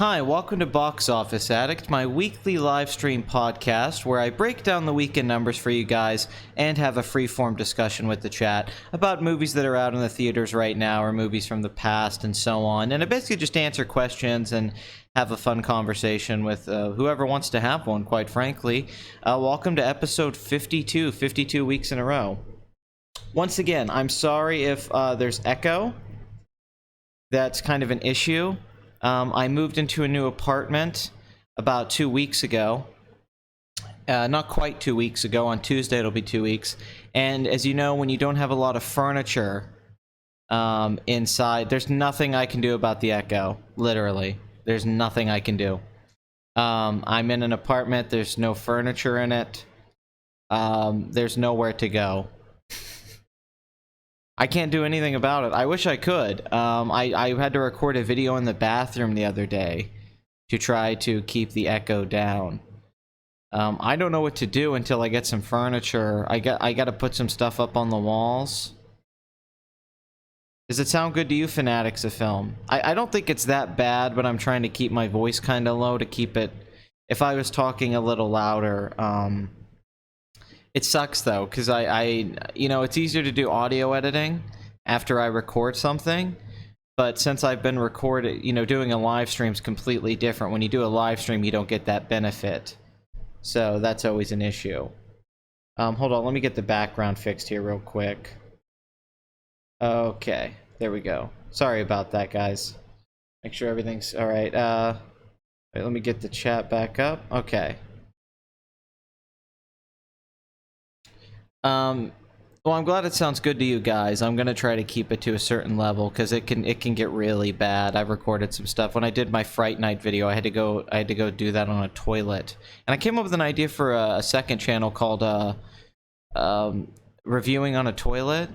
Hi, welcome to Box Office Addict, my weekly live stream podcast where I break down the weekend numbers for you guys and have a free-form discussion with the chat about movies that are out in the theaters right now or movies from the past and so on. And I basically just answer questions and have a fun conversation with whoever wants to have one, quite frankly. Welcome to episode 52 weeks in a row. Once again, I'm sorry if there's echo. That's kind of an issue. I moved into a new apartment about 2 weeks ago. Not quite 2 weeks ago. On Tuesday it'll be 2 weeks. And as you know, when you don't have a lot of furniture inside, there's nothing I can do about the echo. Literally. There's nothing I can do. I'm in an apartment. There's no furniture in it. There's nowhere to go. I can't do anything about it. I wish I could. I had to record a video in the bathroom the other day to try to keep the echo down. I don't know what to do until I get some furniture. I got to put some stuff up on the walls. Does it sound good to you, fanatics of film? I don't think it's that bad, but I'm trying to keep my voice kind of low to keep it... If I was talking a little louder, it sucks though, because you know, it's easier to do audio editing after I record something, but since I've been recording, you know, doing a live stream is completely different. When you do a live stream, you don't get that benefit, so that's always an issue. Hold on, let me get the background fixed here real quick. Okay, there we go. Sorry about that, guys. Make sure everything's all right. Wait, let me get the chat back up. Okay. Well, I'm glad it sounds good to you guys. I'm gonna try to keep it to a certain level because it can get really bad. I've recorded some stuff. When I did my Fright Night video, I had to go do that on a toilet, and I came up with an idea for a second channel called reviewing on a toilet.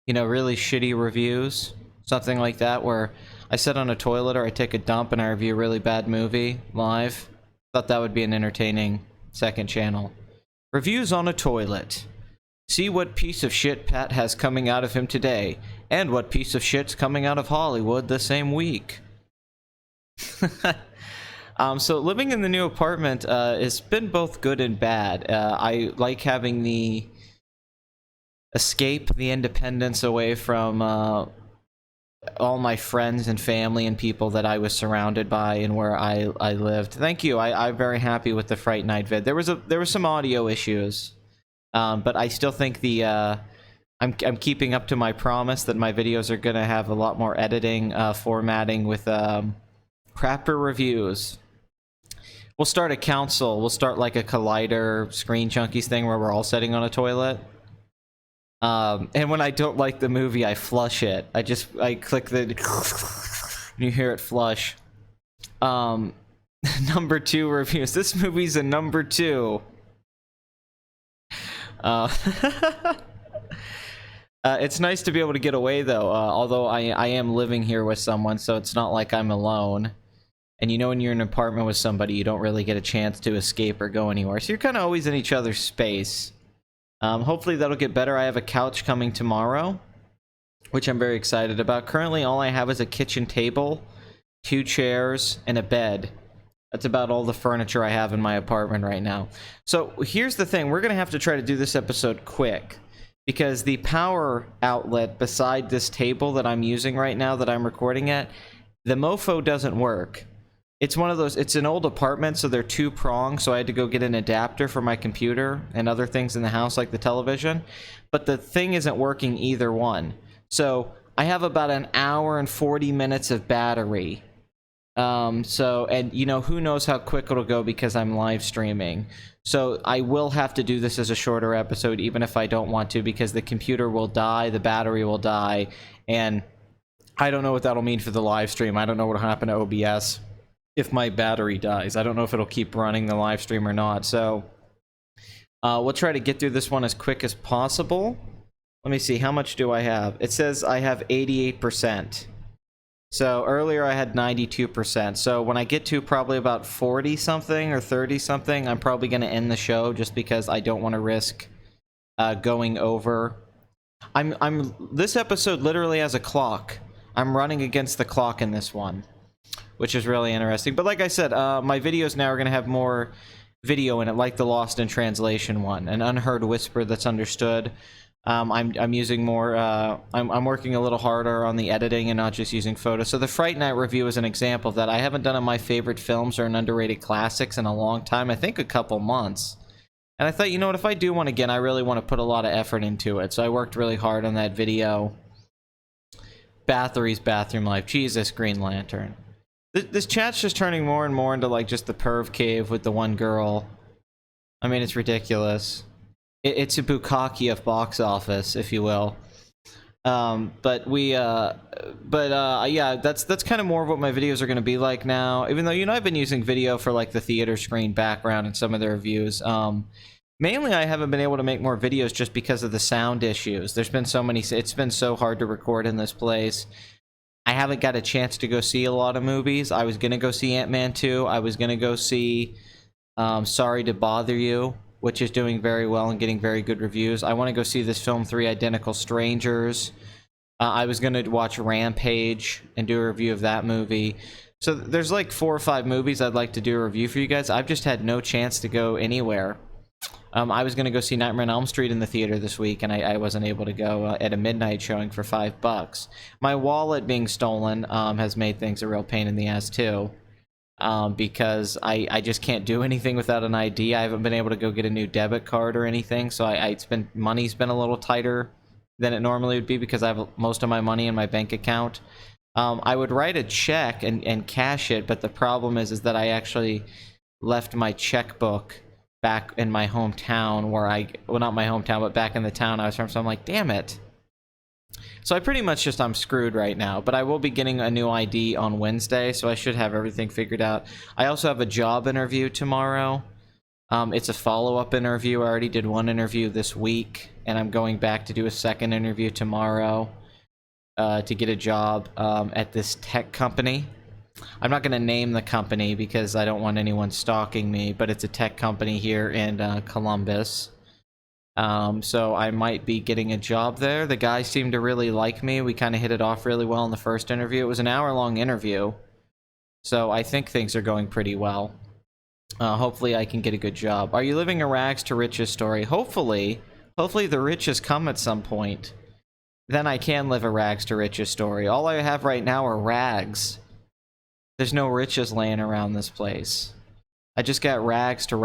You know, really shitty reviews, something like that, where I sit on a toilet or I take a dump and I review a really bad movie live. Thought that would be an entertaining second channel. Reviews on a toilet. See what piece of shit Pat has coming out of him today, and what piece of shit's coming out of Hollywood the same week. So living in the new apartment has been both good and bad. I like having the escape, the independence away from all my friends and family and people that I was surrounded by and where I lived. Thank you. I'm very happy with the Fright Night vid. There was some audio issues, but I still think the I'm keeping up to my promise that my videos are gonna have a lot more editing, formatting with crapper reviews. We'll start a council. We'll start like a Collider Screen Junkies thing where we're all sitting on a toilet. And when I don't like the movie, I flush it. I click the... you hear it flush. Number 2 reviews. This movie's a number 2. It's nice to be able to get away, though. Although I am living here with someone, so it's not like I'm alone. And you know when you're in an apartment with somebody, you don't really get a chance to escape or go anywhere. So you're kind of always in each other's space. Hopefully that'll get better. I have a couch coming tomorrow, which I'm very excited about. Currently, all I have is a kitchen table, 2 chairs, and a bed. That's about all the furniture I have in my apartment right now. So here's the thing. We're going to have to try to do this episode quick, because the power outlet beside this table that I'm using right now that I'm recording at, the mofo doesn't work. It's one of those, it's an old apartment, so they're 2-pronged, so I had to go get an adapter for my computer and other things in the house, like the television. But the thing isn't working either one. So I have about an hour and 40 minutes of battery. And you know, who knows how quick it'll go because I'm live streaming. So I will have to do this as a shorter episode, even if I don't want to, because the computer will die, the battery will die, and I don't know what that'll mean for the live stream. I don't know what'll happen to OBS if my battery dies. I don't know if it'll keep running the live stream or not. So we'll try to get through this one as quick as possible. Let me see, how much do I have? It says I have 88%. So earlier I had 92%. So when I get to probably about 40 something or 30 something, I'm probably going to end the show just because I don't want to risk going over. This episode literally has a clock. I'm running against the clock in this one. which is really interesting. But like I said, my videos now are going to have more video in it, like the Lost in Translation one, an unheard whisper that's understood. I'm using more, I'm working a little harder on the editing and not just using photos. So the Fright Night review is an example of that. I haven't done my favorite films or an underrated classics in a long time, I think a couple months. And I thought, you know what, if I do one again, I really want to put a lot of effort into it. So I worked really hard on that video. Bathory's Bathroom Life. Jesus, Green Lantern. This chat's just turning more and more into like just the perv cave with the one girl. I mean, it's ridiculous. It's a bukkake of box office, if you will. Yeah, that's kind of more of what my videos are going to be like now. Even though, you know, I've been using video for like the theater screen background in some of the reviews. Mainly, I haven't been able to make more videos just because of the sound issues. There's been so many. It's been so hard to record in this place. I haven't got a chance to go see a lot of movies. I was gonna go see Ant-Man 2. I was gonna go see Sorry to Bother You, which is doing very well and getting very good reviews. I want to go see this film, 3 Identical Strangers. I was going to watch Rampage and do a review of that movie. So there's like 4 or 5 movies I'd like to do a review for you guys. I've just had no chance to go anywhere. I was going to go see Nightmare on Elm Street in the theater this week, and I wasn't able to go at a midnight showing for $5. My wallet being stolen has made things a real pain in the ass too. Because I just can't do anything without an ID. I haven't been able to go get a new debit card or anything, so money's been a little tighter than it normally would be because I have most of my money in my bank account. I would write a check and cash it, but the problem is that I actually left my checkbook back in my hometown well, not my hometown, but back in the town I was from, so I'm like, damn it. So I pretty much I'm screwed right now, but I will be getting a new ID on Wednesday, so I should have everything figured out. I also have a job interview tomorrow. It's a follow-up interview. I already did 1 interview this week, and I'm going back to do a 2nd interview tomorrow to get a job at this tech company. I'm not going to name the company because I don't want anyone stalking me, but it's a tech company here in Columbus. So I might be getting a job there. The guy seemed to really like me. We kind of hit it off really well in the first interview. It was an hour-long interview, so I think things are going pretty well. Hopefully I can get a good job. Are you living a rags to riches story? Hopefully the riches come at some point. Then I can live a rags to riches story. All I have right now are rags. There's no riches laying around this place. I just got rags to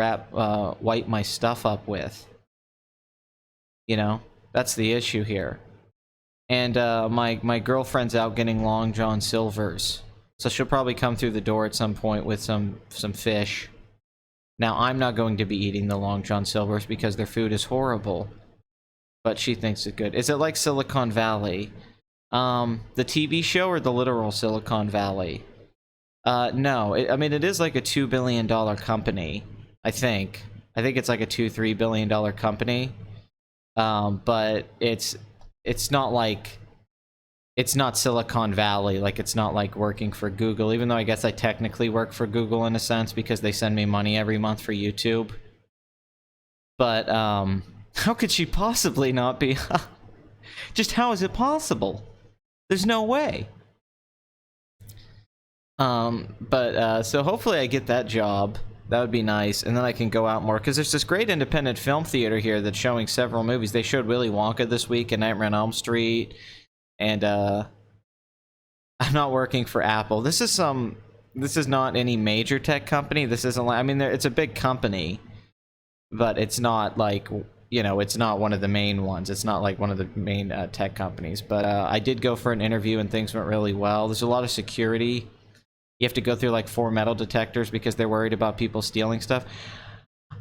wipe my stuff up with. You know, that's the issue here. And my girlfriend's out getting Long John Silvers, so she'll probably come through the door at some point with some fish. Now, I'm not going to be eating the Long John Silvers because their food is horrible, but she thinks it's good. Is it like Silicon Valley? The TV show or the literal Silicon Valley? No, I mean, it is like a $2 billion company, I think. I think it's like a $2-3 billion company. But it's not like, it's not Silicon Valley, like it's not like working for Google, even though I guess I technically work for Google in a sense because they send me money every month for YouTube. But, how could she possibly not be? Just how is it possible? There's no way. So hopefully I get that job. That would be nice, and then I can go out more, because there's this great independent film theater here that's showing several movies. They showed Willy Wonka this week and Nightmare on Elm Street, and I'm not working for Apple. This is not any major tech company. This isn't like, I mean, it's a big company, but it's not like, you know, it's not one of the main ones. It's not like one of the main tech companies, but I did go for an interview and things went really well. There's a lot of security. You have to go through like 4 metal detectors because they're worried about people stealing stuff.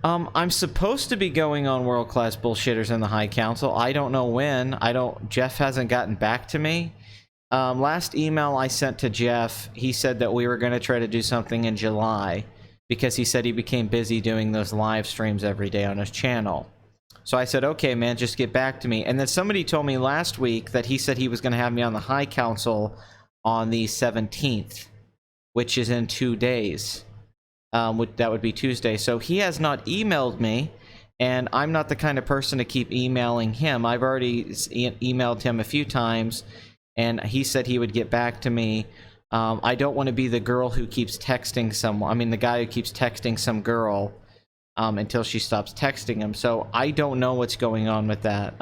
I'm supposed to be going on World Class Bullshitters in the High Council. I don't know when. Jeff hasn't gotten back to me. Last email I sent to Jeff, he said that we were going to try to do something in July because he said he became busy doing those live streams every day on his channel. So I said, okay, man, just get back to me. And then somebody told me last week that he said he was going to have me on the High Council on the 17th. Which is in 2 days. That would be Tuesday. So he has not emailed me, and I'm not the kind of person to keep emailing him. I've already emailed him a few times, and he said he would get back to me I don't want to be the girl who keeps texting someone. I mean, the guy who keeps texting some girl until she stops texting him. So I don't know what's going on with that.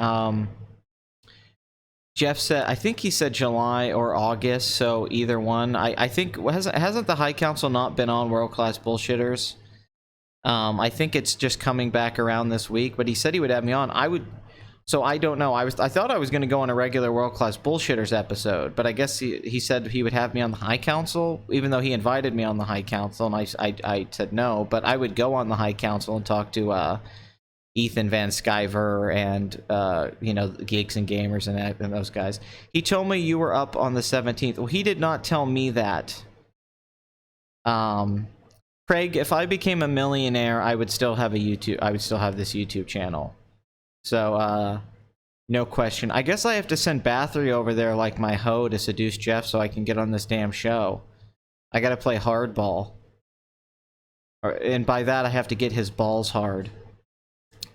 Jeff said, I think he said July or August, so either one. I think, hasn't the High Council not been on World Class Bullshitters? I think it's just coming back around this week, but he said he would have me on. So I don't know. I thought I was going to go on a regular World Class Bullshitters episode, but I guess he said he would have me on the High Council, even though he invited me on the High Council, and I said no, but I would go on the High Council and talk to Ethan Van Sciver and you know, Geeks and Gamers and those guys. He told me you were up on the 17th. Well, he did not tell me that. Craig, if I became a millionaire, I would still have this YouTube channel. So, no question. I guess I have to send Bathory over there like my hoe to seduce Jeff so I can get on this damn show. I gotta play hardball. And by that, I have to get his balls hard.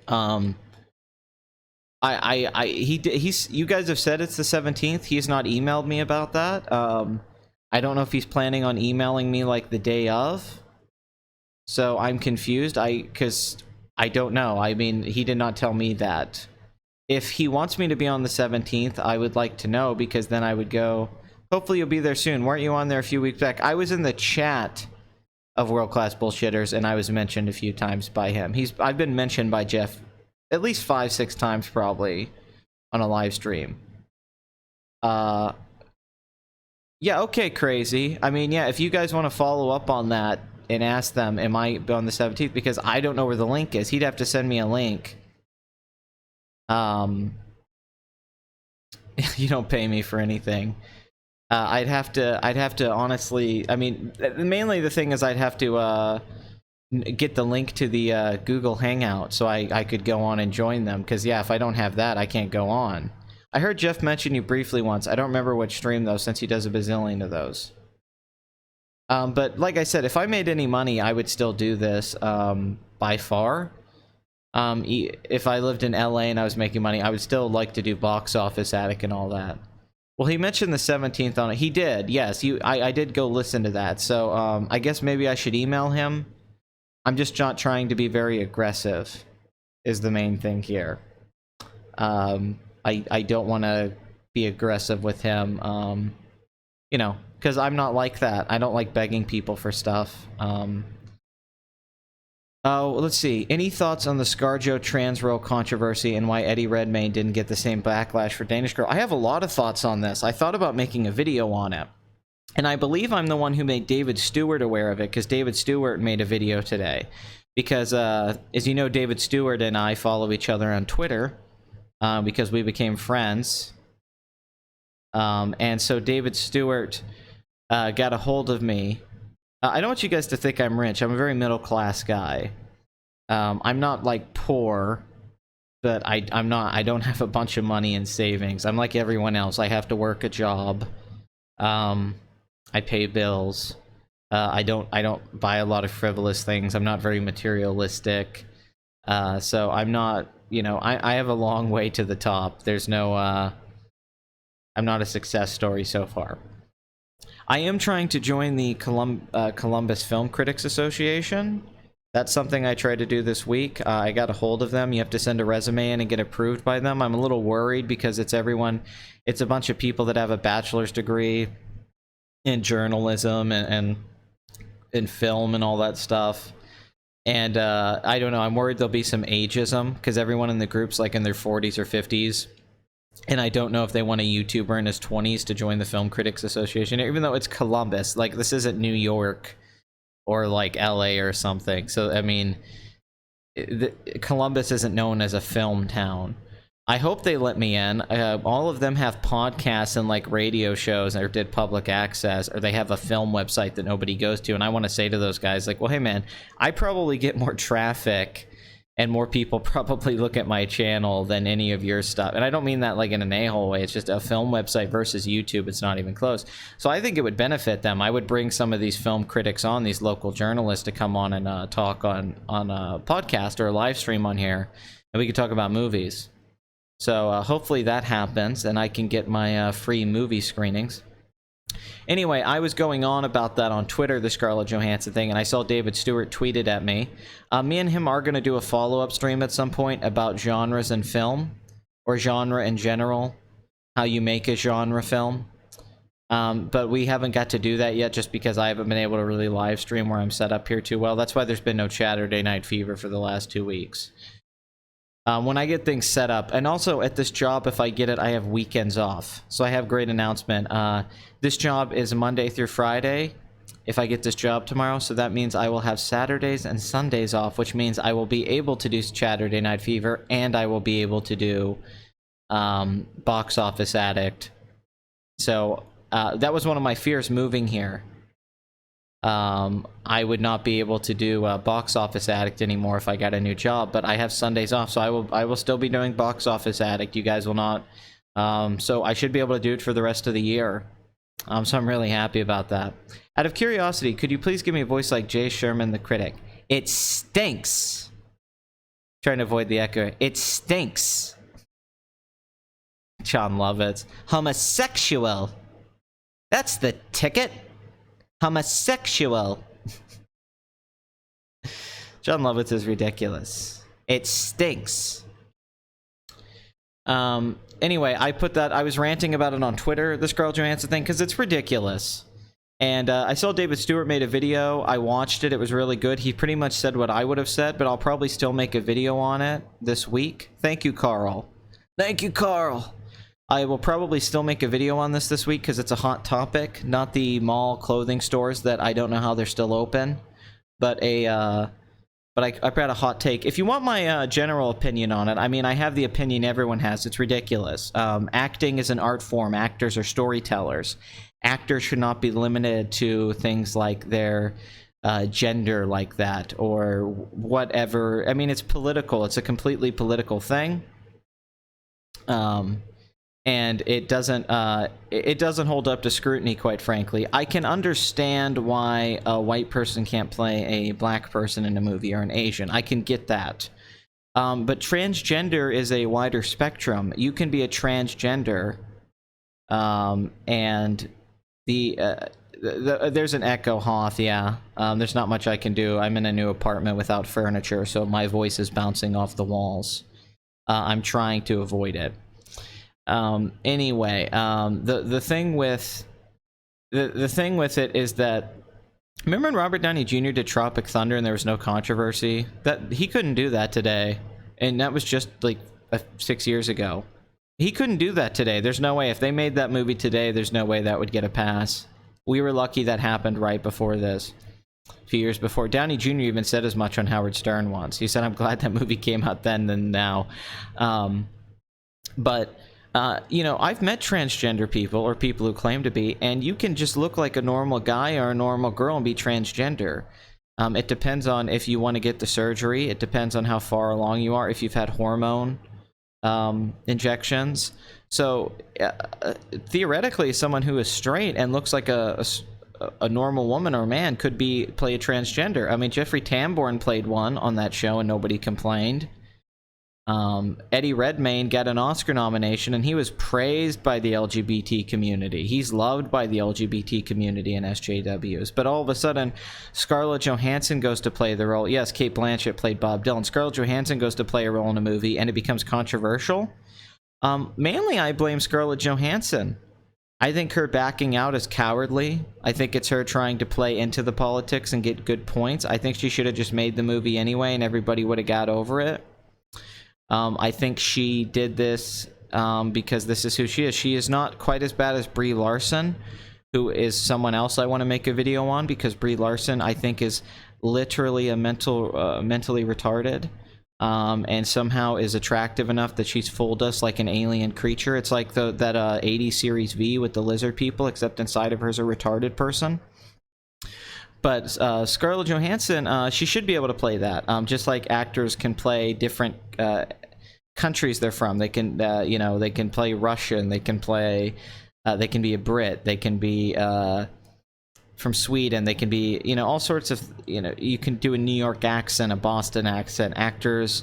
You guys have said it's the 17th. He's not emailed me about that. I don't know if he's planning on emailing me like the day of. So I'm confused. Because I don't know. I mean, he did not tell me that. If he wants me to be on the 17th, I would like to know, because then I would go. Hopefully you'll be there soon. Weren't you on there a few weeks back? I was in the chat of World Class Bullshitters, and I was mentioned a few times by him. I've been mentioned by Jeff at least 5-6 times probably on a live stream. Yeah, okay, crazy. I mean, yeah, if you guys want to follow up on that and ask them, am I on the 17th? Because I don't know where the link is. He'd have to send me a link. You don't pay me for anything. I'd have to honestly, I mean, mainly the thing is I'd have to get the link to the Google Hangout so I could go on and join them, because yeah, if I don't have that, I can't go on. I heard Jeff mention you briefly once. I don't remember which stream though, since he does a bazillion of those. But like I said, if I made any money, I would still do this by far. If I lived in LA and I was making money, I would still like to do Box Office Addict and all that. Well, he mentioned the 17th on it. He did, yes. I did go listen to that. So I guess maybe I should email him. I'm just not trying to be very aggressive, is the main thing here. I don't want to be aggressive with him, you know, because I'm not like that. I don't like begging people for stuff. Oh, let's see. Any thoughts on the ScarJo trans role controversy and why Eddie Redmayne didn't get the same backlash for Danish Girl? I have a lot of thoughts on this. I thought about making a video on it. And I believe I'm the one who made David Stewart aware of it, because David Stewart made a video today. Because, as you know, David Stewart and I follow each other on Twitter, because we became friends. And so David Stewart got a hold of me. I don't want you guys to think I'm rich. I'm a very middle-class guy. I'm not, like, poor, but I don't have a bunch of money in savings. I'm like everyone else. I have to work a job. I pay bills. I don't buy a lot of frivolous things. I'm not very materialistic. So I'm not, you know, I have a long way to the top. There's no, I'm not a success story so far. I am trying to join the Columbus Film Critics Association. That's something I tried to do this week. I got a hold of them. You have to send a resume in and get approved by them. I'm a little worried because it's a bunch of people that have a bachelor's degree in journalism and in film and all that stuff. And I don't know, I'm worried there'll be some ageism, because everyone in the group's like in their 40s or 50s. And I don't know if they want a YouTuber in his 20s to join the Film Critics Association, even though it's Columbus. Like, this isn't New York or, like, LA or something. So, I mean, Columbus isn't known as a film town. I hope they let me in. All of them have podcasts and, like, radio shows, or did public access, or they have a film website that nobody goes to. And I want to say to those guys, like, well, hey, man, I probably get more traffic and more people probably look at my channel than any of your stuff. And I don't mean that like in an a-hole way. It's just a film website versus YouTube. It's not even close. So I think it would benefit them. I would bring some of these film critics on, these local journalists, to come on and talk on a podcast or a live stream on here, and we could talk about movies. So hopefully that happens, and I can get my free movie screenings. Anyway, I was going on about that on Twitter, the Scarlett Johansson thing, and I saw David Stewart tweeted at me. Me and him are going to do a follow-up stream at some point about genres in film, or genre in general, how you make a genre film. But we haven't got to do that yet just because I haven't been able to really live stream where I'm set up here too well. That's why there's been no Saturday Night Fever for the last 2 weeks. When I get things set up, and also at this job, if I get it, I have weekends off. So I have great announcement. This job is Monday through Friday if I get this job tomorrow, so that means I will have Saturdays and Sundays off, which means I will be able to do Saturday Night Fever, and I will be able to do Box Office Addict. So that was one of my fears moving here. I would not be able to do Box Office Addict anymore if I got a new job, but I have Sundays off, so I will still be doing Box Office Addict. You guys will not. So I should be able to do it for the rest of the year. So I'm really happy about that. Out of curiosity, could you please give me a voice like Jay Sherman, the critic? It stinks. Trying to avoid the echo. It stinks. John Lovitz. Homosexual. That's the ticket. Homosexual. John Lovitz is ridiculous. It stinks. Anyway, I was ranting about it on Twitter, the Scarlett Johansson thing, because it's ridiculous. And I saw David Stewart made a video. I watched it. It was really good. He pretty much said what I would have said, but I'll probably still make a video on it this week. Thank you, Carl. Thank you, Carl. I will probably still make a video on this week because it's a hot topic. Not the mall clothing stores that I don't know how they're still open, but I brought a hot take. If you want my general opinion on it, I mean, I have the opinion everyone has. It's ridiculous. Acting is an art form. Actors are storytellers. Actors should not be limited to things like their gender like that or whatever. I mean, it's political. It's a completely political thing. And it doesn't hold up to scrutiny, quite frankly. I can understand why a white person can't play a black person in a movie or an Asian. I can get that. But transgender is a wider spectrum. You can be a transgender, and there's an echo, Hoth, yeah. There's not much I can do. I'm in a new apartment without furniture, so my voice is bouncing off the walls. I'm trying to avoid it. Anyway, the thing with it is that, remember when Robert Downey Jr. did Tropic Thunder and there was no controversy? That he couldn't do that today, and that was just like 6 years ago. He couldn't do that today. There's no way. If they made that movie today, there's no way that would get a pass. We were lucky that happened right before this. A few years before. Downey Jr. even said as much on Howard Stern once. He said, I'm glad that movie came out then than now. You know, I've met transgender people, or people who claim to be, and you can just look like a normal guy or a normal girl and be transgender. It depends on if you want to get the surgery. It depends on how far along you are, if you've had hormone injections. So, theoretically, someone who is straight and looks like a normal woman or man could play a transgender. I mean, Jeffrey Tambor played one on that show and nobody complained. Eddie Redmayne got an Oscar nomination and he was praised by the LGBT community. He's loved by the LGBT community and SJWs. But all of a sudden, Scarlett Johansson goes to play the role. Yes, Cate Blanchett played Bob Dylan. Scarlett Johansson goes to play a role in a movie and it becomes controversial. Mainly, I blame Scarlett Johansson. I think her backing out is cowardly. I think it's her trying to play into the politics and get good points. I think she should have just made the movie anyway and everybody would have got over it. I think she did this because this is who she is. She is not quite as bad as Brie Larson, who is someone else I want to make a video on, because Brie Larson, I think, is literally a mentally retarded, and somehow is attractive enough that she's fooled us like an alien creature. It's like that 80 Series V with the lizard people, except inside of her is a retarded person. But Scarlett Johansson, she should be able to play that. Just like actors can play different countries they're from. They can, you know, they can play Russian. They can play. They can be a Brit. They can be from Sweden. They can be, you know, all sorts of. You know, you can do a New York accent, a Boston accent. Actors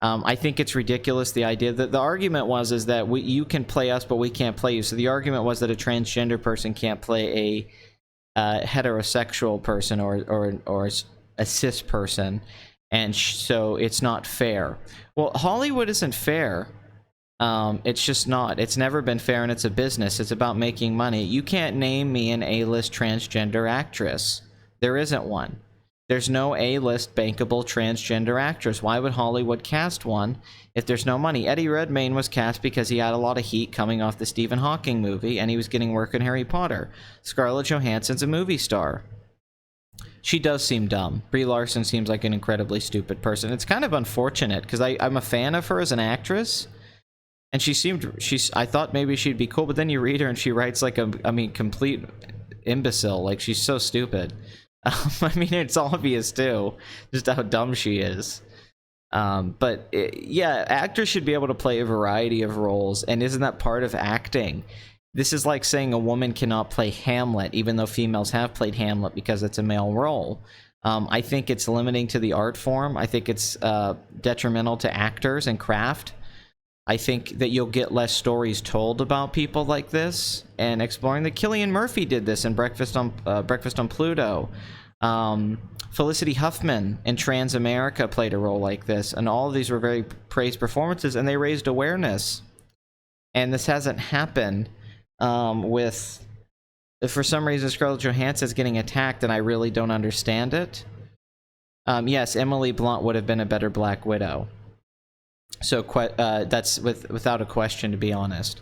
I think it's ridiculous, the idea that the argument is that you can play us, but we can't play you. So the argument was that a transgender person can't play a heterosexual person or a cis person, and so it's not fair. Well, Hollywood isn't fair. It's just not. It's never been fair, and it's a business. It's about making money. You can't name me an A-list transgender actress. There isn't one. There's no A-list bankable transgender actress. Why would Hollywood cast one if there's no money? Eddie Redmayne was cast because he had a lot of heat coming off the Stephen Hawking movie, and he was getting work in Harry Potter. Scarlett Johansson's a movie star. She does seem dumb. Brie Larson seems like an incredibly stupid person. It's kind of unfortunate, because I'm a fan of her as an actress, and I thought maybe she'd be cool, but then you read her and she writes like complete imbecile. Like, she's so stupid. I mean, it's obvious too, just how dumb she is. Yeah, actors should be able to play a variety of roles, and isn't that part of acting? This is like saying a woman cannot play Hamlet, even though females have played Hamlet because it's a male role. I think it's limiting to the art form. I think it's detrimental to actors and craft. I think that you'll get less stories told about people like this, and exploring that. Cillian Murphy did this in Breakfast on Pluto. Felicity Huffman in Transamerica played a role like this, and all of these were very praised performances, and they raised awareness. And this hasn't happened with, for some reason, Scarlett Johansson's getting attacked, and I really don't understand it. Yes, Emily Blunt would have been a better Black Widow. So that's without a question, to be honest.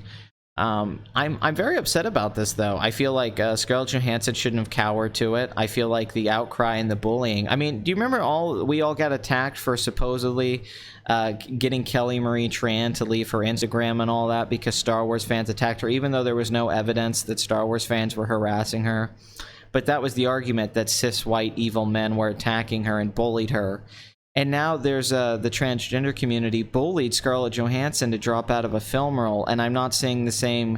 I'm very upset about this, though. I feel like Scarlett Johansson shouldn't have cowered to it. I feel like the outcry and the bullying. I mean, do you remember we all got attacked for supposedly getting Kelly Marie Tran to leave her Instagram and all that because Star Wars fans attacked her, even though there was no evidence that Star Wars fans were harassing her? But that was the argument, that cis white evil men were attacking her and bullied her. And now there's the transgender community bullied Scarlett Johansson to drop out of a film role, and I'm not seeing the same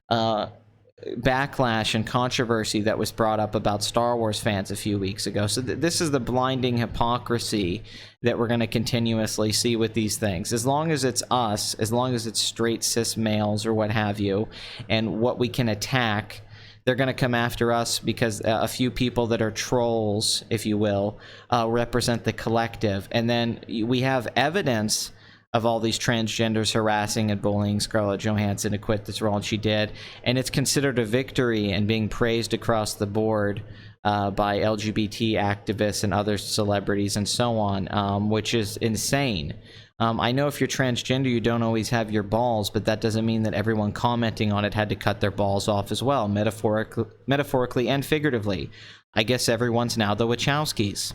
backlash and controversy that was brought up about Star Wars fans a few weeks ago. So this is the blinding hypocrisy that we're going to continuously see with these things. As long as it's us, as long as it's straight cis males or what have you, and what we can attack, they're going to come after us because a few people that are trolls, if you will, represent the collective. And then we have evidence of all these transgenders harassing and bullying Scarlett Johansson to quit this role, and she did. And it's considered a victory and being praised across the board by LGBT activists and other celebrities and so on, which is insane. I know if you're transgender, you don't always have your balls, but that doesn't mean that everyone commenting on it had to cut their balls off as well, metaphorically and figuratively. I guess everyone's now the Wachowskis.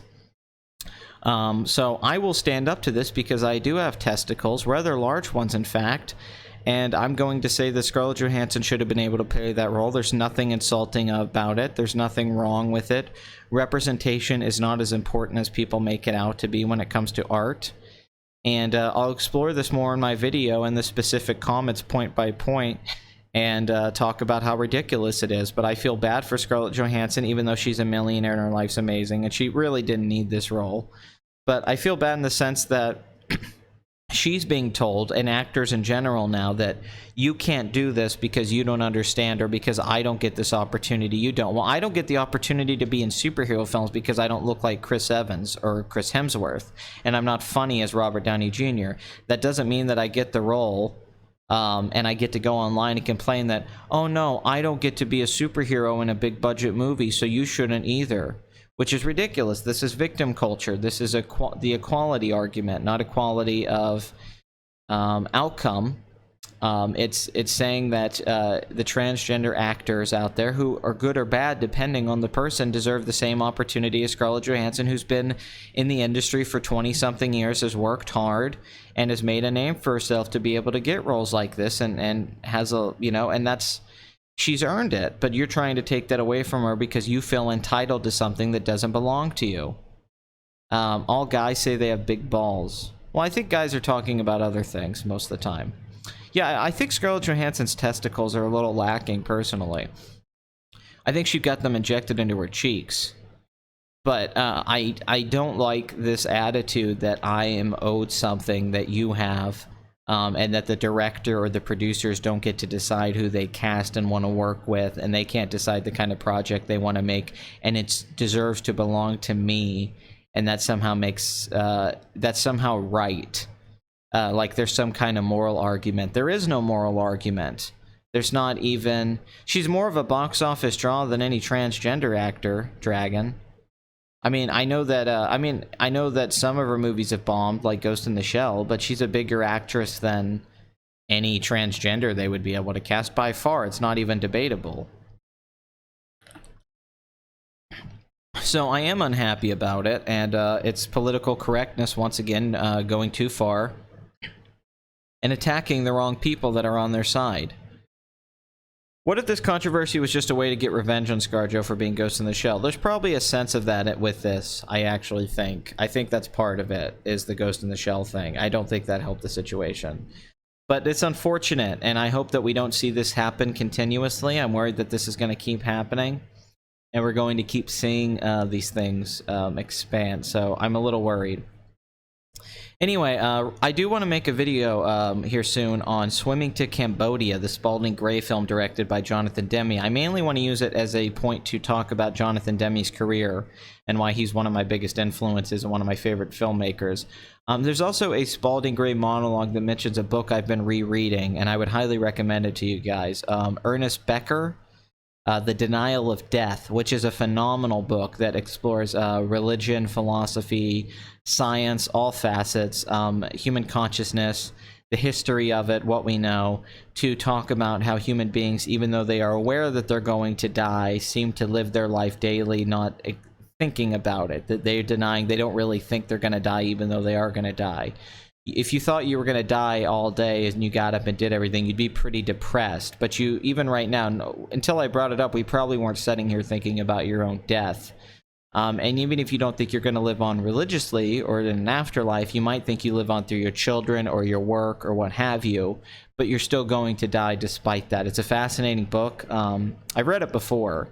So I will stand up to this because I do have testicles, rather large ones in fact, and I'm going to say that Scarlett Johansson should have been able to play that role. There's nothing insulting about it. There's nothing wrong with it. Representation is not as important as people make it out to be when it comes to art. And I'll explore this more in my video and the specific comments point by point, and talk about how ridiculous it is. But I feel bad for Scarlett Johansson, even though she's a millionaire and her life's amazing, and she really didn't need this role. But I feel bad in the sense that she's being told, and actors in general now, that you can't do this because you don't understand, or because I don't get this opportunity, you don't. Well, I don't get the opportunity to be in superhero films because I don't look like Chris Evans or Chris Hemsworth, and I'm not funny as Robert Downey Jr. That doesn't mean that I get the role, and I get to go online and complain that, oh no, I don't get to be a superhero in a big budget movie, so you shouldn't either. Which is ridiculous. This is victim culture. This is the equality argument, not equality of outcome. It's saying that the transgender actors out there, who are good or bad depending on the person, deserve the same opportunity as Scarlett Johansson, who's been in the industry for 20-something years, has worked hard, and has made a name for herself to be able to get roles like this, and has a, and that's, she's earned it. But you're trying to take that away from her because you feel entitled to something that doesn't belong to you. All guys say they have big balls. Well, I think guys are talking about other things most of the time. Yeah, I think Scarlett Johansson's testicles are a little lacking, personally. I think she got them injected into her cheeks. But I don't like this attitude that I am owed something that you have, and that the director or the producers don't get to decide who they cast and want to work with, and they can't decide the kind of project they want to make, and it deserves to belong to me, and that somehow makes that's somehow right. Like there's some kind of moral argument. There is no moral argument. There's not even. She's more of a box office draw than any transgender actor, Dragon. I mean, I know that. I know that some of her movies have bombed, like Ghost in the Shell, but she's a bigger actress than any transgender they would be able to cast by far. It's not even debatable. So I am unhappy about it, and it's political correctness once again going too far and attacking the wrong people that are on their side. What if this controversy was just a way to get revenge on ScarJo for being Ghost in the Shell? There's probably a sense of that with this, I actually think. I think that's part of it, is the Ghost in the Shell thing. I don't think that helped the situation. But it's unfortunate, and I hope that we don't see this happen continuously. I'm worried that this is going to keep happening, and we're going to keep seeing these things expand, so I'm a little worried. Anyway, I do want to make a video here soon on Swimming to Cambodia, the Spalding Gray film directed by Jonathan Demme. I mainly want to use it as a point to talk about Jonathan Demme's career and why he's one of my biggest influences and one of my favorite filmmakers. There's also a Spalding Gray monologue that mentions a book I've been rereading, and I would highly recommend it to you guys. Ernest Becker, The Denial of Death, which is a phenomenal book that explores religion, philosophy, science, all facets, human consciousness, the history of it, what we know, to talk about how human beings, even though they are aware that they're going to die, seem to live their life daily, not thinking about it, that they're denying, they don't really think they're going to die, even though they are going to die. If you thought you were going to die all day and you got up and did everything, you'd be pretty depressed. But you, even right now, until I brought it up, we probably weren't sitting here thinking about your own death. And even if you don't think you're going to live on religiously or in an afterlife, you might think you live on through your children or your work or what have you, but you're still going to die despite that. It's a fascinating book. I've read it before,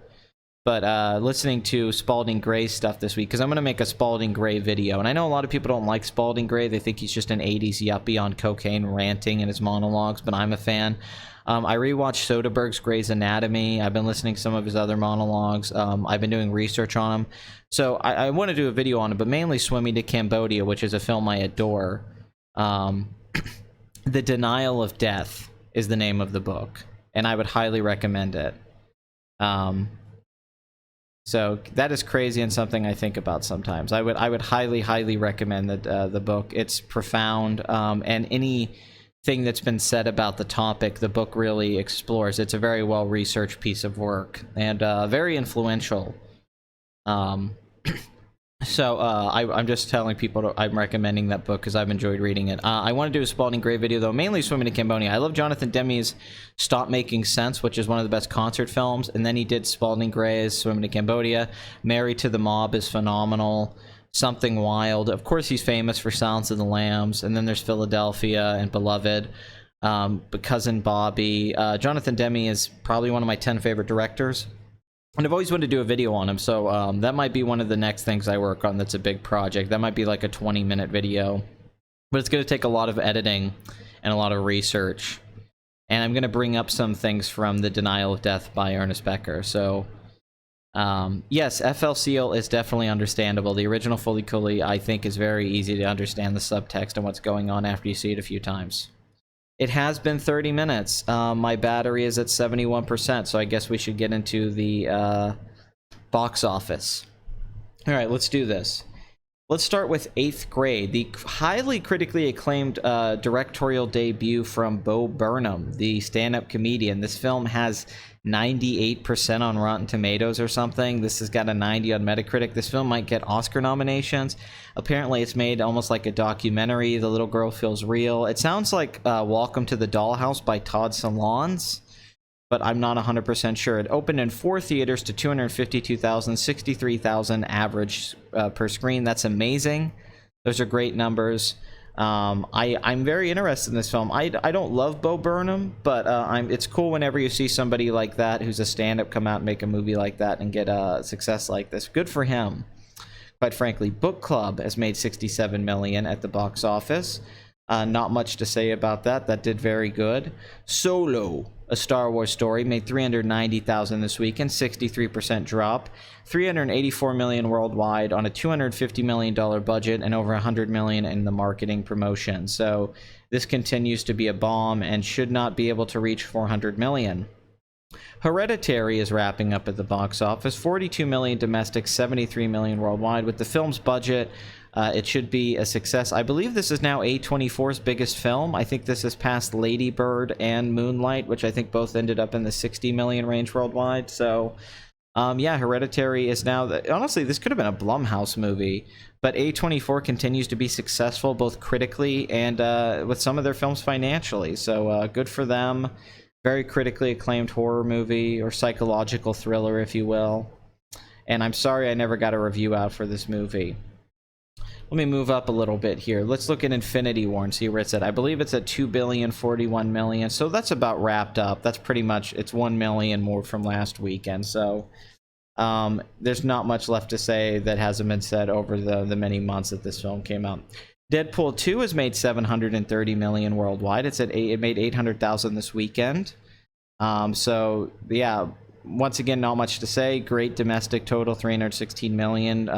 but listening to Spalding Gray stuff this week, because I'm going to make a Spalding Gray video, and I know a lot of people don't like Spalding Gray. They think he's just an 80s yuppie on cocaine ranting in his monologues, but I'm a fan. I rewatched Soderbergh's Grey's Anatomy. I've been listening to some of his other monologues. I've been doing research on him. So I want to do a video on it, but mainly Swimming to Cambodia, which is a film I adore. The Denial of Death is the name of the book, and I would highly recommend it. So that is crazy and something I think about sometimes. I would highly recommend the book. It's profound, and anything that's been said about the topic, the book really explores. It's a very well-researched piece of work and very influential. So I'm just telling people I'm recommending that book because I've enjoyed reading it. I want to do a Spalding Gray video, though, mainly Swimming to Cambodia. I love Jonathan Demme's Stop Making Sense, which is one of the best concert films, and then he did Spalding Gray's Swimming to Cambodia. Married to the Mob is phenomenal. Something Wild. Of course, he's famous for Silence of the Lambs, and then there's Philadelphia and Beloved. Cousin Bobby. Jonathan Demme is probably one of my 10 favorite directors. And I've always wanted to do a video on him, so that might be one of the next things I work on that's a big project. That might be like a 20-minute video. But it's going to take a lot of editing and a lot of research. And I'm going to bring up some things from The Denial of Death by Ernest Becker. So, yes, FL Seal is definitely understandable. The original Fully Cooley, I think, is very easy to understand the subtext and what's going on after you see it a few times. It has been 30 minutes. My battery is at 71%, so I guess we should get into the box office. All right, let's do this. Let's start with 8th Grade, the highly critically acclaimed directorial debut from Bo Burnham, the stand-up comedian. This film has 98% on Rotten Tomatoes or something. This has got a 90 on Metacritic. This film might get Oscar nominations. Apparently, it's made almost like a documentary. The little girl feels real. It sounds like Welcome to the Dollhouse by Todd Solondz, but I'm not 100% sure. It opened in 4 theaters to 252,000, 63,000 average per screen. That's amazing. Those are great numbers. I'm very interested in this film. I don't love Bo Burnham, but it's cool whenever you see somebody like that who's a stand-up come out and make a movie like that and get a success like this. Good for him. quite frankly. Book Club has made 67 million at the box office. Not much to say about that. That did very good. Solo, a Star Wars story, made 390,000 this weekend, 63% drop. 384 million worldwide on a $250 million budget and over 100 million in the marketing promotion. So this continues to be a bomb and should not be able to reach 400 million. Hereditary is wrapping up at the box office, 42 million domestic, 73 million worldwide. With the film's budget, it should be a success. I believe this is now A24's biggest film. I think this has passed Lady Bird and Moonlight, which I think both ended up in the 60 million range worldwide. So, yeah, Hereditary is now... honestly, this could have been a Blumhouse movie, but A24 continues to be successful both critically and with some of their films financially. So, good for them. Very critically acclaimed horror movie, or psychological thriller, if you will. And I'm sorry I never got a review out for this movie. Let me move up a little bit here. Let's look at Infinity War and see where it's at. I believe it's at 2,041 million, so that's about wrapped up. That's pretty much, it's 1 million more from last weekend, so there's not much left to say that hasn't been said over the many months that this film came out. Deadpool 2 has made 730 million worldwide. It made 800,000 this weekend. So yeah, once again, not much to say. Great domestic total, 316 million.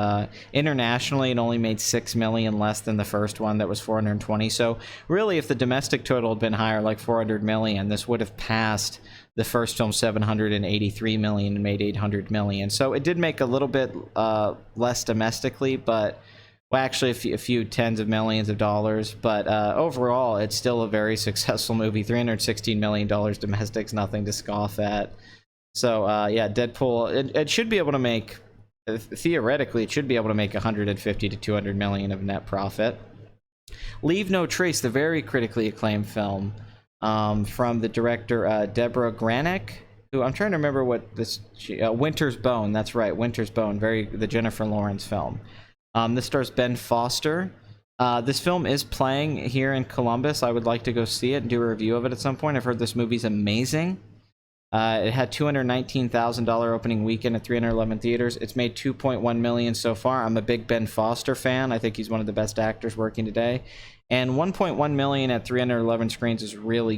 Internationally, it only made 6 million less than the first one that was 420. So really, if the domestic total had been higher, like 400 million, this would have passed the first film, 783 million, and made 800 million. So it did make a little bit less domestically, but... well, actually, a few tens of millions of dollars, but overall, it's still a very successful movie. $316 million domestic is nothing to scoff at. So, yeah, Deadpool, it should be able to make, theoretically, it should be able to make 150 to 200 million of net profit. Leave No Trace, the very critically acclaimed film from the director Deborah Granik, who I'm trying to remember what this, Winter's Bone, that's right, Winter's Bone, the Jennifer Lawrence film. This stars Ben Foster. This film is playing here in Columbus. I would like to go see it and do a review of it at some point. I've heard this movie's amazing. It had $219,000 opening weekend at 311 theaters. It's made $2.1 million so far. I'm a big Ben Foster fan. I think he's one of the best actors working today. And $1.1 million at 311 screens is really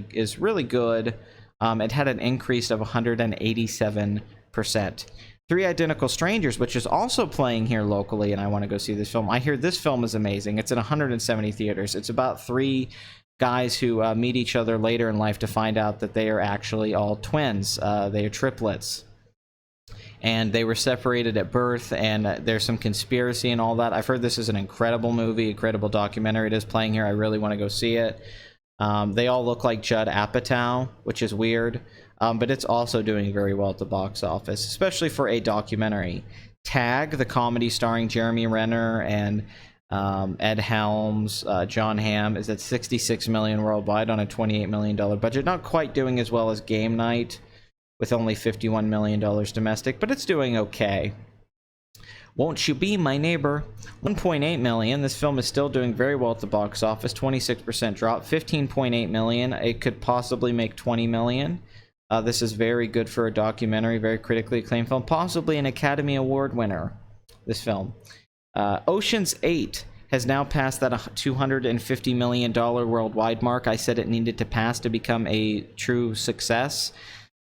good. It had an increase of 187%. Three Identical Strangers, which is also playing here locally, and I want to go see this film. I hear this film is amazing. It's in 170 theaters. It's about three guys who meet each other later in life to find out that they are actually all twins. They are triplets. And they were separated at birth, and there's some conspiracy and all that. I've heard this is an incredible movie, incredible documentary. It is playing here. I really want to go see it. They all look like Judd Apatow, which is weird. But it's also doing very well at the box office, especially for a documentary. Tag, the comedy starring Jeremy Renner and Ed Helms, John Hamm, is at 66 million worldwide on a $28 million budget. Not quite doing as well as Game Night, with only $51 million domestic, but it's doing okay. Won't You Be My Neighbor? 1.8 million. This film is still doing very well at the box office. 26% drop. 15.8 million. It could possibly make 20 million. This is very good for a documentary, very critically acclaimed film, possibly an Academy Award winner, this film. Ocean's 8 has now passed that $250 million worldwide mark I said it needed to pass to become a true success.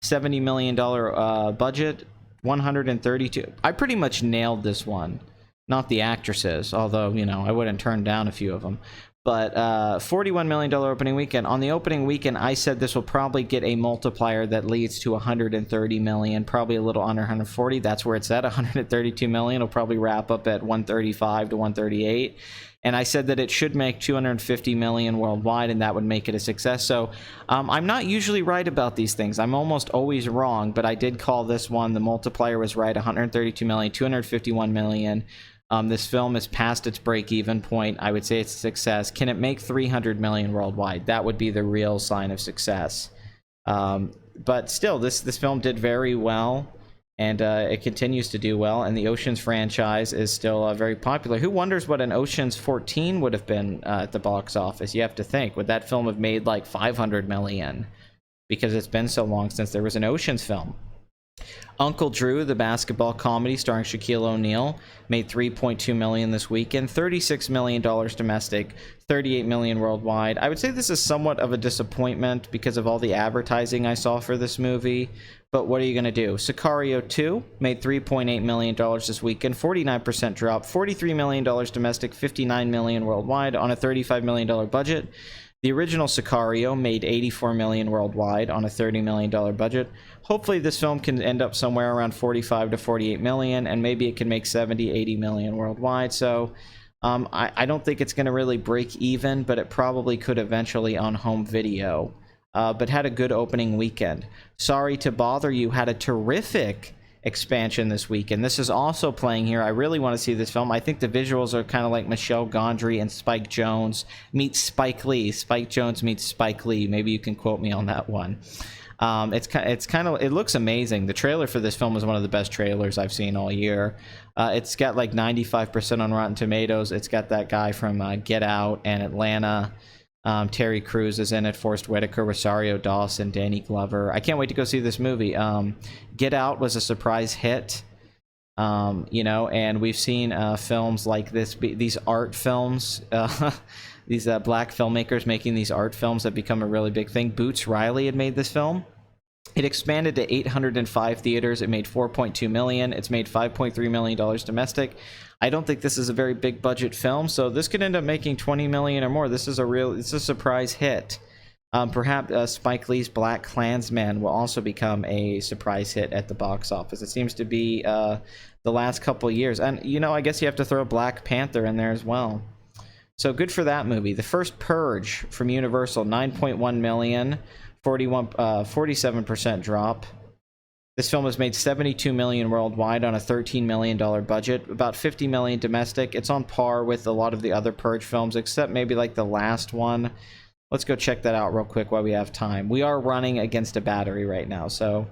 $70 million budget, 132. I pretty much nailed this one. Not the actresses, although, you know, I wouldn't turn down a few of them. But $41 million opening weekend. On the opening weekend, I said this will probably get a multiplier that leads to 130 million, probably a little under 140. That's where it's at. 132 million will probably wrap up at 135 to 138. And I said that it should make 250 million worldwide, and that would make it a success. So I'm not usually right about these things. I'm almost always wrong, but I did call this one. The multiplier was right. 132 million, 251 million. This film is past its break-even point. I would say it's a success. Can it make 300 million worldwide? That would be the real sign of success. But still, this film did very well, and it continues to do well. And the Oceans franchise is still very popular. Who wonders what an Oceans 14 would have been at the box office? You have to think. Would that film have made like 500 million? Because it's been so long since there was an Oceans film. Uncle Drew, the basketball comedy starring Shaquille O'Neal, made $3.2 million this weekend, $36 million domestic, $38 million worldwide. I would say this is somewhat of a disappointment because of all the advertising I saw for this movie, but what are you going to do? Sicario 2 made $3.8 million this weekend, 49% drop, $43 million domestic, $59 million worldwide on a $35 million budget. The original Sicario made $84 million worldwide on a $30 million budget. Hopefully this film can end up somewhere around 45 to 48 million, and maybe it can make 70, 80 million worldwide. So I don't think it's going to really break even, but it probably could eventually on home video. But had a good opening weekend. Sorry to Bother You had a terrific expansion this weekend. This is also playing here. I really want to see this film. I think the visuals are kind of like Michelle Gondry and Spike Jonze meets Spike Lee. Spike Jonze meets Spike Lee. Maybe you can quote me on that one. It looks amazing. The trailer for this film is one of the best trailers I've seen all year. It's got like 95% on Rotten Tomatoes. It's got that guy from Get Out and Atlanta. Terry Crews is in it, Forrest Whitaker, Rosario Dawson, Danny Glover. I can't wait to go see this movie. Get Out was a surprise hit, and we've seen films like this, these art films, these black filmmakers making these art films that become a really big thing. Boots Riley had made this film. It expanded to 805 theaters. It made $4.2 million. It's made $5.3 million domestic. I don't think this is a very big budget film, so this could end up making $20 million or more. It's a surprise hit. Perhaps Spike Lee's Black Klansman will also become a surprise hit at the box office. It seems to be the last couple of years. And, I guess you have to throw Black Panther in there as well. So good for that movie. The First Purge from Universal, $9.1 million, 47% drop. This film has made $72 million worldwide on a $13 million budget, about $50 million domestic. It's on par with a lot of the other Purge films, except maybe like the last one. Let's go check that out real quick while we have time. We are running against a battery right now, so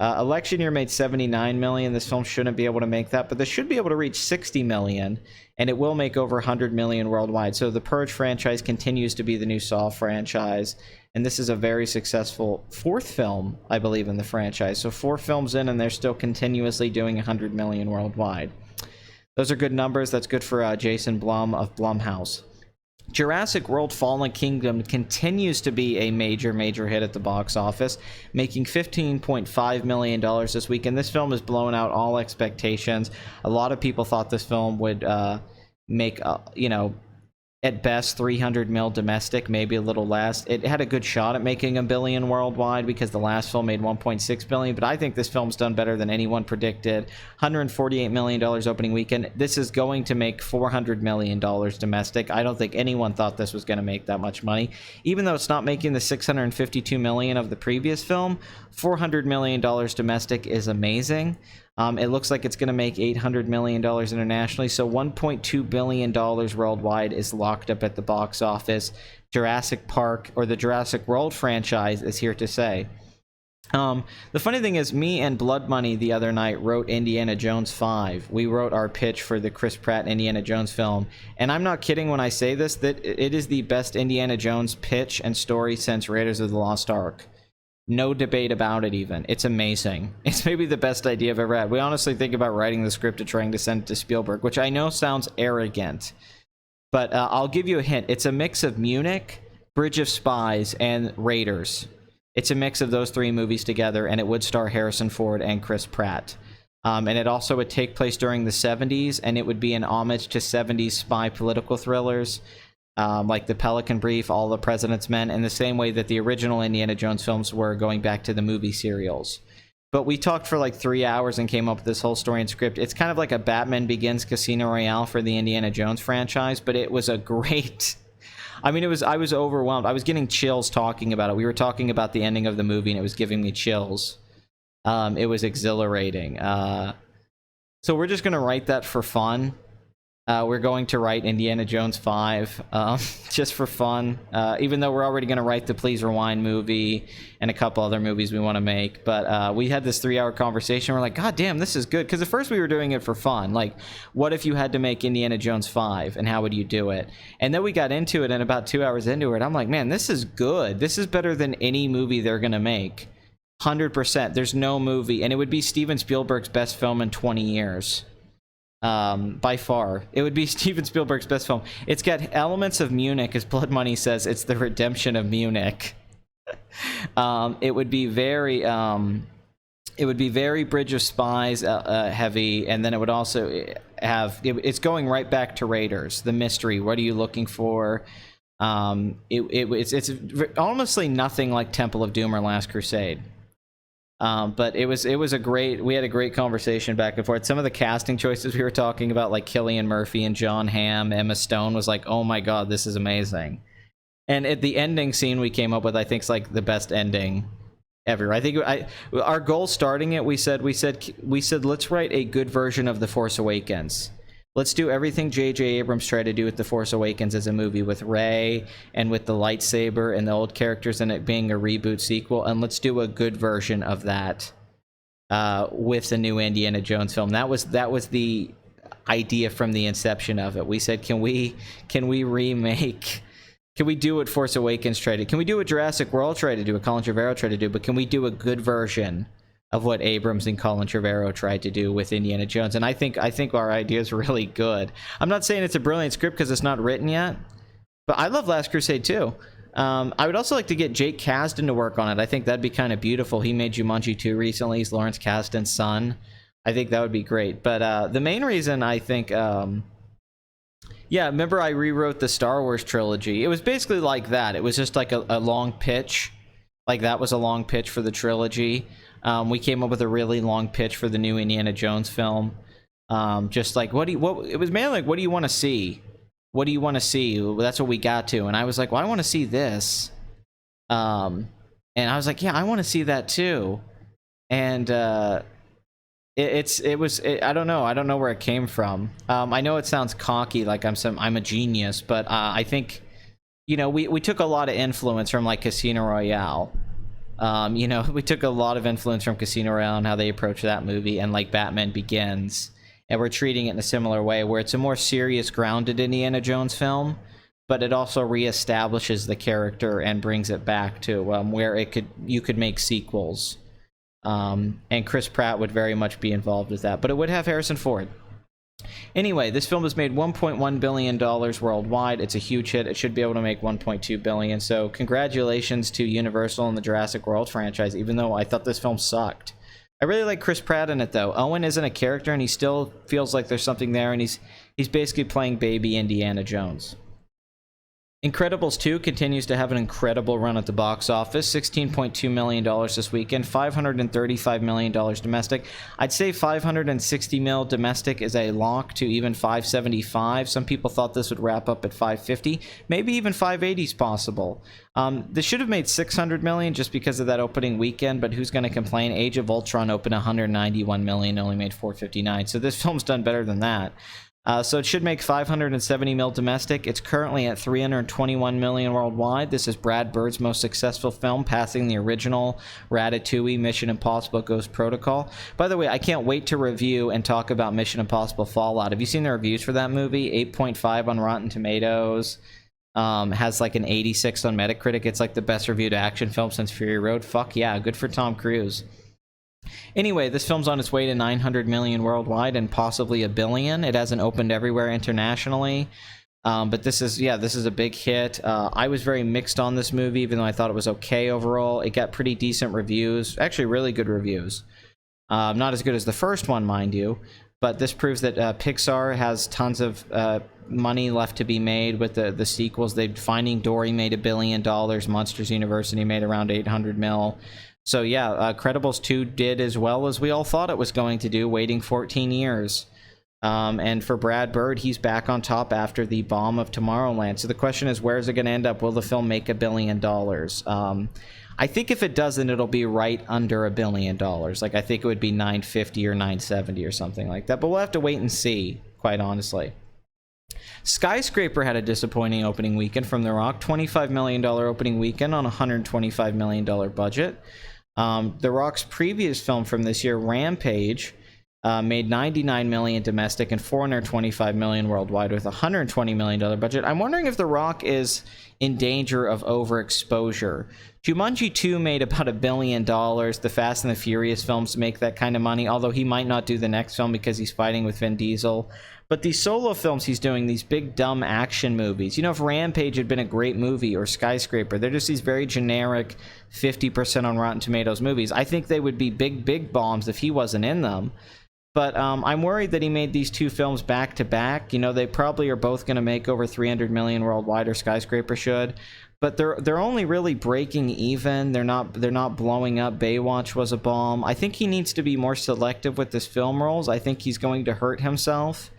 Election Year made $79 million. This film shouldn't be able to make that, but this should be able to reach $60 million, and it will make over $100 million worldwide. So the Purge franchise continues to be the new Saw franchise, and this is a very successful fourth film, I believe, in the franchise. So 4 films in, and they're still continuously doing $100 million worldwide. Those are good numbers. That's good for Jason Blum of Blumhouse. Jurassic World Fallen Kingdom continues to be a major hit at the box office, making $15.5 million this week, and this film has blown out all expectations. A lot of people thought this film would make, at best 300 mil domestic, maybe a little less. It had a good shot at making $1 billion worldwide because the last film made $1.6 billion, but I think this film's done better than anyone predicted. $148 million opening weekend. This is going to make $400 million domestic. I don't think anyone thought this was going to make that much money. Even though it's not making the $652 million of the previous film, $400 million domestic is amazing. It looks like it's going to make $800 million internationally, so $1.2 billion worldwide is locked up at the box office. Jurassic Park, or the Jurassic World franchise, is here to stay. The funny thing is, me and Blood Money the other night wrote Indiana Jones 5. We wrote our pitch for the Chris Pratt Indiana Jones film, and I'm not kidding when I say this, that it is the best Indiana Jones pitch and story since Raiders of the Lost Ark. No debate about it even. It's amazing. It's maybe the best idea I've ever had. We honestly think about writing the script and trying to send it to Spielberg, which I know sounds arrogant, but I'll give you a hint. It's a mix of Munich, Bridge of Spies, and Raiders. It's a mix of those 3 movies together, and it would star Harrison Ford and Chris Pratt. And it also would take place during the 70s, and it would be an homage to 70s spy political thrillers. Like The Pelican Brief, All the President's Men, in the same way that the original Indiana Jones films were, going back to the movie serials. But we talked for like 3 hours and came up with this whole story and script. It's kind of like a Batman Begins Casino Royale for the Indiana Jones franchise, but it was a great... I mean, I was overwhelmed. I was getting chills talking about it. We were talking about the ending of the movie, and it was giving me chills. It was exhilarating. So we're just going to write that for fun. We're going to write Indiana Jones 5 just for fun, even though we're already going to write the Please Rewind movie and a couple other movies we want to make. But we had this 3-hour conversation. We're like, God damn, this is good. Because at first we were doing it for fun. Like, what if you had to make Indiana Jones 5, and how would you do it? And then we got into it, and about 2 hours into it, I'm like, man, this is good. This is better than any movie they're going to make. 100%. There's no movie, and it would be Steven Spielberg's best film in 20 years. By far. It would be Steven Spielberg's best film. It's got elements of Munich, as Blood Money says. It's the redemption of Munich. It would be very Bridge of Spies heavy, and then it would also have, it's going right back to Raiders, the mystery. What are you looking for? It's honestly nothing like Temple of Doom or Last Crusade. But we had a great conversation back and forth. Some of the casting choices we were talking about, like Cillian Murphy and John Hamm, Emma Stone, was like, oh my god, this is amazing. And at the ending scene we came up with, I think, is like the best ending ever. I think our goal starting it, we said let's write a good version of The Force Awakens. Let's do everything J.J. Abrams tried to do with The Force Awakens as a movie, with Rey and with the lightsaber and the old characters, and it being a reboot sequel. And let's do a good version of that with the new Indiana Jones film. That was the idea from the inception of it. We said, can we remake? Can we do what Force Awakens tried to do? Can we do what Jurassic World tried to do, what Colin Trevorrow tried to do? But can we do a good version of what Abrams and Colin Trevorrow tried to do with Indiana Jones? And I think our idea is really good. I'm not saying it's a brilliant script because it's not written yet, but I love Last Crusade too. I would also like to get Jake Kasdan to work on it. I think that'd be kind of beautiful. He made Jumanji 2 recently. He's Lawrence Kasdan's son. I think that would be great. But the main reason I think... remember I rewrote the Star Wars trilogy? It was basically like that. It was just like a long pitch. Like that was a long pitch for the trilogy. We came up with a really long pitch for the new Indiana Jones film. Just like, it was mainly like, what do you want to see? What do you want to see? Well, that's what we got to. And I was like, well, I want to see this. And I was like, yeah, I want to see that too. And I don't know where it came from. I know it sounds cocky, like I'm a genius, but I think, we took a lot of influence from like Casino Royale. We took a lot of influence from Casino Royale and how they approach that movie, and like Batman Begins, and we're treating it in a similar way, where it's a more serious, grounded Indiana Jones film, but it also reestablishes the character and brings it back to where you could make sequels. And Chris Pratt would very much be involved with that, but it would have Harrison Ford. Anyway, this film has made $1.1 billion worldwide. It's a huge hit. It should be able to make $1.2 billion. So congratulations to Universal and the Jurassic World franchise, even though I thought this film sucked. I really like Chris Pratt in it, though. Owen isn't a character, and he still feels like there's something there, and he's basically playing baby Indiana Jones. Incredibles 2 continues to have an incredible run at the box office. $16.2 million this weekend, $535 million domestic. I'd say $560 million domestic is a lock to even $575. Some people thought this would wrap up at $550. Maybe even $580 is possible. This should have made $600 million just because of that opening weekend, but who's going to complain? Age of Ultron opened $191 million, only made $459. So this film's done better than that. So it should make $570 million domestic. It's currently at $321 million worldwide. This is Brad Bird's most successful film, passing the original Ratatouille, Mission Impossible Ghost Protocol. By the way, I can't wait to review and talk about Mission Impossible Fallout. Have you seen the reviews for that movie? 8.5 on Rotten Tomatoes. Has like an 86 on Metacritic. It's like the best reviewed action film since Fury Road. Fuck yeah, good for Tom Cruise. Anyway, this film's on its way to $900 million worldwide and possibly $1 billion. It hasn't opened everywhere internationally, but this is a big hit. I was very mixed on this movie, even though I thought it was okay overall. It got pretty decent reviews, actually really good reviews. Not as good as the first one, mind you, but this proves that Pixar has tons of money left to be made with the sequels. Finding Dory made $1 billion. Monsters University made around $800 million. So yeah, Incredibles 2 did as well as we all thought it was going to do, waiting 14 years. And for Brad Bird, he's back on top after the bomb of Tomorrowland. So the question is, where is it going to end up? Will the film make $1 billion? I think if it doesn't, it'll be right under $1 billion. Like, I think it would be 950 or 970 or something like that. But we'll have to wait and see, quite honestly. Skyscraper had a disappointing opening weekend from The Rock. $25 million opening weekend on a $125 million budget. The Rock's previous film from this year, Rampage, made $99 million domestic and $425 million worldwide with a $120 million budget. I'm wondering if The Rock is in danger of overexposure Jumanji 2 made about $1 billion. The Fast and the Furious films make that kind of money, although he might not do the next film because he's fighting with Vin Diesel. But these solo films he's doing, these big dumb action movies, you know, if Rampage had been a great movie, or Skyscraper, they're just these very generic 50% on Rotten Tomatoes movies. I think they would be big bombs if he wasn't in them. But I'm worried that he made these two films back to back. You know, they probably are both going to make over 300 million worldwide, or Skyscraper should. But they're only really breaking even. They're not blowing up. Baywatch was a bomb. I think he needs to be more selective with his film roles. I think he's going to hurt himself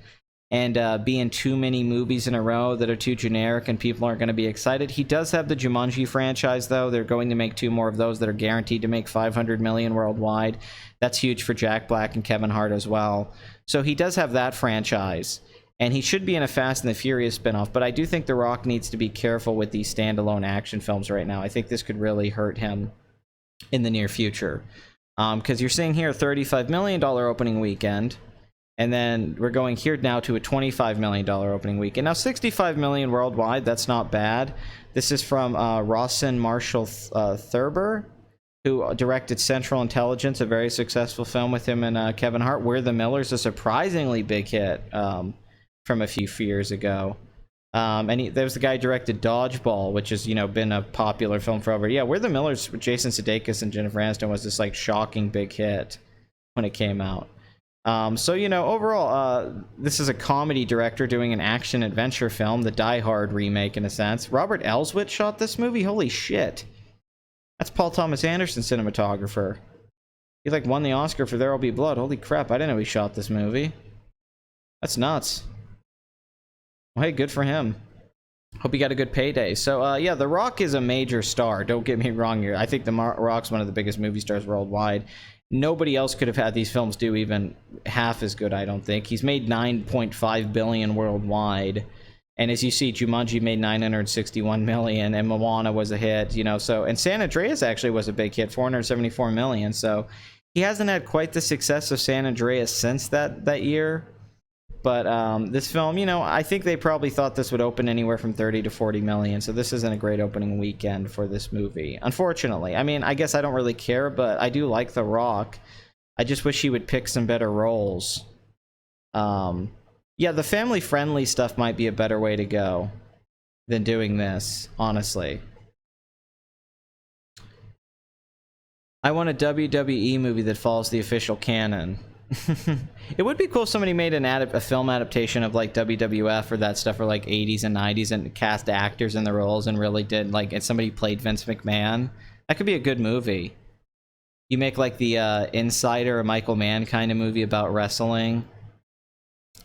and be in too many movies in a row that are too generic and people aren't going to be excited. He does have the Jumanji franchise, though. They're going to make 2 more of those that are guaranteed to make 500 million worldwide. That's huge for Jack Black and Kevin Hart as well. So he does have that franchise, and he should be in a Fast and the Furious spinoff. But I do think The Rock needs to be careful with these standalone action films right now. I think this could really hurt him in the near future. Because you're seeing here a $35 million opening weekend. And then we're going here now to a $25 million opening weekend. Now, $65 million worldwide, that's not bad. This is from Rawson Marshall Thurber, who directed Central Intelligence, a very successful film with him and Kevin Hart. We're the Millers, a surprisingly big hit from a few years ago. And there was the guy who directed Dodgeball, which has, you know, been a popular film forever. Yeah, We're the Millers with Jason Sudeikis and Jennifer Aniston was this, like, shocking big hit when it came out. So, you know, overall, this is a comedy director doing an action-adventure film, the Die Hard remake, in a sense. Robert Elswit shot this movie? Holy shit. That's Paul Thomas Anderson cinematographer. He, like, won the Oscar for There'll Be Blood. Holy crap, I didn't know he shot this movie. That's nuts. Well, hey, good for him. Hope he got a good payday. So, yeah, The Rock is a major star. Don't get me wrong here. I think The Rock's one of the biggest movie stars worldwide. Nobody else could have had these films do even half as good, I don't think. He's made $9.5 billion worldwide. And as you see, Jumanji made $961 million, and Moana was a hit, you know. So, and San Andreas actually was a big hit, $474 million. So he hasn't had quite the success of San Andreas since that year. But this film, you know, I think they probably thought this would open anywhere from 30 to 40 million. So this isn't a great opening weekend for this movie, unfortunately. I mean, I guess I don't really care, but I do like The Rock. I just wish he would pick some better roles. Yeah, the family-friendly stuff might be a better way to go than doing this, honestly. I want a WWE movie that follows the official canon. It would be cool if somebody made a film adaptation of, like, WWF or that stuff, or like 80s and 90s, and cast actors in the roles and really did, like, and somebody played Vince McMahon. That could be a good movie. You make, like, the Insider or Michael Mann kind of movie about wrestling.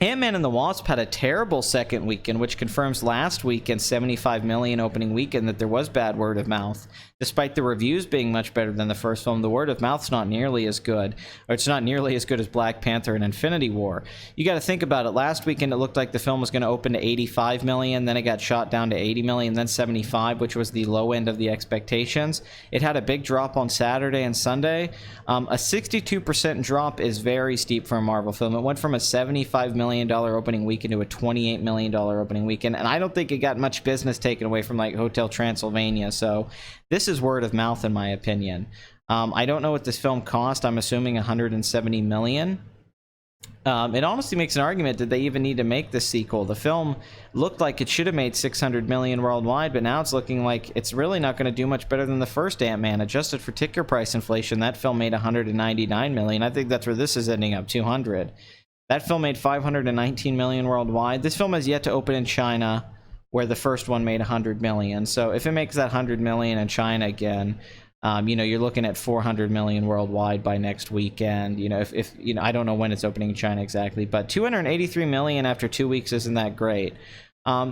Ant-Man and the Wasp had a terrible second weekend, which confirms last weekend's 75 million opening weekend that there was bad word of mouth. Despite the reviews being much better than the first film, the word of mouth's not nearly as good, or it's not nearly as good as Black Panther and Infinity War. You got to think about it. Last weekend, it looked like the film was going to open to 85 million, then it got shot down to 80 million, then 75, which was the low end of the expectations. It had a big drop on Saturday and Sunday. A 62% drop is very steep for a Marvel film. It went from a $75 million opening weekend to a $28 million opening weekend, and I don't think it got much business taken away from, like, Hotel Transylvania. So this is word of mouth, in my opinion. I don't know what this film cost. I'm assuming 170 million. It honestly makes an argument that they even need to make this sequel. The film looked like it should have made 600 million worldwide, but now it's looking like it's really not going to do much better than the first Ant-Man. Adjusted for ticker price inflation, that film made 199 million. I think that's where this is ending up, 200. That film made 519 million worldwide. This film has yet to open in China, where the first one made 100 million. So if it makes that 100 million in China again, you know, you're looking at 400 million worldwide by next weekend. You know, if you know, I don't know when it's opening in China exactly, but 283 million after 2 weeks isn't that great.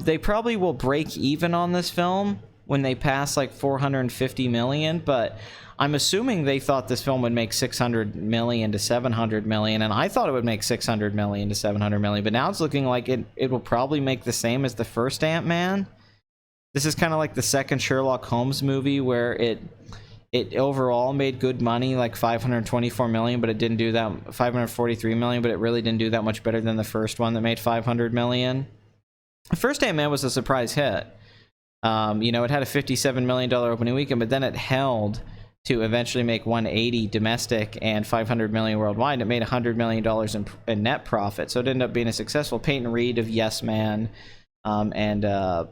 They probably will break even on this film when they pass like 450 million, but I'm assuming they thought this film would make 600 million to 700 million, and I thought it would make 600 million to 700 million, but now it's looking like it will probably make the same as the first Ant-Man. This is kind of like the second Sherlock Holmes movie, where it overall made good money, like 524 million, but it didn't do that, 543 million, but it really didn't do that much better than the first one that made 500 million. The first Ant-Man was a surprise hit. You know, it had a $57 million opening weekend, but then it held to eventually make 180 domestic and 500 million worldwide. It made $100 million in net profit, so it ended up being a successful. Peyton Reed of Yes Man and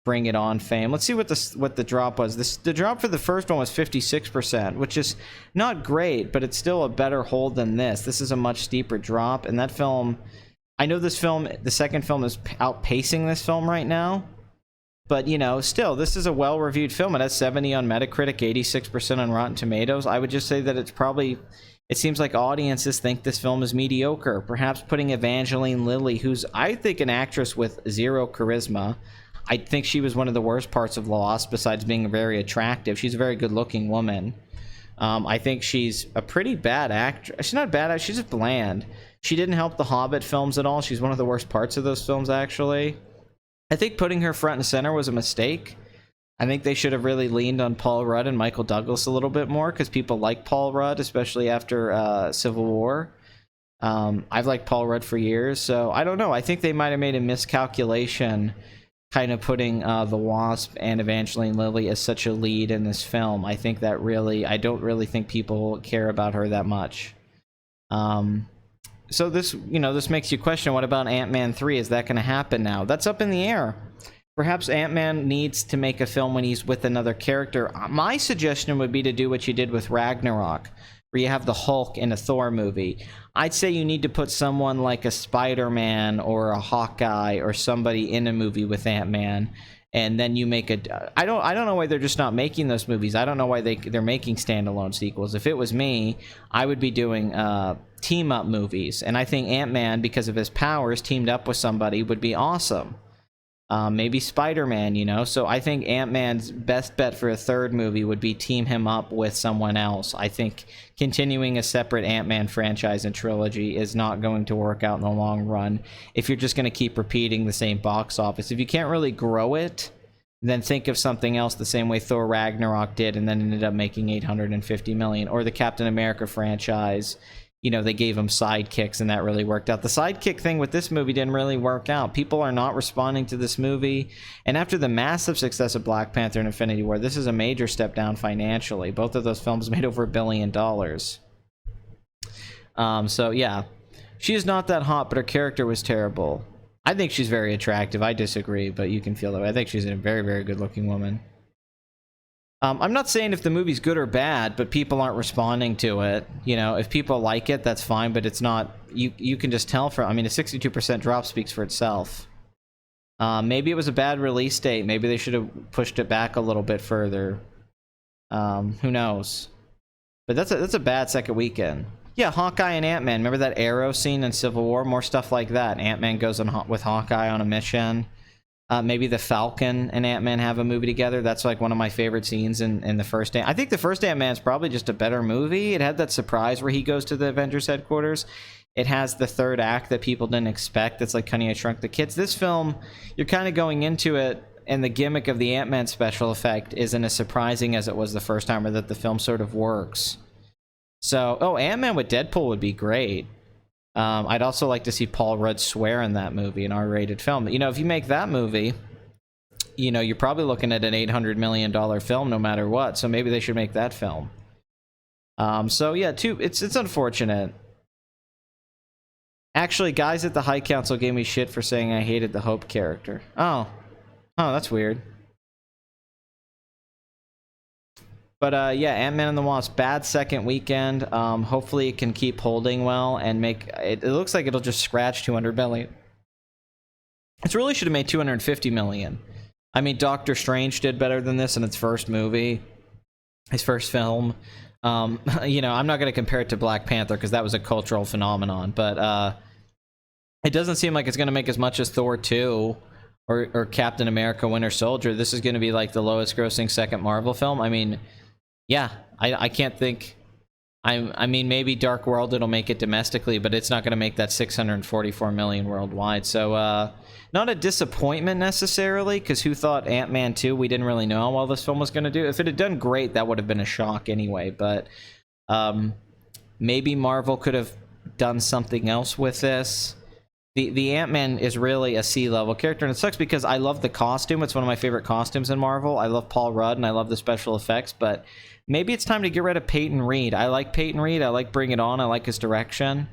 Bring It On fame. Let's see what the drop was. The drop for the first one was 56%, which is not great, but it's still a better hold than this. This is a much steeper drop, and that film, I know this film, the second film, is outpacing this film right now. But, you know, still, this is a well-reviewed film. It has 70 on Metacritic, 86% on Rotten Tomatoes. I would just say that it seems like audiences think this film is mediocre. Perhaps putting Evangeline Lilly, who's, I think, an actress with zero charisma. I think she was one of the worst parts of Lost, besides being very attractive. She's a very good-looking woman. I think she's a pretty bad actress. She's not a bad actress, she's just bland. She didn't help the Hobbit films at all. She's one of the worst parts of those films, actually. I think putting her front and center was a mistake. I think they should have really leaned on Paul Rudd and Michael Douglas a little bit more, because people like Paul Rudd, especially after Civil War. I've liked Paul Rudd for years, so I don't know. I think they might have made a miscalculation kind of putting the Wasp and Evangeline Lilly as such a lead in this film. I think that I don't really think people care about her that much. So this makes you question, what about Ant-Man 3? Is that going to happen now? That's up in the air. Perhaps Ant-Man needs to make a film when he's with another character. My suggestion would be to do what you did with Ragnarok, where you have the Hulk in a Thor movie. I'd say you need to put someone like a Spider-Man or a Hawkeye or somebody in a movie with Ant-Man, and then you make I don't know why they're just not making those movies. I don't know why they're making standalone sequels. If it was me, I would be doing team up movies, and I think Ant-Man, because of his powers, teamed up with somebody would be awesome. Maybe Spider-Man, you know. So I think Ant-Man's best bet for a third movie would be team him up with someone else. I think continuing a separate Ant-Man franchise and trilogy is not going to work out in the long run if you're just going to keep repeating the same box office. If you can't really grow it, then think of something else, the same way Thor Ragnarok did and then ended up making $850 million, or the Captain America franchise. You know, they gave him sidekicks and that really worked out. The sidekick thing with this movie didn't really work out. People are not responding to this movie. And after the massive success of Black Panther and Infinity War, this is a major step down financially. Both of those films made over $1 billion. So, yeah. She is not that hot, but her character was terrible. I think she's very attractive. I disagree, but you can feel that way. I think she's a very, very good-looking woman. I'm not saying if the movie's good or bad, but people aren't responding to it. You know, if people like it, that's fine, but it's not... You can just tell from... I mean, a 62% drop speaks for itself. Maybe it was a bad release date. Maybe they should have pushed it back a little bit further. Who knows? But that's a bad second weekend. Yeah, Hawkeye and Ant-Man. Remember that arrow scene in Civil War? More stuff like that. Ant-Man goes with Hawkeye on a mission. Maybe the Falcon and Ant-Man have a movie together. That's like one of my favorite scenes in the first Ant. I think the first Ant-Man is probably just a better movie. It had that surprise where he goes to the Avengers headquarters. It has the third act that people didn't expect. It's like Honey, I Shrunk the Kids. This film, you're kind of going into it, and the gimmick of the Ant-Man special effect isn't as surprising as it was the first time, or that the film sort of works. So, Ant-Man with Deadpool would be great. I'd also like to see Paul Rudd swear in that movie, an R-rated film. You know, if you make that movie, you know, you're probably looking at an $800 million film no matter what, so maybe they should make that film. So, yeah, it's unfortunate. Actually, guys at the High Council gave me shit for saying I hated the Hope character. Oh, that's weird. But yeah, Ant-Man and the Wasp, bad second weekend. Hopefully it can keep holding well and make it looks like it'll just scratch 200 million. It really should have made 250 million. I mean, Doctor Strange did better than this in its first movie, his first film. You know, I'm not going to compare it to Black Panther because that was a cultural phenomenon, but it doesn't seem like it's going to make as much as Thor 2 or Captain America Winter Soldier. This is going to be like the lowest grossing second Marvel film. I mean, yeah, I can't think... I mean, maybe Dark World, it'll make it domestically, but it's not going to make that 644 million worldwide. So, not a disappointment necessarily, because who thought Ant-Man 2? We didn't really know how well this film was going to do. If it had done great, that would have been a shock anyway, but maybe Marvel could have done something else with this. the Ant-Man is really a C-level character, and it sucks because I love the costume. It's one of my favorite costumes in Marvel. I love Paul Rudd, and I love the special effects, but maybe it's time to get rid of Peyton Reed. I like Peyton Reed. I like Bring It On. I like his direction.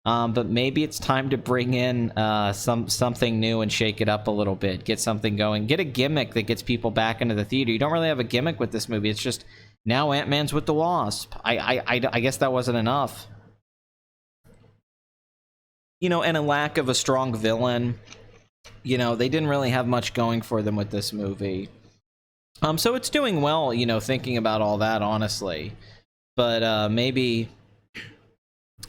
But maybe it's time to bring in something new and shake it up a little bit. Get something going. Get a gimmick that gets people back into the theater. You don't really have a gimmick with this movie. It's just now Ant-Man's with the Wasp. I guess that wasn't enough. You know, and a lack of a strong villain. You know, they didn't really have much going for them with this movie. So it's doing well, you know, thinking about all that, honestly. But maybe...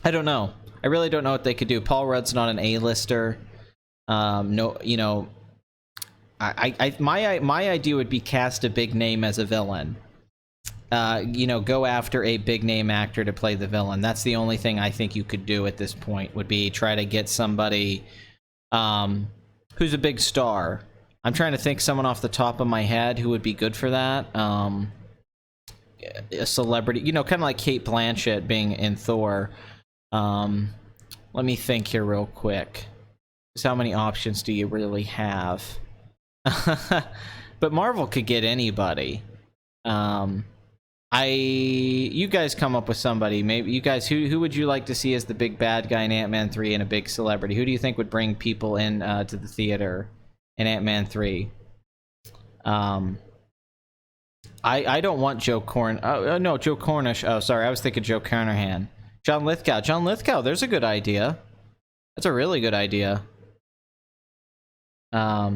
I don't know. I really don't know what they could do. Paul Rudd's not an A-lister. No, you know... my idea would be cast a big name as a villain. You know, go after a big name actor to play the villain. That's the only thing I think you could do at this point, would be try to get somebody who's a big star. I'm trying to think someone off the top of my head who would be good for that. A celebrity, you know, kind of like Cate Blanchett being in Thor. Let me think here real quick. Just how many options do you really have? But Marvel could get anybody. You guys come up with somebody. Maybe you guys, who would you like to see as the big bad guy in Ant-Man 3 and a big celebrity? Who do you think would bring people in to the theater in Ant-Man 3? I don't want Joe Corn. Oh no, Joe Cornish. Oh, sorry, I was thinking Joe Carnahan. John Lithgow. John Lithgow. There's a good idea. That's a really good idea. Yeah.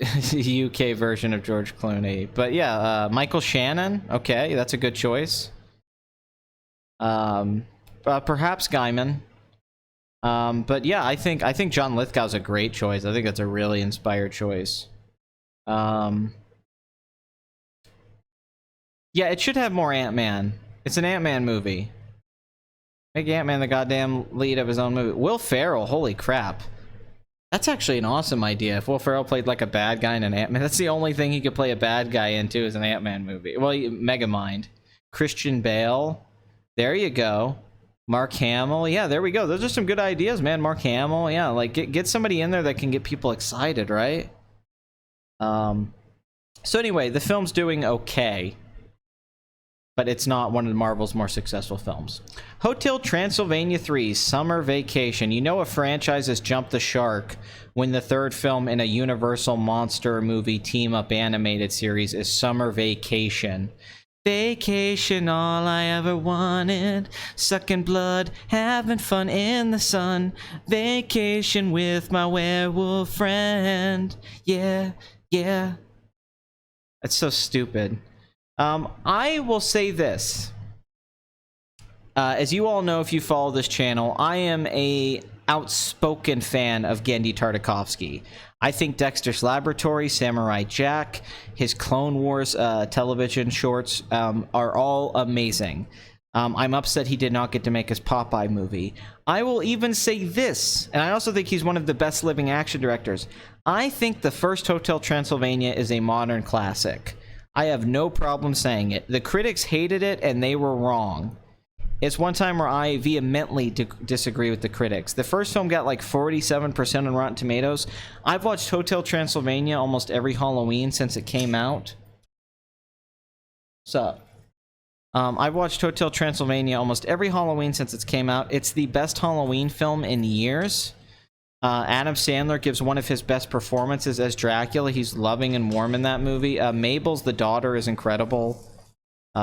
UK version of George Clooney, but yeah, Michael Shannon. Okay, that's a good choice. Perhaps Gaiman. But yeah, I think John Lithgow's a great choice. I think that's a really inspired choice. Yeah, it should have more Ant-Man. It's an Ant-Man movie. Make Ant-Man the goddamn lead of his own movie. Will Ferrell, holy crap. That's actually an awesome idea. If Will Ferrell played like a bad guy in an Ant-Man, that's the only thing he could play a bad guy into is an Ant-Man movie. Well, Megamind. Christian Bale. There you go. Mark Hamill. Yeah, there we go. Those are some good ideas, man. Mark Hamill. Yeah, like get somebody in there that can get people excited, right? So anyway, the film's doing okay, but it's not one of Marvel's more successful films. Hotel Transylvania 3, Summer Vacation. You know a franchise has jumped the shark when the third film in a Universal monster movie team-up animated series is Summer Vacation. Vacation, all I ever wanted. Sucking blood, having fun in the sun. Vacation with my werewolf friend. Yeah, yeah. That's so stupid. I will say this. As you all know, if you follow this channel, I am a outspoken fan of Genndy Tartakovsky. I think Dexter's Laboratory, Samurai Jack, his Clone Wars television shorts are all amazing. I'm upset he did not get to make his Popeye movie. I will even say this, and I also think he's one of the best living action directors. I think the first Hotel Transylvania is a modern classic. I have no problem saying it. The critics hated it, and they were wrong. It's one time where I vehemently disagree with the critics. The first film got like 47% on Rotten Tomatoes. I've watched Hotel Transylvania almost every Halloween since it came out. What's up? I've watched Hotel Transylvania almost every Halloween since it came out. It's the best Halloween film in years. Adam Sandler gives one of his best performances as Dracula. He's loving and warm in that movie. Mabel's the daughter is incredible.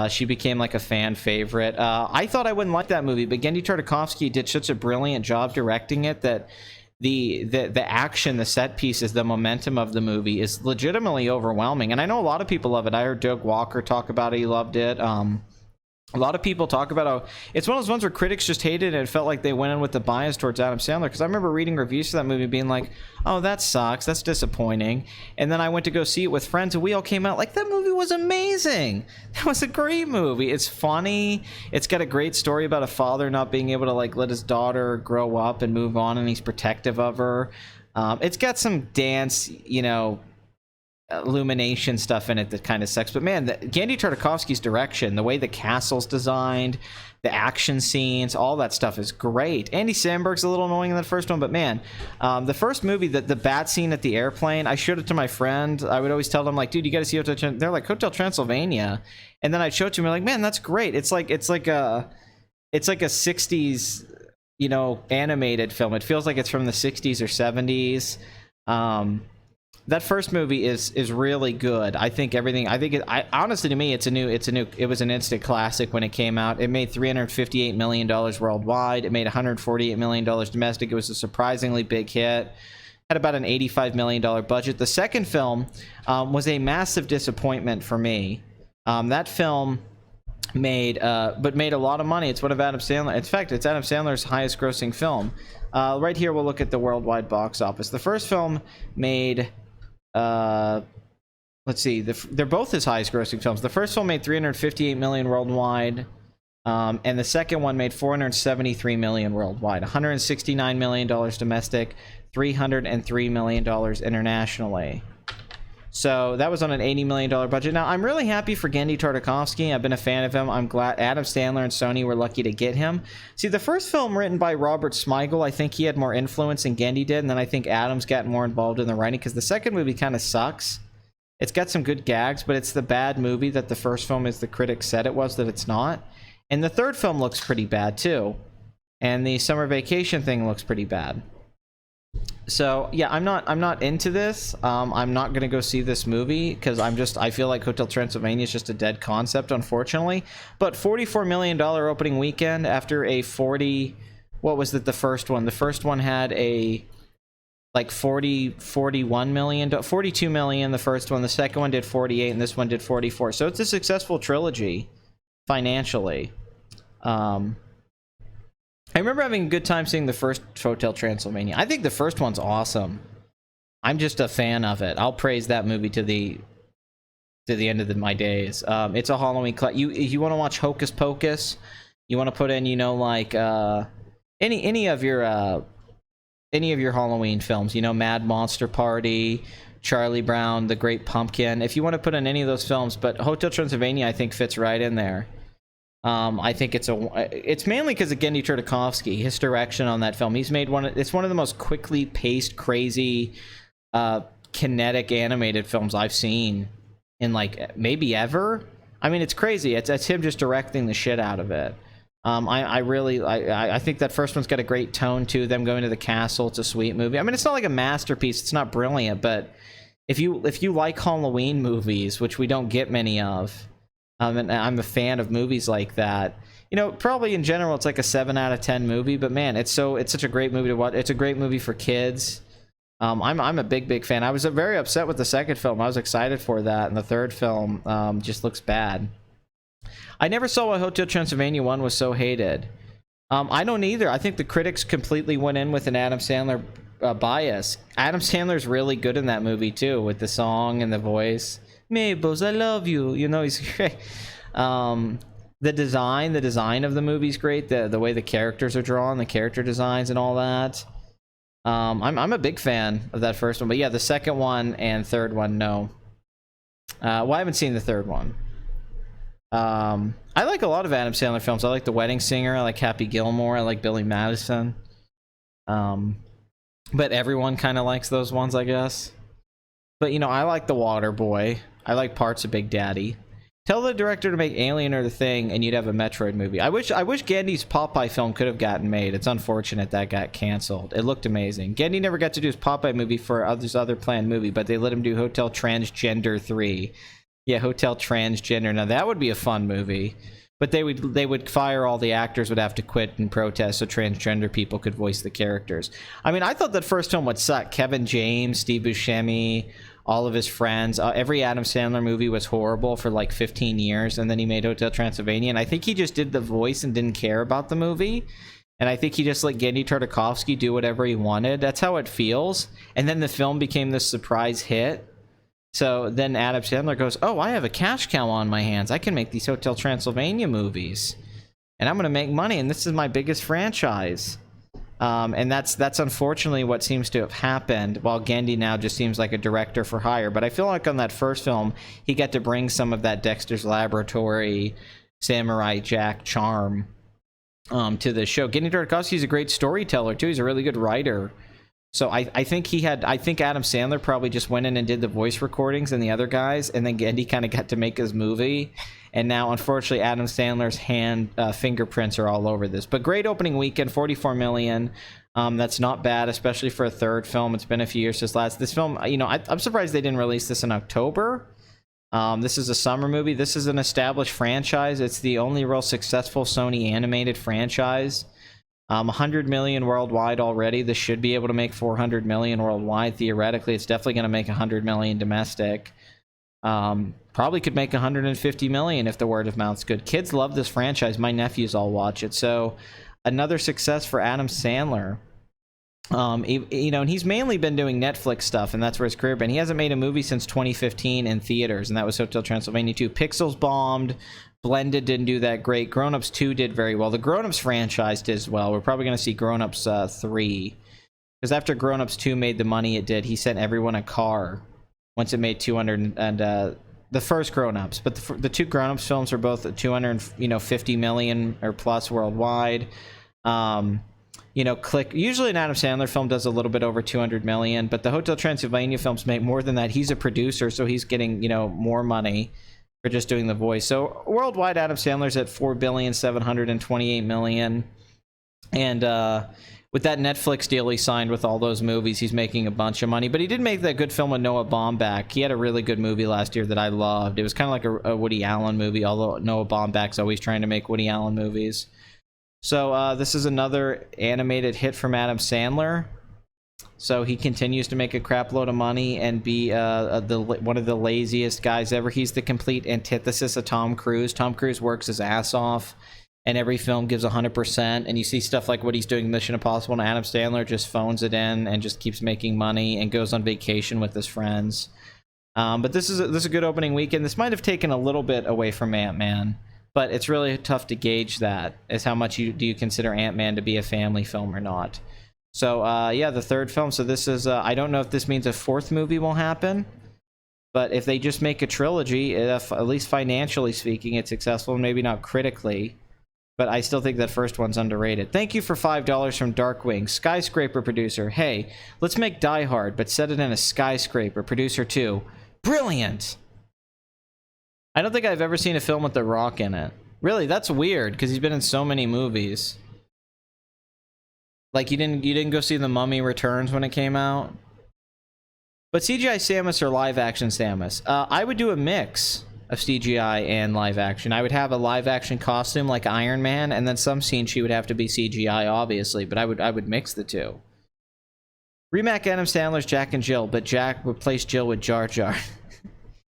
She became like a fan favorite. I thought I wouldn't like that movie, but Genndy Tartakovsky did such a brilliant job directing it that the action, the set pieces, the momentum of the movie is legitimately overwhelming. And I know a lot of people love it. I heard Doug Walker talk about it. He loved it. A lot of people talk about how it's one of those ones where critics just hated it and it felt like they went in with the bias towards Adam Sandler, because I remember reading reviews for that movie being like, oh, that sucks, that's disappointing. And then I went to go see it with friends and we all came out like, that movie was amazing, that was a great movie. It's funny, it's got a great story about a father not being able to like let his daughter grow up and move on, and he's protective of her. It's got some dance, you know, illumination stuff in it that kind of sucks. But man, Genndy Tartakovsky's direction, the way the castle's designed, the action scenes, all that stuff is great. Andy Samberg's a little annoying in that first one, but man, the first movie, the bat scene at the airplane, I showed it to my friend. I would always tell them, like, dude, you got to see Hotel. They're like, Hotel Transylvania, and then I'd show it to them, like, man, that's great. It's like a 60s, you know, animated film. It feels like it's from the 60s or 70s. That first movie is really good. I think everything. Honestly, to me, it was an instant classic when it came out. It made $358 million worldwide. It made $148 million domestic. It was a surprisingly big hit. Had about an $85 million budget. The second film was a massive disappointment for me. That film made a lot of money. It's one of Adam Sandler. In fact, it's Adam Sandler's highest grossing film. Right here, we'll look at the worldwide box office. The first film made, let's see, they're both his highest grossing films. The first film made $358 million worldwide, and the second one made $473 million worldwide. $169 million domestic, $303 million internationally. So that was on an $80 million budget. Now, I'm really happy for Genndy Tartakovsky. I've been a fan of him. I'm glad Adam Sandler and Sony were lucky to get him. See, the first film written by Robert Smigel, I think he had more influence than Genndy did, and then I think Adam's got more involved in the writing, because the second movie kind of sucks. It's got some good gags, but it's the bad movie that the first film, as the critics said it was, that it's not. And the third film looks pretty bad, too. And the summer vacation thing looks pretty bad. So yeah, I'm not into this. I'm not gonna go see this movie because I feel like Hotel Transylvania is just a dead concept, unfortunately. But $44 million opening weekend after a 40, what was it, the first one? The first one had a like 41 million, 42 million, the first one. The second one did 48, and this one did 44. So it's a successful trilogy financially. I remember having a good time seeing the first Hotel Transylvania. I think the first one's awesome. I'm just a fan of it. I'll praise that movie to the end of my days. It's a Halloween you want to watch Hocus Pocus? You want to put in, you know, like any of your Halloween films, you know, Mad Monster Party, Charlie Brown, The Great Pumpkin. If you want to put in any of those films, but Hotel Transylvania I think fits right in there. I think it's mainly because of Genndy Tartakovsky, his direction on that film. He's made it's one of the most quickly paced, crazy, kinetic animated films I've seen in like maybe ever. I mean, it's crazy. It's him just directing the shit out of it. I think that first one's got a great tone too. Them going to the castle, it's a sweet movie. I mean, it's not like a masterpiece. It's not brilliant, but if you like Halloween movies, which we don't get many of. And I'm a fan of movies like that. You know, probably in general, it's like a 7 out of 10 movie. But man, it's such a great movie to watch. It's a great movie for kids. I'm a big fan. I was very upset with the second film. I was excited for that, and the third film just looks bad. I never saw why Hotel Transylvania 1 was so hated. I don't either. I think the critics completely went in with an Adam Sandler bias. Adam Sandler's really good in that movie too, with the song and the voice. Mabels, I love you. You know, he's great. The design of the movie's great. The way the characters are drawn, the character designs and all that. I'm a big fan of that first one, but yeah, the second one and third one, no. Well, I haven't seen the third one. I like a lot of Adam Sandler films. I like The Wedding Singer. I like Happy Gilmore. I like Billy Madison. But everyone kind of likes those ones, I guess. But you know, I like The Water Boy. I like parts of Big Daddy. Tell the director to make Alien or The Thing, and you'd have a Metroid movie. I wish Genndy's Popeye film could have gotten made. It's unfortunate that got canceled. It looked amazing. Genndy never got to do his Popeye movie for his other planned movie, but they let him do Hotel Transgender 3. Yeah, Hotel Transgender. Now that would be a fun movie. But they would fire all the actors, would have to quit and protest so transgender people could voice the characters. I mean, I thought that first film would suck. Kevin James, Steve Buscemi, all of his friends. Every Adam Sandler movie was horrible for like 15 years, and then he made Hotel Transylvania, and I think he just did the voice and didn't care about the movie. And I think he just let Genndy Tartakovsky do whatever he wanted. That's how it feels. And then the film became this surprise hit. So then Adam Sandler goes, oh, I have a cash cow on my hands. I can make these Hotel Transylvania movies. And I'm going to make money, and this is my biggest franchise. And that's unfortunately what seems to have happened, while Gendy now just seems like a director for hire. But I feel like on that first film, he got to bring some of that Dexter's Laboratory, Samurai Jack charm to the show. Gendy Tartakovsky's a great storyteller, too. He's a really good writer. So I think I think Adam Sandler probably just went in and did the voice recordings and the other guys, and then Gendy kind of got to make his movie. And now, unfortunately, Adam Sandler's fingerprints are all over this. But great opening weekend, 44 million. That's not bad, especially for a third film. It's been a few years since last. This film, you know, I'm surprised they didn't release this in October. This is a summer movie. This is an established franchise. It's the only real successful Sony animated franchise. 100 million worldwide already. This should be able to make 400 million worldwide. Theoretically, it's definitely going to make 100 million domestic. Probably could make 150 million if the word of mouth's good. Kids love this franchise. My nephews all watch it. So another success for Adam Sandler. You know, and he's mainly been doing Netflix stuff, and that's where his career been. He hasn't made a movie since 2015 in theaters, and that was Hotel Transylvania 2. Pixels bombed. Blended didn't do that great. Grown Ups 2 did very well. The Grown Ups franchise did as well. We're probably going to see Grown Ups 3. Because after Grown Ups 2 made the money it did, he sent everyone a car once it made 200 and the first Grown Ups. But the two Grown Ups films are both at 250 million or plus worldwide. You know, usually an Adam Sandler film does a little bit over 200 million, but the Hotel Transylvania films make more than that. He's a producer, so he's getting, you know, more money for just doing the voice. So worldwide, Adam Sandler's at 4,728 million, and with that Netflix deal he signed with all those movies, he's making a bunch of money. But he did make that good film with Noah Baumbach. He had a really good movie last year that I loved. It was kind of like a Woody Allen movie, although Noah Baumbach's always trying to make Woody Allen movies. So this is another animated hit from Adam Sandler. So he continues to make a crap load of money and be one of the laziest guys ever. He's the complete antithesis of Tom Cruise. Tom Cruise works his ass off, and every film gives 100%. And you see stuff like what he's doing in Mission Impossible, and Adam Sandler just phones it in and just keeps making money and goes on vacation with his friends. But this is a good opening weekend. This might have taken a little bit away from Ant-Man, but it's really tough to gauge that, as how much do you consider Ant-Man to be a family film or not. So, yeah, the third film. So this is, I don't know if this means a fourth movie will happen, but if they just make a trilogy, at least financially speaking, it's successful, maybe not critically, but I still think that first one's underrated. Thank you for $5 from Darkwing. Skyscraper producer. Hey, let's make Die Hard, but set it in a skyscraper. Producer 2. Brilliant! I don't think I've ever seen a film with The Rock in it. Really, that's weird, because he's been in so many movies. Like, you didn't go see The Mummy Returns when it came out? But CGI Samus or live action Samus? I would do a mix of CGI and live action. I would have a live action costume like Iron Man, and then some scene she would have to be CGI, obviously, but I would mix the two. Remake Adam Sandler's Jack and Jill, but Jack replaced Jill with Jar Jar.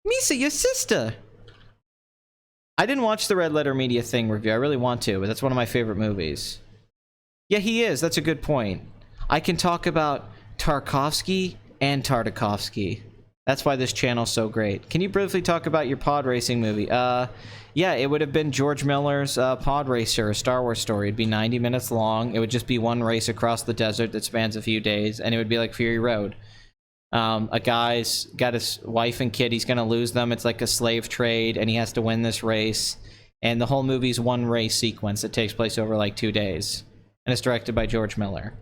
Misa, your sister! I didn't watch the Red Letter Media Thing review. I really want to, but that's one of my favorite movies. Yeah, he is. That's a good point. I can talk about Tarkovsky and Tartakovsky. That's why this channel's so great. Can you briefly talk about your pod racing movie? Yeah, it would have been George Miller's Pod Racer, a Star Wars story. It'd be 90 minutes long. It would just be one race across the desert that spans a few days, and it would be like Fury Road. A guy's got his wife and kid. He's going to lose them. It's like a slave trade, and he has to win this race. And the whole movie's one race sequence that takes place over like 2 days. And it's directed by George Miller.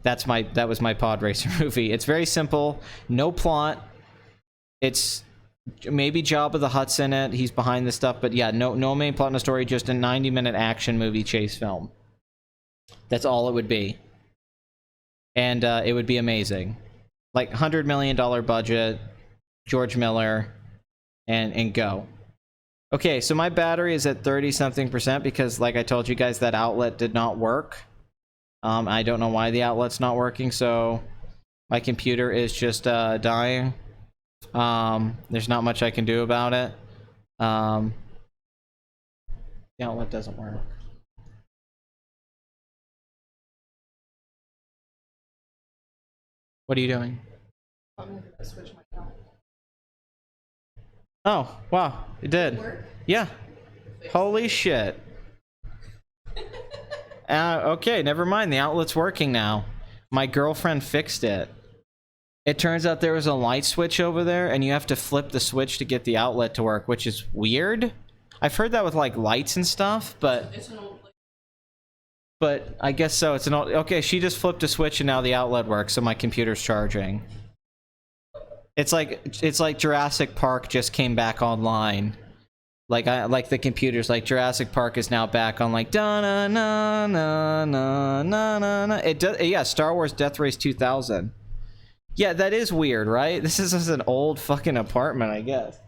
That was my Pod Racer movie. It's very simple, no plot. It's maybe Jabba the Hutt's in it. He's behind the stuff, but yeah, no main plot, no story. Just a 90-minute action movie chase film. That's all it would be, and it would be amazing. Like $100 million budget, George Miller, and go. Okay, so my battery is at 30-something% because, like I told you guys, that outlet did not work. I don't know why the outlet's not working, so my computer is just dying. There's not much I can do about it. The outlet doesn't work. What are you doing? I'm gonna switch my phone. Oh, wow, it did. Work? Yeah. Holy shit. Okay, never mind. The outlet's working now. My girlfriend fixed it. It turns out there was a light switch over there, and you have to flip the switch to get the outlet to work, which is weird. I've heard that with, like, lights and stuff, but... It's an old. But I guess so. It's an old... Okay, she just flipped a switch, and now the outlet works, so my computer's charging. It's like Jurassic Park just came back online. Like the computers, like Jurassic Park is now back on like da na na na na na na na. It does, yeah. Star Wars Death Race 2000. Yeah, that is weird, right? This is just an old fucking apartment, I guess.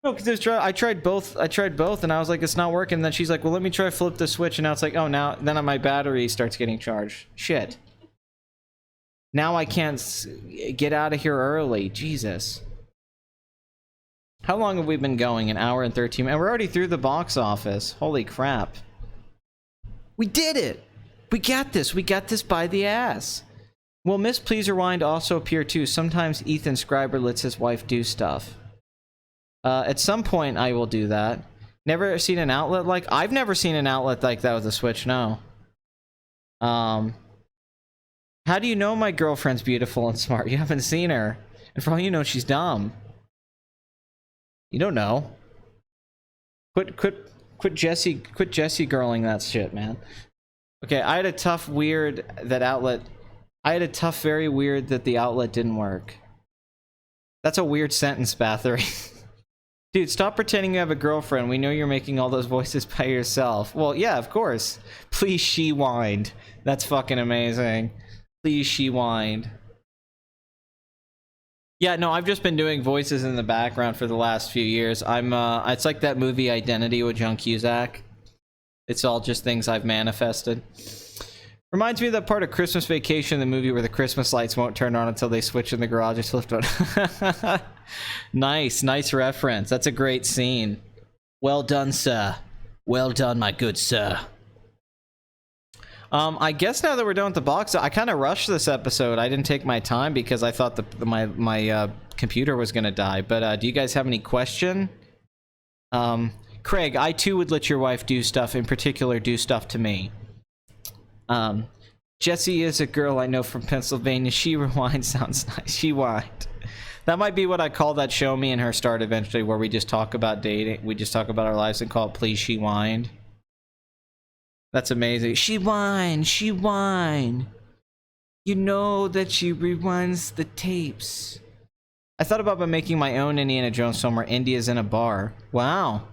No, because I tried both, and I was like, it's not working. And then she's like, well, let me try flip the switch, and now it's like, oh, now then my battery starts getting charged. Shit. Now I can't get out of here early. Jesus. How long have we been going? An hour and 13 minutes. And we're already through the box office. Holy crap. We did it! We got this. We got this by the ass. Will Miss Please Rewind also appear too? Sometimes Ethan Scriber lets his wife do stuff. At some point I will do that. Never seen an outlet like... I've never seen an outlet like that with a Switch, no. How do you know my girlfriend's beautiful and smart? You haven't seen her. And for all you know, she's dumb. You don't know. Quit Jesse girling that shit, man. Okay, I had a tough, weird that outlet. I had a tough, very weird that the outlet didn't work. That's a weird sentence, Bathory. Dude, stop pretending you have a girlfriend. We know you're making all those voices by yourself. Well, yeah, of course. Please she whined. That's fucking amazing. Please she whined. Yeah, no, I've just been doing voices in the background for the last few years. It's like that movie Identity with John Cusack. It's all just things I've manifested. Reminds me of that part of Christmas Vacation, the movie where the Christmas lights won't turn on until they switch in the garage. It's flipped on. Nice reference. That's a great scene. Well done, sir. Well done, my good sir. I guess now that we're done with the box, I kind of rushed this episode. I didn't take my time because I thought my computer was gonna die. But do you guys have any question? Craig, I too would let your wife do stuff. In particular, do stuff to me. Jessie is a girl I know from Pennsylvania. She rewind sounds nice. She whined. That might be what I call that show me and her start eventually, where we just talk about dating. We just talk about our lives and call it Please She Whined. That's amazing. She whined. She whined. You know that she rewinds the tapes. I thought about making my own Indiana Jones film where India's in a bar. Wow.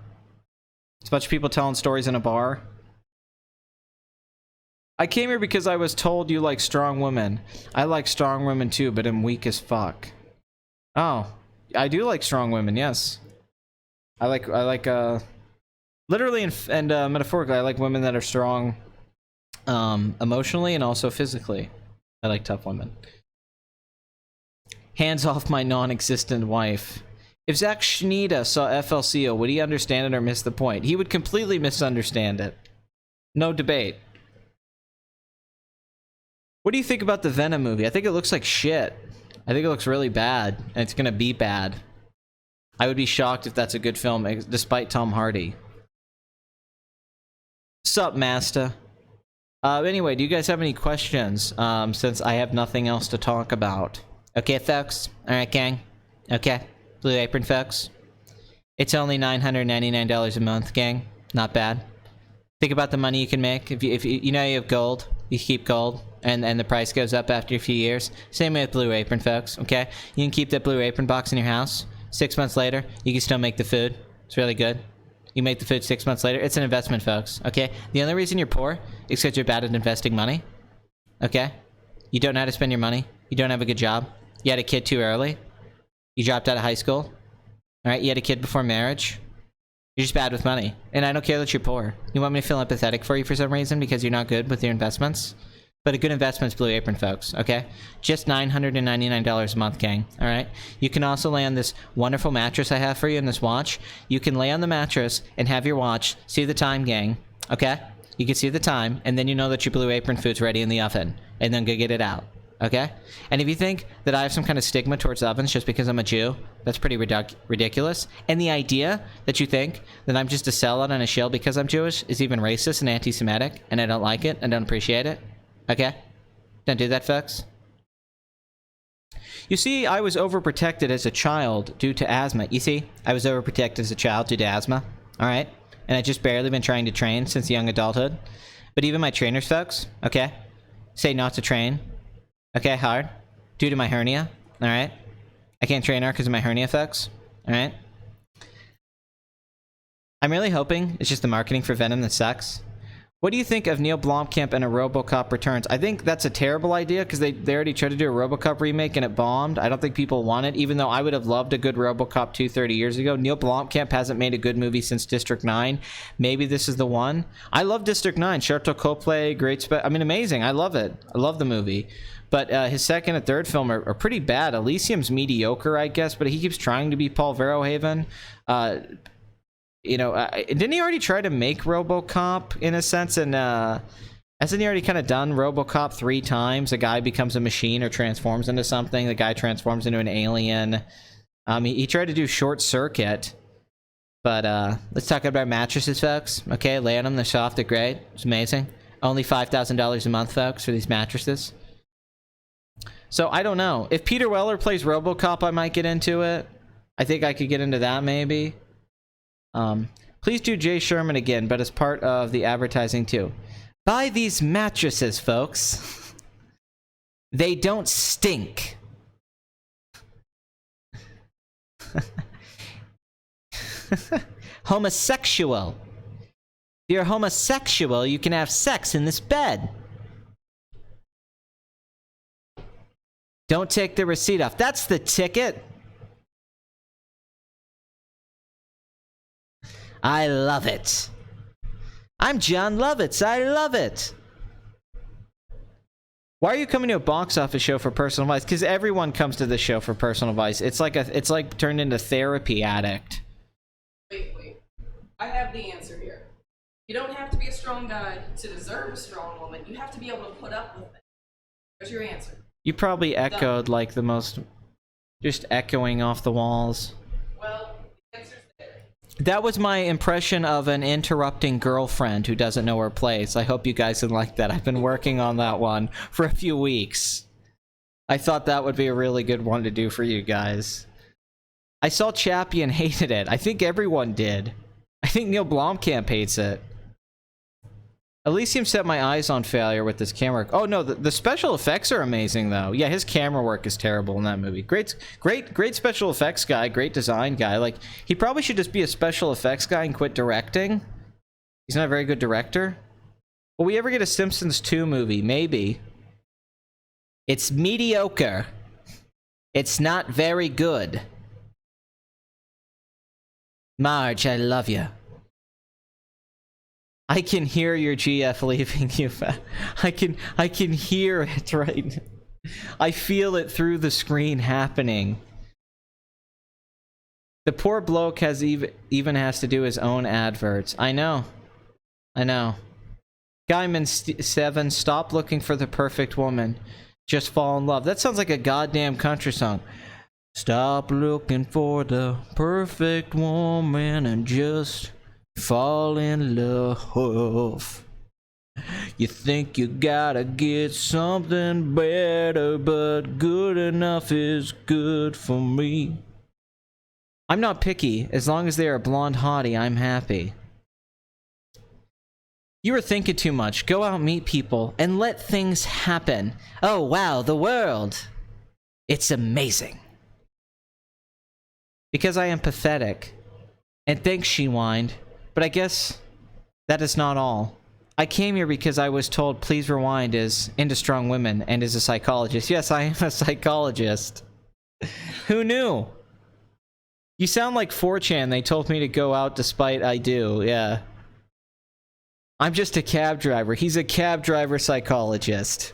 It's a bunch of people telling stories in a bar. I came here because I was told you like strong women. I like strong women too, but I'm weak as fuck. Oh, I do like strong women, yes. I like literally and metaphorically, I like women that are strong emotionally and also physically. I like tough women. Hands off my non-existent wife. If Zach Schneider saw FLCO, would he understand it or miss the point? He would completely misunderstand it. No debate. What do you think about the Venom movie? I think it looks like shit. I think it looks really bad, and it's gonna be bad. I would be shocked if that's a good film, despite Tom Hardy. Sup, Master? Anyway, do you guys have any questions? Since I have nothing else to talk about. Okay, folks? Alright, gang? Okay. Blue Apron, folks? It's only $999 a month, gang. Not bad. Think about the money you can make. If you know you have gold, you keep gold, and the price goes up after a few years. Same way with Blue Apron, folks, okay? You can keep that Blue Apron box in your house. 6 months later, you can still make the food. It's really good. You make the food 6 months later. It's an investment, folks, okay? The only reason you're poor is because you're bad at investing money, okay? You don't know how to spend your money. You don't have a good job. You had a kid too early. You dropped out of high school. Alright, you had a kid before marriage. You're just bad with money. And I don't care that you're poor. You want me to feel empathetic for you for some reason because you're not good with your investments? But a good investment's Blue Apron, folks, okay? Just $999 a month, gang, alright? You can also lay on this wonderful mattress I have for you and this watch. You can lay on the mattress and have your watch, see the time, gang, okay? You can see the time, and then you know that your Blue Apron food's ready in the oven. And then go get it out, okay? And if you think that I have some kind of stigma towards ovens just because I'm a Jew, that's pretty ridiculous. And the idea that you think that I'm just a sellout and a shill because I'm Jewish is even racist and anti-Semitic, and I don't like it and don't appreciate it, okay? Don't do that, folks. You see, I was overprotected as a child due to asthma. You see, I was overprotected as a child due to asthma, alright? And I've just barely been trying to train since young adulthood. But even my trainers, folks, okay, say not to train, okay, hard, due to my hernia, alright? I can't train hard because of my hernia, folks, alright? I'm really hoping it's just the marketing for Venom that sucks. What do you think of Neil Blomkamp and a RoboCop Returns? I think that's a terrible idea because they already tried to do a RoboCop remake and it bombed. I don't think people want it, even though I would have loved a good RoboCop 2 30 years ago. Neil Blomkamp hasn't made a good movie since District 9. Maybe this is the one. I love District 9. Sharto Copley, great I mean, amazing. I love it. I love the movie. But his second and third film are pretty bad. Elysium's mediocre, I guess, but he keeps trying to be Paul Verhoeven. You know, didn't he already try to make RoboCop in a sense? And hasn't he already kind of done RoboCop 3 times? A guy becomes a machine or transforms into something. The guy transforms into an alien. He tried to do Short Circuit. But let's talk about mattresses, folks. Okay, lay on them. They're soft. They're great. It's amazing. Only $5,000 a month, folks, for these mattresses. So I don't know. If Peter Weller plays RoboCop, I might get into it. I think I could get into that maybe. Please do Jay Sherman again, but as part of the advertising too. Buy these mattresses, folks. They don't stink. Homosexual. If you're homosexual, you can have sex in this bed. Don't take the receipt off. That's the ticket. I love it. I'm John Lovitz. I love it. Why are you coming to a box office show for personal advice? Because everyone comes to this show for personal advice. It's like turned into Therapy Addict. Wait. I have the answer here. You don't have to be a strong guy to deserve a strong woman. You have to be able to put up with it. There's your answer. You probably echoed like the most, just echoing off the walls. Well, the answer's there. That was my impression of an interrupting girlfriend who doesn't know her place. I hope you guys would like that. I've been working on that one for a few weeks. I thought that would be a really good one to do for you guys. I saw Chappie and hated it. I think everyone did. I think Neil Blomkamp hates it. Elysium set my eyes on failure with this camera work. Oh no, the special effects are amazing though. Yeah, his camera work is terrible in that movie. Great special effects guy, great design guy. Like, he probably should just be a special effects guy and quit directing. He's not a very good director. Will we ever get a Simpsons 2 movie? Maybe. It's mediocre. It's not very good. Marge, I love you. I can hear your GF leaving you. I can hear it right now. I feel it through the screen happening. The poor bloke even has to do his own adverts. I know. Guyman7, stop looking for the perfect woman. Just fall in love. That sounds like a goddamn country song. Stop looking for the perfect woman and just fall in love. You think you gotta get something better, but good enough is good for me. I'm not picky. As long as they are a blonde hottie, I'm happy. You were thinking too much. Go out, meet people, and let things happen. Oh wow, the world. It's amazing. Because I am pathetic. And thanks, she whined. But I guess that is not all. I came here because I was told Please Rewind is into strong women and is a psychologist. Yes, I am a psychologist. Who knew? You sound like 4chan. They told me to go out despite I do. Yeah. I'm just a cab driver. He's a cab driver psychologist.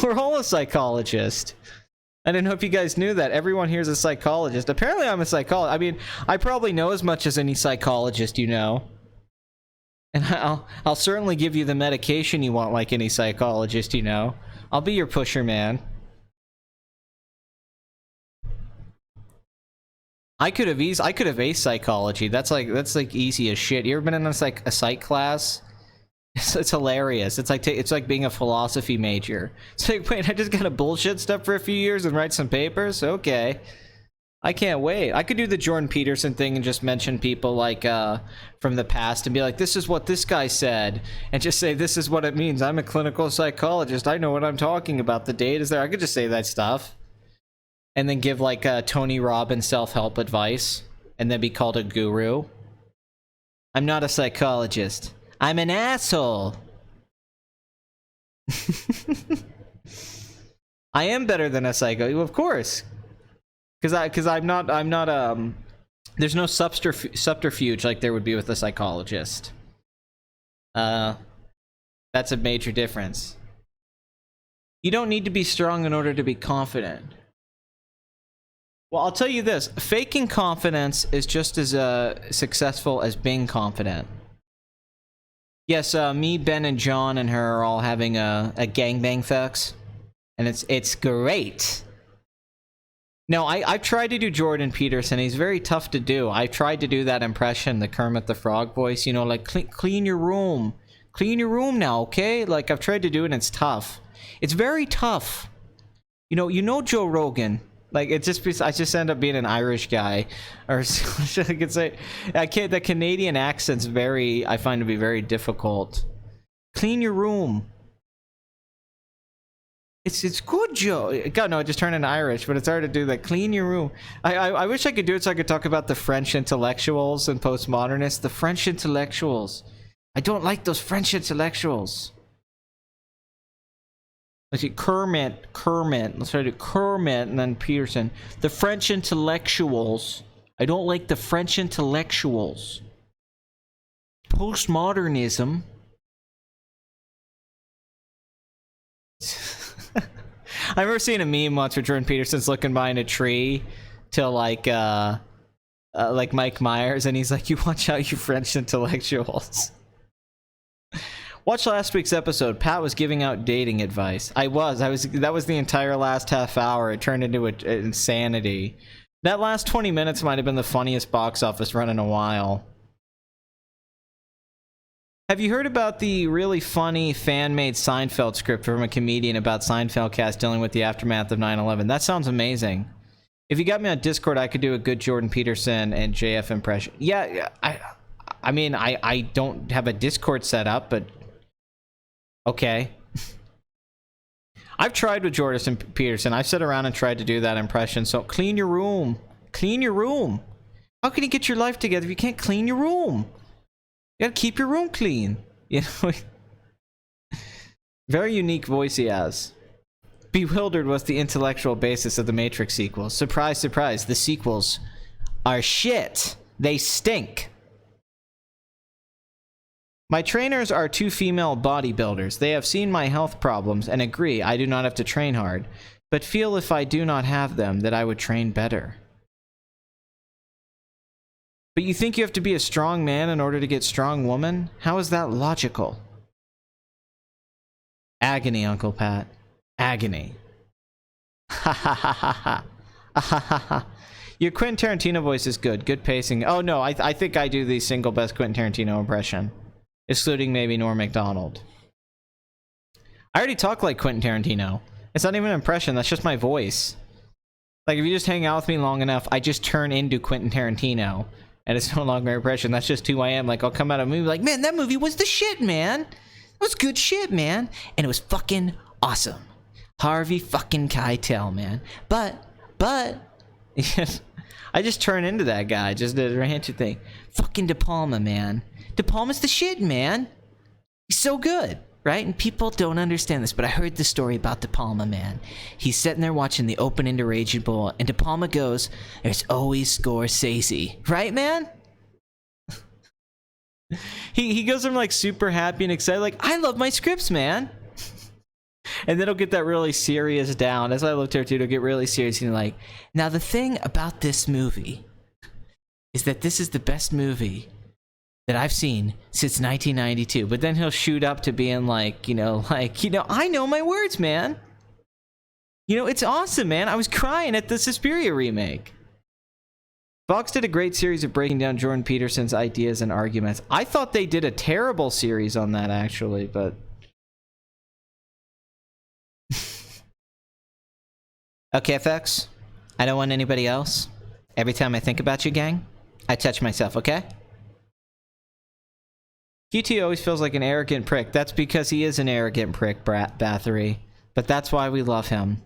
We're all a psychologist. I don't know if you guys knew that. Everyone here is a psychologist. Apparently I'm a psychologist. I mean, I probably know as much as any psychologist you know. And I'll certainly give you the medication you want, like any psychologist, you know. I'll be your pusher, man. I could have aced psychology. That's like easy as shit. You ever been in a psych class? It's hilarious. It's like being a philosophy major. It's like, wait, I just gotta bullshit stuff for a few years and write some papers? Okay. I can't wait. I could do the Jordan Peterson thing and just mention people like from the past and be like, this is what this guy said, and just say this is what it means. I'm a clinical psychologist. I know what I'm talking about. The data's there. I could just say that stuff. And then give like Tony Robbins self-help advice and then be called a guru. I'm not a psychologist. I'm an asshole. I am better than a psycho, of course. Because I'm not there's no subterfuge like there would be with a psychologist. That's a major difference. You don't need to be strong in order to be confident. Well, I'll tell you this, faking confidence is just as successful as being confident. Yes, me, Ben, and John and her are all having a gangbang sex, and it's great. No, I've tried to do Jordan Peterson. He's very tough to do. I tried to do that impression, the Kermit the Frog voice, you know, like clean your room. Clean your room now, okay? Like, I've tried to do it and it's tough. It's very tough. You know Joe Rogan. Like, I just end up being an Irish guy. Or I could say, the Canadian accent's I find to be very difficult. Clean your room. It's good, Joe. God, no, it just turned into Irish, but it's hard to do that. Clean your room. I wish I could do it so I could talk about the French intellectuals and postmodernists. The French intellectuals. I don't like those French intellectuals. Let's see, Kermit. Let's try to do Kermit and then Peterson. The French intellectuals. I don't like the French intellectuals. Postmodernism. I remember seeing a meme once where Jordan Peterson's looking behind a tree to like Mike Myers, and he's like, "You watch out, you French intellectuals." Watch last week's episode. Pat was giving out dating advice. I was. That was the entire last half hour. It turned into insanity. That last 20 minutes might have been the funniest box office run in a while. Have you heard about the really funny fan-made Seinfeld script from a comedian about Seinfeld cast dealing with the aftermath of 9/11? That sounds amazing. If you got me on Discord, I could do a good Jordan Peterson and JF impression. Yeah, I mean, I don't have a Discord set up, but okay. I've tried with Jordan Peterson. I've sat around and tried to do that impression. So clean your room. Clean your room. How can you get your life together if you can't clean your room? You gotta keep your room clean. You know? Very unique voice he has. Bewildered was the intellectual basis of the Matrix sequels. Surprise, surprise, the sequels are shit. They stink. My trainers are two female bodybuilders. They have seen my health problems and agree I do not have to train hard, but feel if I do not have them that I would train better. But you think you have to be a strong man in order to get strong woman? How is that logical? Agony, Uncle Pat. Agony. Ha ha ha ha ha. Ha ha ha. Your Quentin Tarantino voice is good. Good pacing. Oh no, I think I do the single best Quentin Tarantino impression. Excluding maybe Norm Macdonald. I already talk like Quentin Tarantino. It's not even an impression, that's just my voice. Like, if you just hang out with me long enough, I just turn into Quentin Tarantino. And it's no longer an impression, that's just who I am. Like, I'll come out of a movie like, man, that movie was the shit, man. It was good shit, man. And it was fucking awesome. Harvey fucking Keitel, man. But, I just turn into that guy, just the rancher thing. Fucking De Palma, man. De Palma's the shit, man. He's so good, right? And people don't understand this, but I heard the story about De Palma, man. He's sitting there watching the opening to Raging Bull, and De Palma goes, "There's always Scorsese." Right, man? he goes from like super happy and excited, like, I love my scripts, man. And then he'll get that really serious down. As I looked here too, he'll get really serious and like, now the thing about this movie is that this is the best movie that I've seen since 1992. But then he'll shoot up to being like, I know my words, man. It's awesome, man. I was crying at the Suspiria remake. Fox did a great series of breaking down Jordan Peterson's ideas and arguments. I thought they did a terrible series on that, actually, but... Okay, FX. I don't want anybody else. Every time I think about you, gang, I touch myself, okay? QT always feels like an arrogant prick. That's because he is an arrogant prick, Bathory. But that's why we love him.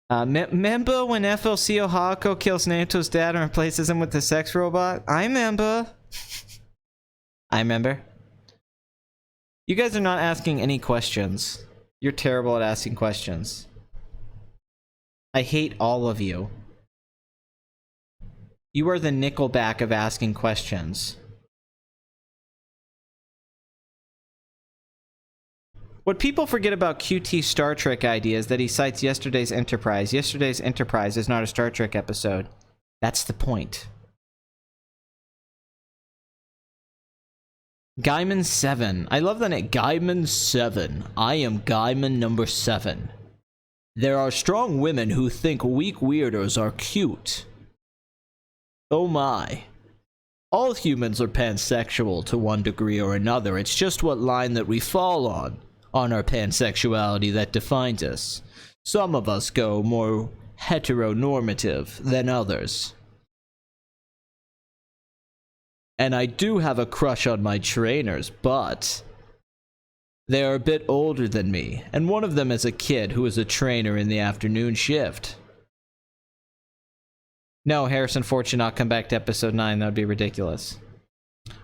Remember when FLCO Hako kills Nanto's dad and replaces him with the sex robot? I remember. I remember. You guys are not asking any questions. You're terrible at asking questions. I hate all of you. You are the Nickelback of asking questions. What people forget about QT's Star Trek idea is that he cites Yesterday's Enterprise. Yesterday's Enterprise is not a Star Trek episode. That's the point. Gaiman 7. I love the name. Gaiman 7. I am Gaiman number 7. There are strong women who think weak weirdos are cute. Oh my. All humans are pansexual to one degree or another. It's just what line that we fall on our pansexuality that defines us. Some of us go more heteronormative than others. And I do have a crush on my trainers, but they are a bit older than me, and one of them is a kid who is a trainer in the afternoon shift. No, Harrison Ford should not come back to episode 9. That would be ridiculous.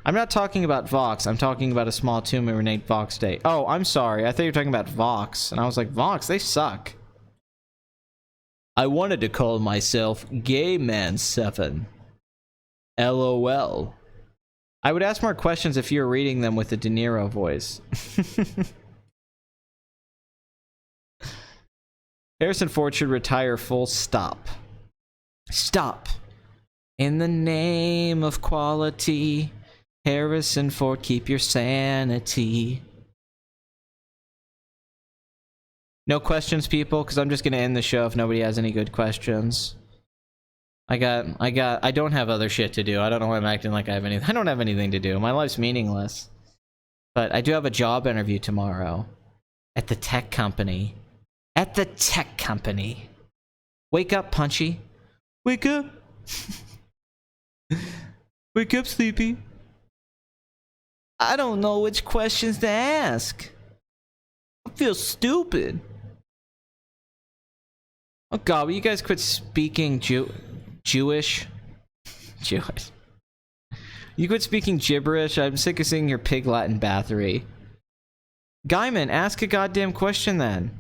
I'm not talking about Vox. I'm talking about a small tumor named Vox Day. Oh, I'm sorry. I thought you were talking about Vox. And I was like, Vox, they suck. I wanted to call myself Gay Man 7. LOL. I would ask more questions if you were reading them with a De Niro voice. Harrison Ford should retire full stop. Stop. In the name of quality, Harrison Ford, keep your sanity. No questions, people, because I'm just going to end the show if nobody has any good questions. I don't have other shit to do. I don't know why I'm acting like I have anything. I don't have anything to do. My life's meaningless. But I do have a job interview tomorrow. At the tech company. At the tech company. Wake up, Punchy. Wake up. Wake up, Sleepy. I don't know which questions to ask. I feel stupid. Oh god, will you guys quit speaking Jewish? Jewish. You quit speaking gibberish? I'm sick of seeing your pig Latin Bathory. Gaiman, ask a goddamn question then.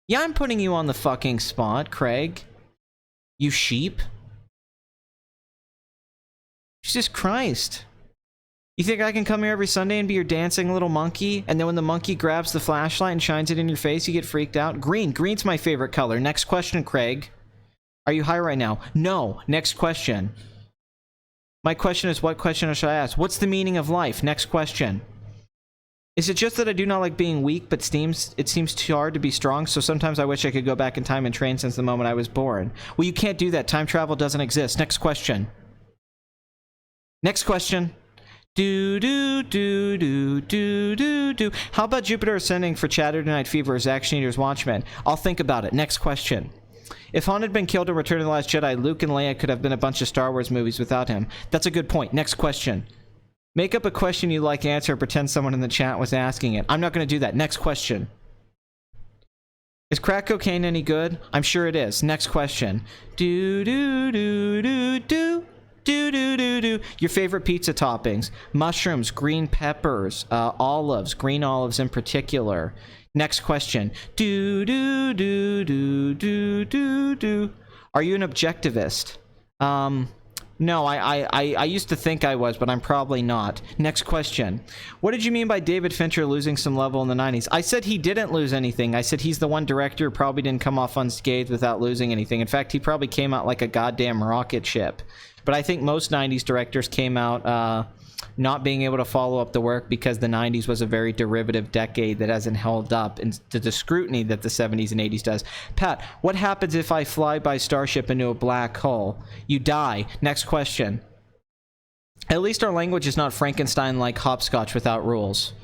Yeah, I'm putting you on the fucking spot, Craig. You sheep. Jesus Christ. You think I can come here every Sunday and be your dancing little monkey? And then when the monkey grabs the flashlight and shines it in your face, you get freaked out? Green. Green's my favorite color. Next question, Craig. Are you high right now? No. Next question. My question is, what question should I ask? What's the meaning of life? Next question. Is it just that I do not like being weak, but it seems too hard to be strong, so sometimes I wish I could go back in time and train since the moment I was born? Well, you can't do that. Time travel doesn't exist. Next question. Next question. Do. How about Jupiter Ascending for Saturday Night Fever as Action Eater's Watchmen? I'll think about it. Next question. If Han had been killed in Return of the Last Jedi, Luke and Leia could have been a bunch of Star Wars movies without him. That's a good point. Next question. Make up a question you like answer, pretend someone in the chat was asking it. I'm not going to do that. Next question. Is crack cocaine any good? I'm sure it is. Next question. Do. Your favorite pizza toppings? Mushrooms, green peppers, olives, green olives in particular. Next question. Are you an objectivist? No, I used to think I was, but I'm probably not. Next question. What did you mean by David Fincher losing some level in the 90s? I said he didn't lose anything. I said he's the one director who probably didn't come off unscathed without losing anything. In fact, he probably came out like a goddamn rocket ship. But I think most 90s directors came out not being able to follow up the work because the 90s was a very derivative decade that hasn't held up to the scrutiny that the 70s and 80s does. Pat, what happens if I fly by starship into a black hole? You die. Next question. At least our language is not Frankenstein like hopscotch without rules.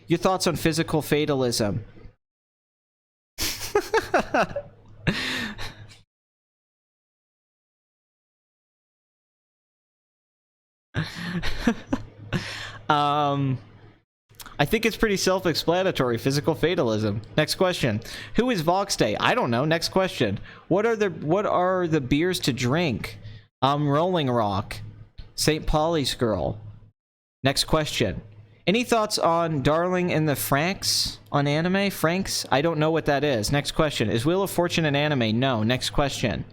Your thoughts on physical fatalism? I think it's pretty self-explanatory. Physical fatalism. Next question. Who is Vox Day? I don't know. Next question. What are the beers to drink? Rolling Rock. St. Pauli's Girl. Next question. Any thoughts on Darling in the Franxx on anime? Franxx? I don't know what that is. Next question. Is Wheel of Fortune an anime? No. Next question.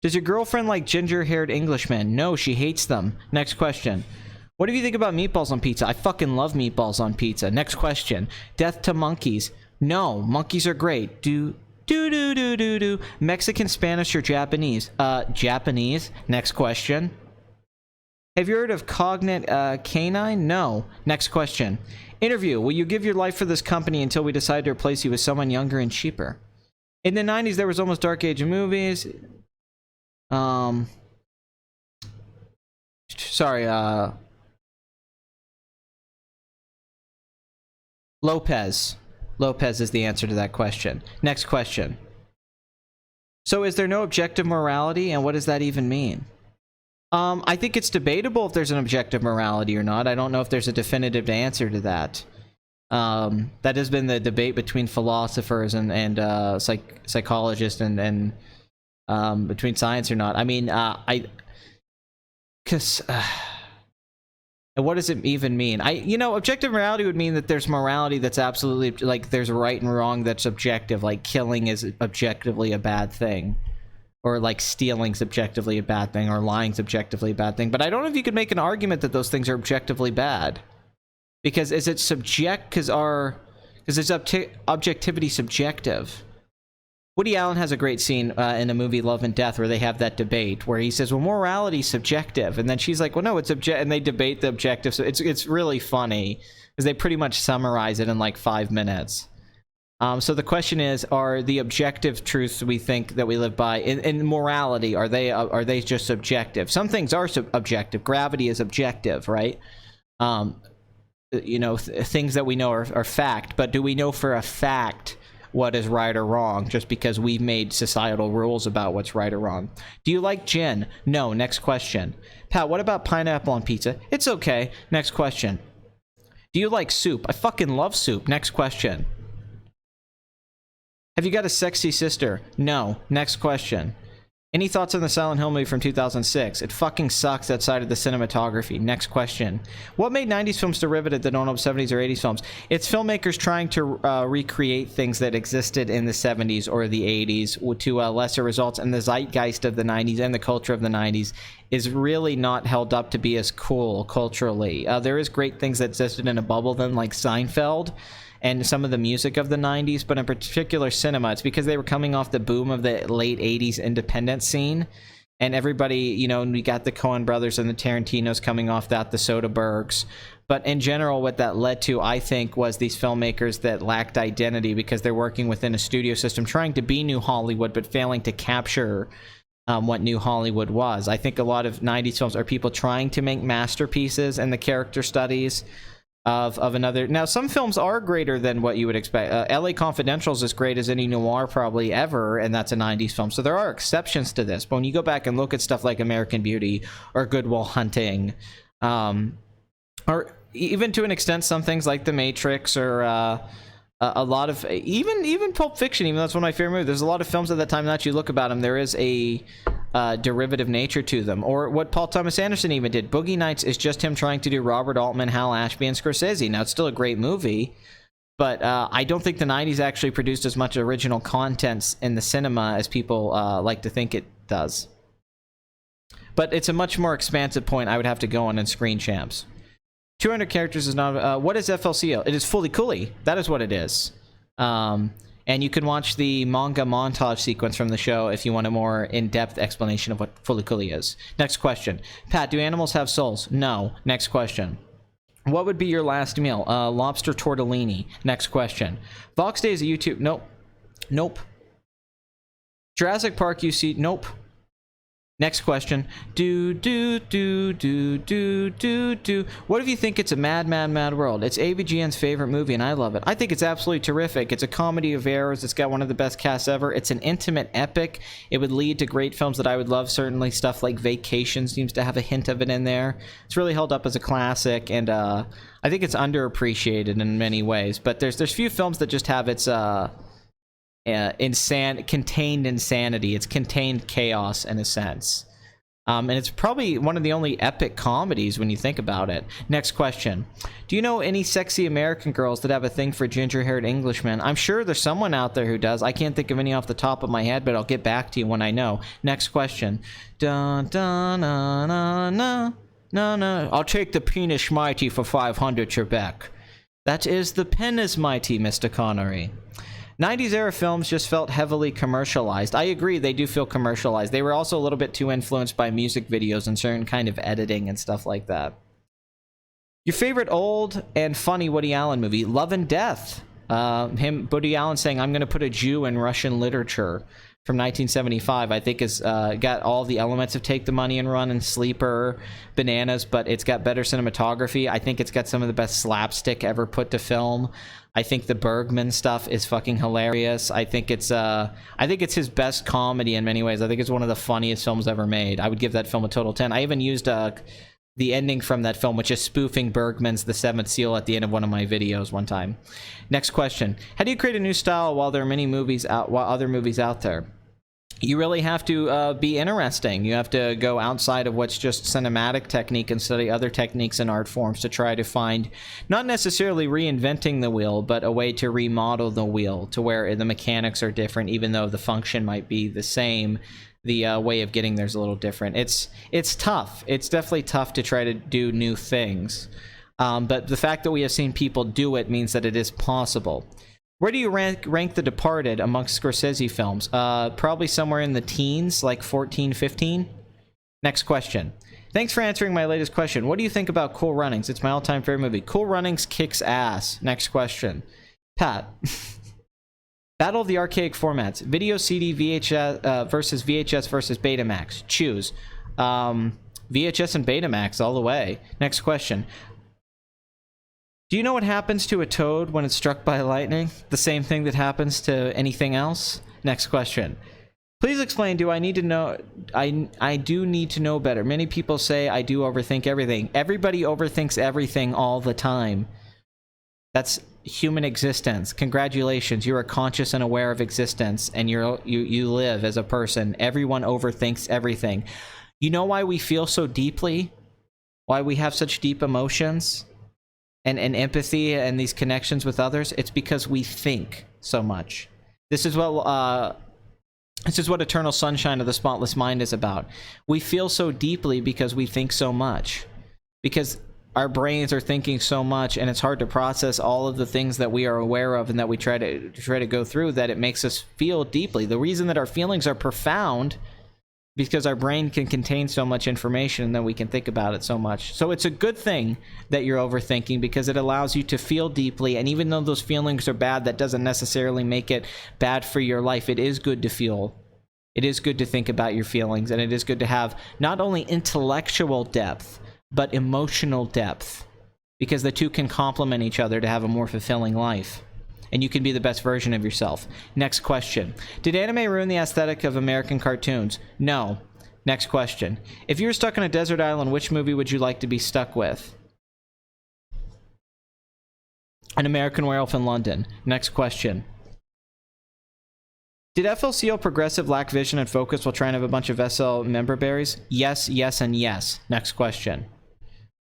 Does your girlfriend like ginger-haired Englishmen? No, she hates them. Next question. What do you think about meatballs on pizza? I fucking love meatballs on pizza. Next question. Death to monkeys? No, monkeys are great. Do. Mexican, Spanish, or Japanese? Japanese. Next question. Have you heard of Cognate Canine? No. Next question. Interview. Will you give your life for this company until we decide to replace you with someone younger and cheaper? In the 90s, there was almost dark age of movies. Sorry, Lopez. Lopez is the answer to that question. Next question. So is there no objective morality, and what does that even mean? I think it's debatable if there's an objective morality or not. I don't know if there's a definitive answer to that. That has been the debate between philosophers and psychologists and between science or not. I mean, what does it even mean? Objective morality would mean that there's morality that's absolutely, like, there's right and wrong that's objective, like killing is objectively a bad thing, or like stealing's objectively a bad thing, or lying's objectively a bad thing. But I don't know if you could make an argument that those things are objectively bad, because is objectivity subjective? Woody Allen has a great scene in the movie Love and Death where they have that debate where he says, well, morality's subjective, and then she's like, well, no, it's objective, and they debate the objective. So it's really funny because they pretty much summarize it in like 5 minutes. So the question is, are the objective truths we think that we live by in morality, are they just subjective? Some things are objective. Gravity is objective, right? Things that we know are fact, but do we know for a fact what is right or wrong just because we've made societal rules about what's right or wrong? Do you like gin? No. Next question. Pat, what about pineapple on pizza? It's okay. Next question. Do you like soup? I fucking love soup. Next question. Have you got a sexy sister? No. Next question. Any thoughts on the Silent Hill movie from 2006? It fucking sucks outside of the cinematography. Next question. What made 90s films derivative that don't have 70s or 80s films? It's filmmakers trying to recreate things that existed in the 70s or the 80s to lesser results, and the zeitgeist of the 90s and the culture of the 90s is really not held up to be as cool culturally. There is great things that existed in a bubble then, like Seinfeld and some of the music of the 90s, but in particular cinema. It's because they were coming off the boom of the late 80s independent scene, and everybody, we got the Coen brothers and the Tarantinos coming off that, the Soderberghs. But in general, what that led to, I think, was these filmmakers that lacked identity because they're working within a studio system, trying to be New Hollywood, but failing to capture what New Hollywood was. I think a lot of 90s films are people trying to make masterpieces and the character studies of another. Now, some films are greater than what you would expect. LA Confidential is as great as any noir probably ever, and that's a 90s film. So there are exceptions to this. But when you go back and look at stuff like American Beauty or Good Will Hunting, or even to an extent some things like The Matrix, or a lot of even Pulp Fiction, even though that's one of my favorite movies, there's a lot of films at that time that you look about them, there is a derivative nature to them. Or what Paul Thomas Anderson even did. Boogie Nights is just him trying to do Robert Altman, Hal Ashby, and Scorsese. Now, it's still a great movie, but I don't think the 90s actually produced as much original content in the cinema as people like to think it does. But it's a much more expansive point I would have to go on in Screen Champs. 200 characters is not... what is FLCL? It is Fully Cooley. That is what it is. And you can watch the manga montage sequence from the show if you want a more in-depth explanation of what Fully Cooley is. Next question. Pat, do animals have souls? No. Next question. What would be your last meal? Lobster tortellini. Next question. Vox Day is a YouTube... Nope. Nope. Jurassic Park UC... Nope. Next question. What if you think it's a mad, mad, mad world? It's AVGN's favorite movie, and I love it. I think it's absolutely terrific. It's a comedy of errors. It's got one of the best casts ever. It's an intimate epic. It would lead to great films that I would love. Certainly stuff like Vacation seems to have a hint of it in there. It's really held up as a classic, and I think it's underappreciated in many ways. But there's few films that just have its... contained insanity. It's contained chaos in a sense. And it's probably one of the only epic comedies when you think about it. Next question. Do you know any sexy American girls that have a thing for ginger-haired Englishmen? I'm sure there's someone out there who does. I can't think of any off the top of my head, but I'll get back to you when I know. Next question. Dun, dun, na, na, na, na, na. I'll take the penis mighty for 500, Trebek. That is the pen is mighty, Mr. Connery. 90s era films just felt heavily commercialized. I agree, they do feel commercialized. They were also a little bit too influenced by music videos and certain kind of editing and stuff like that. Your favorite old and funny Woody Allen movie? Love and Death. Woody Allen saying, I'm going to put a Jew in Russian literature from 1975. I think has got all the elements of Take the Money and Run and Sleeper, Bananas, but it's got better cinematography. I think it's got some of the best slapstick ever put to film. I think the Bergman stuff is fucking hilarious. I think it's his best comedy in many ways. I think it's one of the funniest films ever made. I would give that film a total 10. I even used the ending from that film, which is spoofing Bergman's The Seventh Seal at the end of one of my videos one time. Next question. How do you create a new style while there are many movies out, while other movies out there? You really have to be interesting. You have to go outside of what's just cinematic technique and study other techniques and art forms to try to find, not necessarily reinventing the wheel, but a way to remodel the wheel to where the mechanics are different, even though the function might be the same. The way of getting there's a little different. It's tough. It's definitely tough to try to do new things. But the fact that we have seen people do it means that it is possible. Where do you rank The Departed amongst Scorsese films? Probably somewhere in the teens, like 14, 15. Next question. Thanks for answering my latest question. What do you think about Cool Runnings? It's my all-time favorite movie. Cool Runnings kicks ass. Next question. Pat. Battle of the archaic formats. Video CD VHS versus VHS versus Betamax. Choose. VHS and Betamax all the way. Next question. Do you know what happens to a toad when it's struck by lightning? The same thing that happens to anything else? Next question. Please explain, do I need to know... I do need to know better. Many people say I do overthink everything. Everybody overthinks everything all the time. That's human existence. Congratulations, you are conscious and aware of existence, and you live as a person. Everyone overthinks everything. You know why we feel so deeply? Why we have such deep emotions? And empathy and these connections with others? It's because we think so much. This is what Eternal Sunshine of the Spotless Mind is about. We feel so deeply because we think so much. Because our brains are thinking so much, and it's hard to process all of the things that we are aware of and that we try to go through, that it makes us feel deeply. The reason that our feelings are profound, because our brain can contain so much information and then we can think about it so much. So it's a good thing that you're overthinking, because it allows you to feel deeply, and even though those feelings are bad, that doesn't necessarily make it bad for your life. It is good to feel. It is good to think about your feelings, and it is good to have not only intellectual depth, but emotional depth, because the two can complement each other to have a more fulfilling life. And you can be the best version of yourself. Next question. Did anime ruin the aesthetic of American cartoons? No. Next question. If you were stuck on a desert island, which movie would you like to be stuck with? An American Werewolf in London. Next question. Did FLCL Progressive lack vision and focus while trying to have a bunch of SL member berries? Yes, yes, and yes. Next question.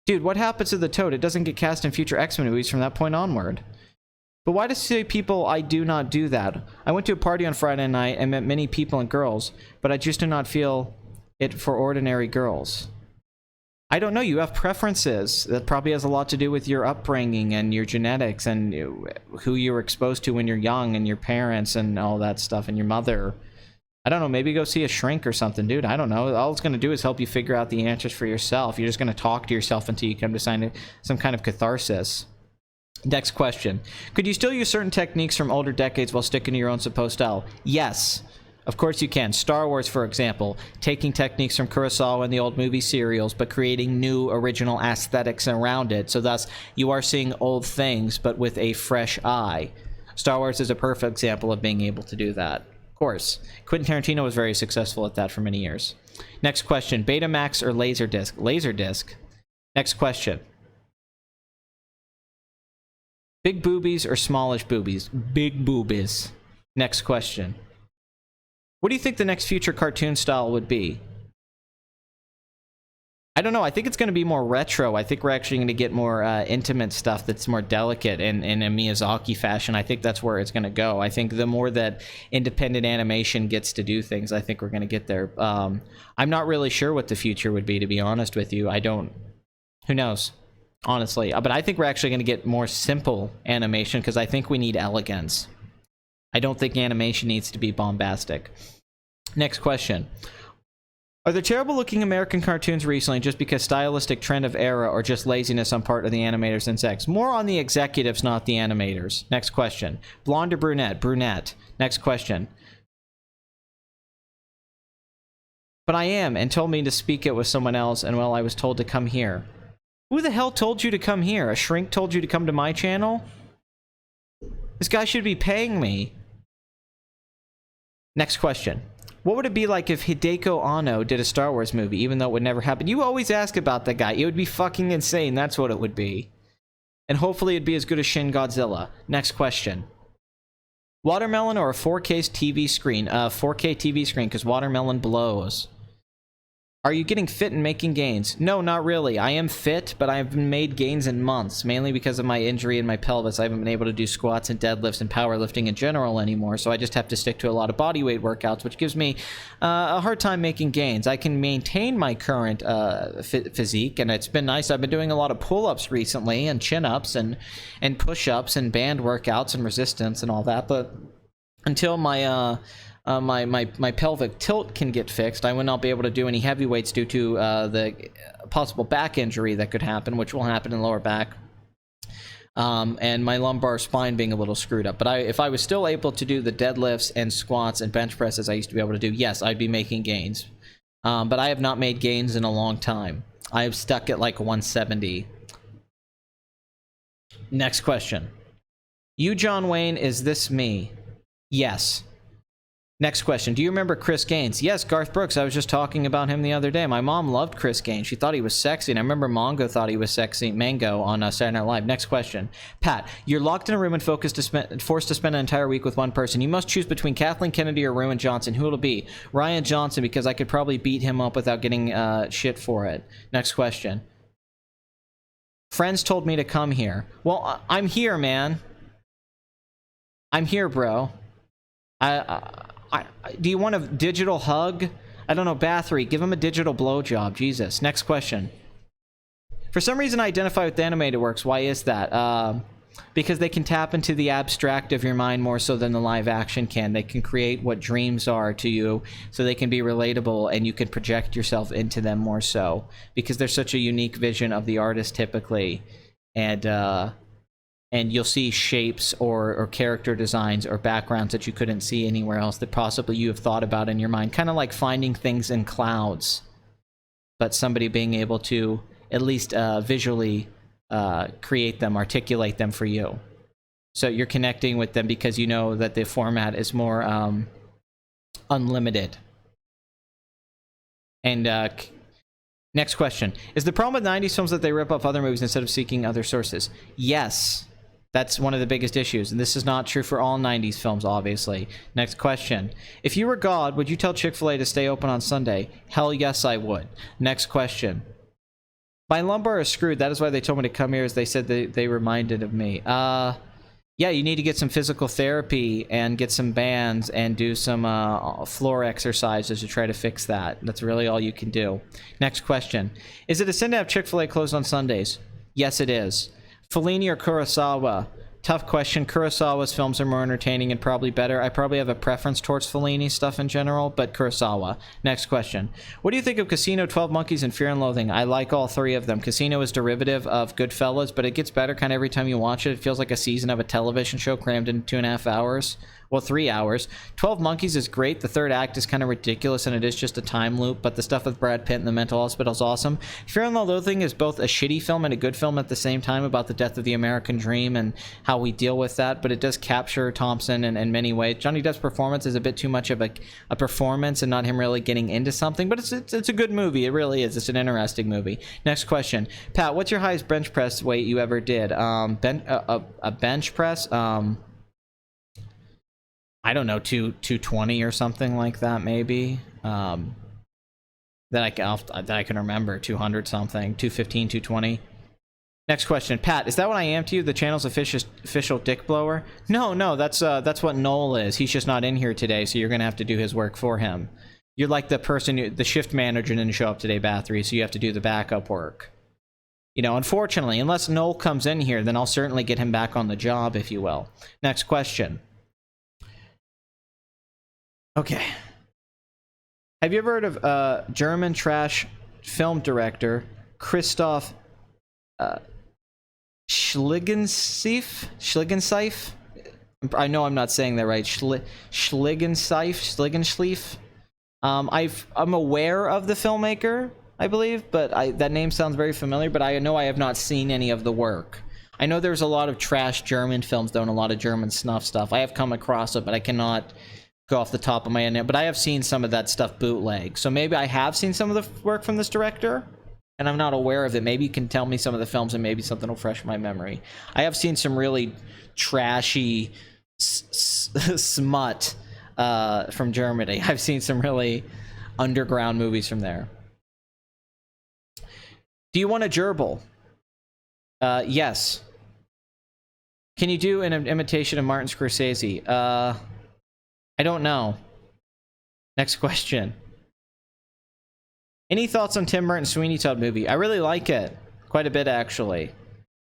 Dude, what happens to the toad? It doesn't get cast in future X-Men movies from that point onward. But why do say people I do not do that? I went to a party on Friday night and met many people and girls, but I just do not feel it for ordinary girls? I don't know. You have preferences. That probably has a lot to do with your upbringing and your genetics and who you were exposed to when you're young and your parents and all that stuff and your mother. I don't know. Maybe go see a shrink or something, dude. I don't know. All it's going to do is help you figure out the answers for yourself. You're just going to talk to yourself until you come to some kind of catharsis. Next question. Could you still use certain techniques from older decades while sticking to your own supposed style? Yes. Of course you can. Star Wars, for example, taking techniques from Kurosawa and the old movie serials, but creating new original aesthetics around it. So thus, you are seeing old things, but with a fresh eye. Star Wars is a perfect example of being able to do that. Of course. Quentin Tarantino was very successful at that for many years. Next question. Betamax or Laserdisc? Laserdisc. Next question. Big boobies or smallish boobies? Big boobies. Next question. What do you think the next future cartoon style would be? I don't know. I think it's going to be more retro. I think we're actually going to get more intimate stuff that's more delicate in a Miyazaki fashion. I think that's where it's going to go. I think the more that independent animation gets to do things, I think we're going to get there. I'm not really sure what the future would be, to be honest with you. I don't... Who knows? Honestly. But I think we're actually going to get more simple animation because I think we need elegance. I don't think animation needs to be bombastic. Next question. Are there terrible looking American cartoons recently just because stylistic trend of era or just laziness on part of the animators and execs? More on the executives, not the animators. Next question. Blonde or brunette? Brunette. Next question. But I am, and told me to speak it with someone else, and well, I was told to come here. Who the hell told you to come here? A shrink told you to come to my channel? This guy should be paying me. Next question. What would it be like if Hideko Anno did a Star Wars movie, even though it would never happen? You always ask about that guy. It would be fucking insane. That's what it would be. And hopefully it'd be as good as Shin Godzilla. Next question. Watermelon or a 4K TV screen? 4K TV screen, because watermelon blows. Are you getting fit and making gains? No, not really. I am fit, but I haven't made gains in months, mainly because of my injury in my pelvis. I haven't been able to do squats and deadlifts and powerlifting in general anymore, so I just have to stick to a lot of bodyweight workouts, which gives me a hard time making gains. I can maintain my current physique, and it's been nice. I've been doing a lot of pull-ups recently, and chin-ups, and push-ups, and band workouts, and resistance, and all that, but until my my pelvic tilt can get fixed, I will not be able to do any heavy weights due to the possible back injury that could happen, which will happen in lower back, and my lumbar spine being a little screwed up. But if I was still able to do the deadlifts and squats and bench presses I used to be able to do, yes, I'd be making gains. But I have not made gains in a long time. I have stuck at like 170. Next question. You, John Wayne, is this me? Yes. Next question. Do you remember Chris Gaines? Yes, Garth Brooks. I was just talking about him the other day. My mom loved Chris Gaines. She thought he was sexy, and I remember Mongo thought he was sexy. Mango on Saturday Night Live. Next question. Pat, you're locked in a room and forced to spend an entire week with one person. You must choose between Kathleen Kennedy or Ryan Johnson. Who will it be? Ryan Johnson, because I could probably beat him up without getting shit for it. Next question. Friends told me to come here. Well, I'm here, man. I'm here, bro. Do you want a digital hug? I don't know, Bathory. Give him a digital blowjob. Jesus. Next question. For some reason, I identify with the animated works. Why is that? Because they can tap into the abstract of your mind more so than the live action can. They can create what dreams are to you, so they can be relatable, and you can project yourself into them more so. Because there's such a unique vision of the artist typically. And you'll see shapes or character designs or backgrounds that you couldn't see anywhere else that possibly you have thought about in your mind. Kind of like finding things in clouds, but somebody being able to at least visually create them, articulate them for you. So you're connecting with them because you know that the format is more unlimited. And next question. Is the problem with 90s films that they rip off other movies instead of seeking other sources? Yes. That's one of the biggest issues, and this is not true for all 90s films, obviously. Next question. If you were God, would you tell Chick-fil-A to stay open on Sunday? Hell yes, I would. Next question. My lumbar is screwed. That is why they told me to come here, as they said they reminded of me. Yeah, you need to get some physical therapy and get some bands and do some floor exercises to try to fix that. That's really all you can do. Next question. Is it a sin to have Chick-fil-A closed on Sundays? Yes, it is. Fellini or Kurosawa? Tough question. Kurosawa's films are more entertaining and probably better. I probably have a preference towards Fellini stuff in general, but Kurosawa. Next question. What do you think of Casino, 12 Monkeys, and Fear and Loathing? I like all three of them. Casino is derivative of Goodfellas, but it gets better kind of every time you watch it. It feels like a season of a television show crammed in 2.5 hours. Well, 3 hours. 12 Monkeys is great. The third act is kind of ridiculous, and it is just a time loop, but the stuff with Brad Pitt in the mental hospital is awesome. Fear and Loathing is both a shitty film and a good film at the same time about the death of the American dream and how we deal with that, but it does capture Thompson in many ways. Johnny Depp's performance is a bit too much of a performance and not him really getting into something, but it's a good movie. It really is. It's an interesting movie. Next question. Pat, what's your highest bench press weight you ever did? A bench press? I don't know, 220 or something like that, maybe. That I can remember, 200 something, 215, 220. Next question, Pat. Is that what I am to you? The channel's official dick blower? No, that's what Noel is. He's just not in here today, so you're gonna have to do his work for him. You're like the person, the shift manager didn't show up today, Bathory, so you have to do the backup work. You know, unfortunately, unless Noel comes in here, then I'll certainly get him back on the job, if you will. Next question. Okay. Have you ever heard of German trash film director Christoph Schlingensief? I know I'm not saying that right. Schlingensief. I'm aware of the filmmaker, I believe, but that name sounds very familiar, but I know I have not seen any of the work. I know there's a lot of trash German films, though, and a lot of German snuff stuff. I have come across it, but I cannot go off the top of my head, but I have seen some of that stuff bootleg. So maybe I have seen some of the work from this director, and I'm not aware of it. Maybe you can tell me some of the films, and maybe something will fresh my memory. I have seen some really trashy smut from Germany. I've seen some really underground movies from there. Do you want a gerbil? Yes. Can you do an imitation of Martin Scorsese? I don't know. Next question. Any thoughts on Tim Burton's Sweeney Todd movie? I really like it. Quite a bit, actually.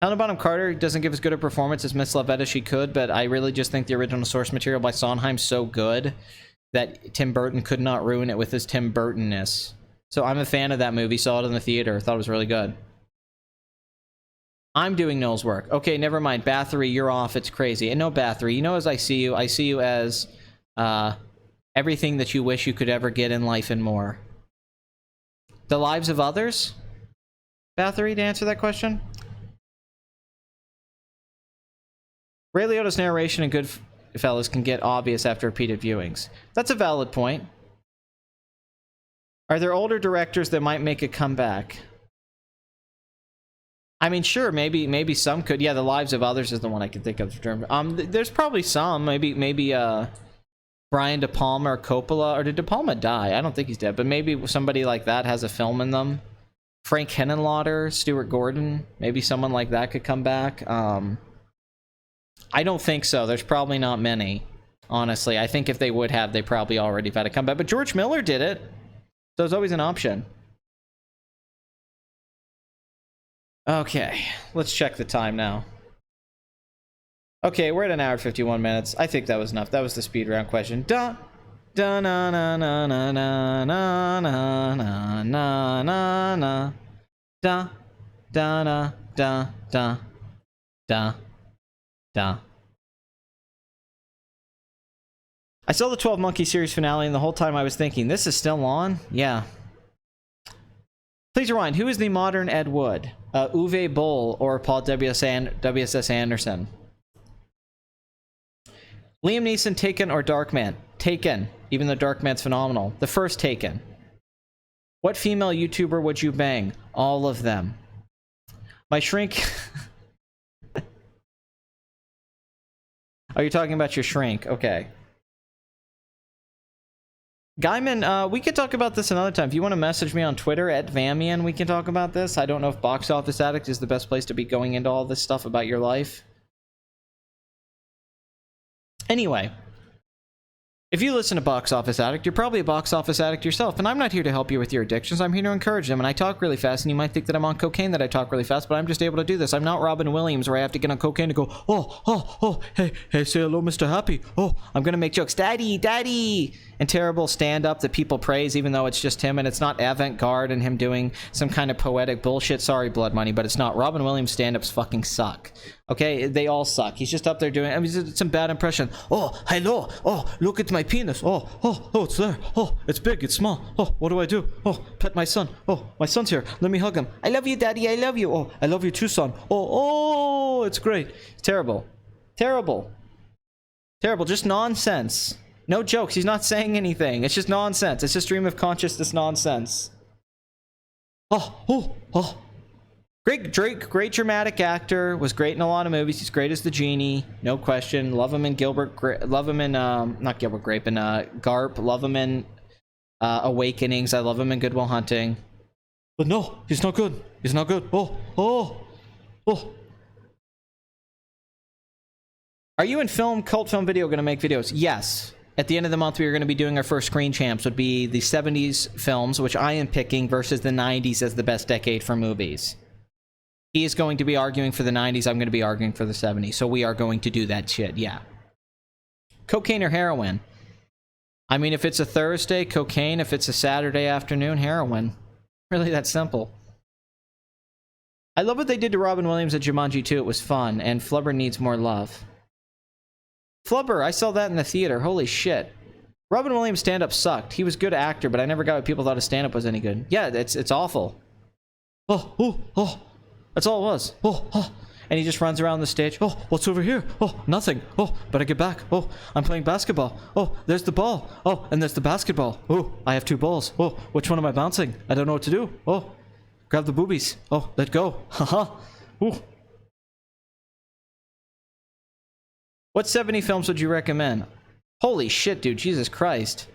Helena Bonham Carter doesn't give as good a performance as Miss Lovett as she could, but I really just think the original source material by Sondheim's so good that Tim Burton could not ruin it with his Tim Burton-ness. So I'm a fan of that movie. Saw it in the theater. Thought it was really good. I'm doing Noel's work. Okay, never mind. Bathory, you're off. It's crazy. And no, Bathory, you know, as I see you as everything that you wish you could ever get in life and more. The lives of others? Bathory, to answer that question? Ray Liotta's narration in Goodfellas can get obvious after repeated viewings. That's a valid point. Are there older directors that might make a comeback? I mean, sure, maybe some could. Yeah, The Lives of Others is the one I can think of. There's probably some. Maybe Brian De Palma or Coppola, or did De Palma die? I don't think he's dead, but maybe somebody like that has a film in them. Frank Henenlotter, Stuart Gordon, maybe someone like that could come back. I don't think so. There's probably not many, honestly. I think if they would have, they probably already have had a comeback. But George Miller did it, so it's always an option. Okay, let's check the time now. Okay, we're at 1 hour 51 minutes. I think that was enough. That was the speed round question. Da da na na na na na na na na na na na da da na da da da da. I saw the 12 Monkey series finale, and the whole time I was thinking, this is still on? Yeah. Please rewind. Who is the modern Ed Wood? Uwe Boll or Paul W.S. Anderson? Liam Neeson, Taken, or Darkman? Taken, even though Darkman's phenomenal. The first Taken. What female YouTuber would you bang? All of them. My shrink... Oh, you're talking about your shrink. Okay. Guyman, we could talk about this another time. If you want to message me on Twitter at Vamian, we can talk about this. I don't know if Box Office Addict is the best place to be going into all this stuff about your life. Anyway, if you listen to Box Office Addict, you're probably a box office addict yourself, and I'm not here to help you with your addictions. I'm here to encourage them, and I talk really fast, and you might think that I'm on cocaine that I talk really fast, but I'm just able to do this. I'm not Robin Williams where I have to get on cocaine to go, hey, say hello, Mr. Happy. Oh, I'm gonna make jokes, daddy, and terrible stand-up that people praise, even though it's just him, and it's not avant-garde and him doing some kind of poetic bullshit. Sorry, Blood Money, but it's not. Robin Williams stand-ups fucking suck. Okay, they all suck. He's just up there doing, I mean, it's some bad impression. Oh, hello. Oh, look at my penis. Oh, it's there. Oh, it's big, it's small. Oh, what do I do? Oh, pet my son. Oh, my son's here. Let me hug him. I love you, daddy. I love you. Oh, I love you too, son. Oh, it's great. It's terrible. Terrible. Just nonsense. No jokes. He's not saying anything. It's just nonsense. It's just stream of consciousness nonsense. Oh. Great Drake, great dramatic actor, was great in a lot of movies. He's great as the genie, no question. Love him in love him in not Gilbert Grape, in Garp. Love him in Awakenings. I love him in Good Will Hunting. But no, he's not good. He's not good. Oh. Are you in film, cult film video, going to make videos? Yes. At the end of the month, we are going to be doing our first Screen Champs, would be the 70s films, which I am picking, versus the 90s as the best decade for movies. He is going to be arguing for the 90s. I'm going to be arguing for the 70s. So we are going to do that shit, yeah. Cocaine or heroin? I mean, if it's a Thursday, cocaine. If it's a Saturday afternoon, heroin. Really that simple. I love what they did to Robin Williams at Jumanji 2. It was fun. And Flubber needs more love. Flubber, I saw that in the theater. Holy shit. Robin Williams' stand-up sucked. He was a good actor, but I never got what people thought his stand-up was any good. Yeah, it's awful. Oh. That's all it was. Oh. And he just runs around the stage. Oh, what's over here? Oh, nothing. Oh, better get back. Oh, I'm playing basketball. Oh, there's the ball. Oh, and there's the basketball. Oh, I have 2 balls. Oh, which one am I bouncing? I don't know what to do. Oh, grab the boobies. Oh, let go. Haha. Ooh. What 70 films would you recommend? Holy shit, dude. Jesus Christ.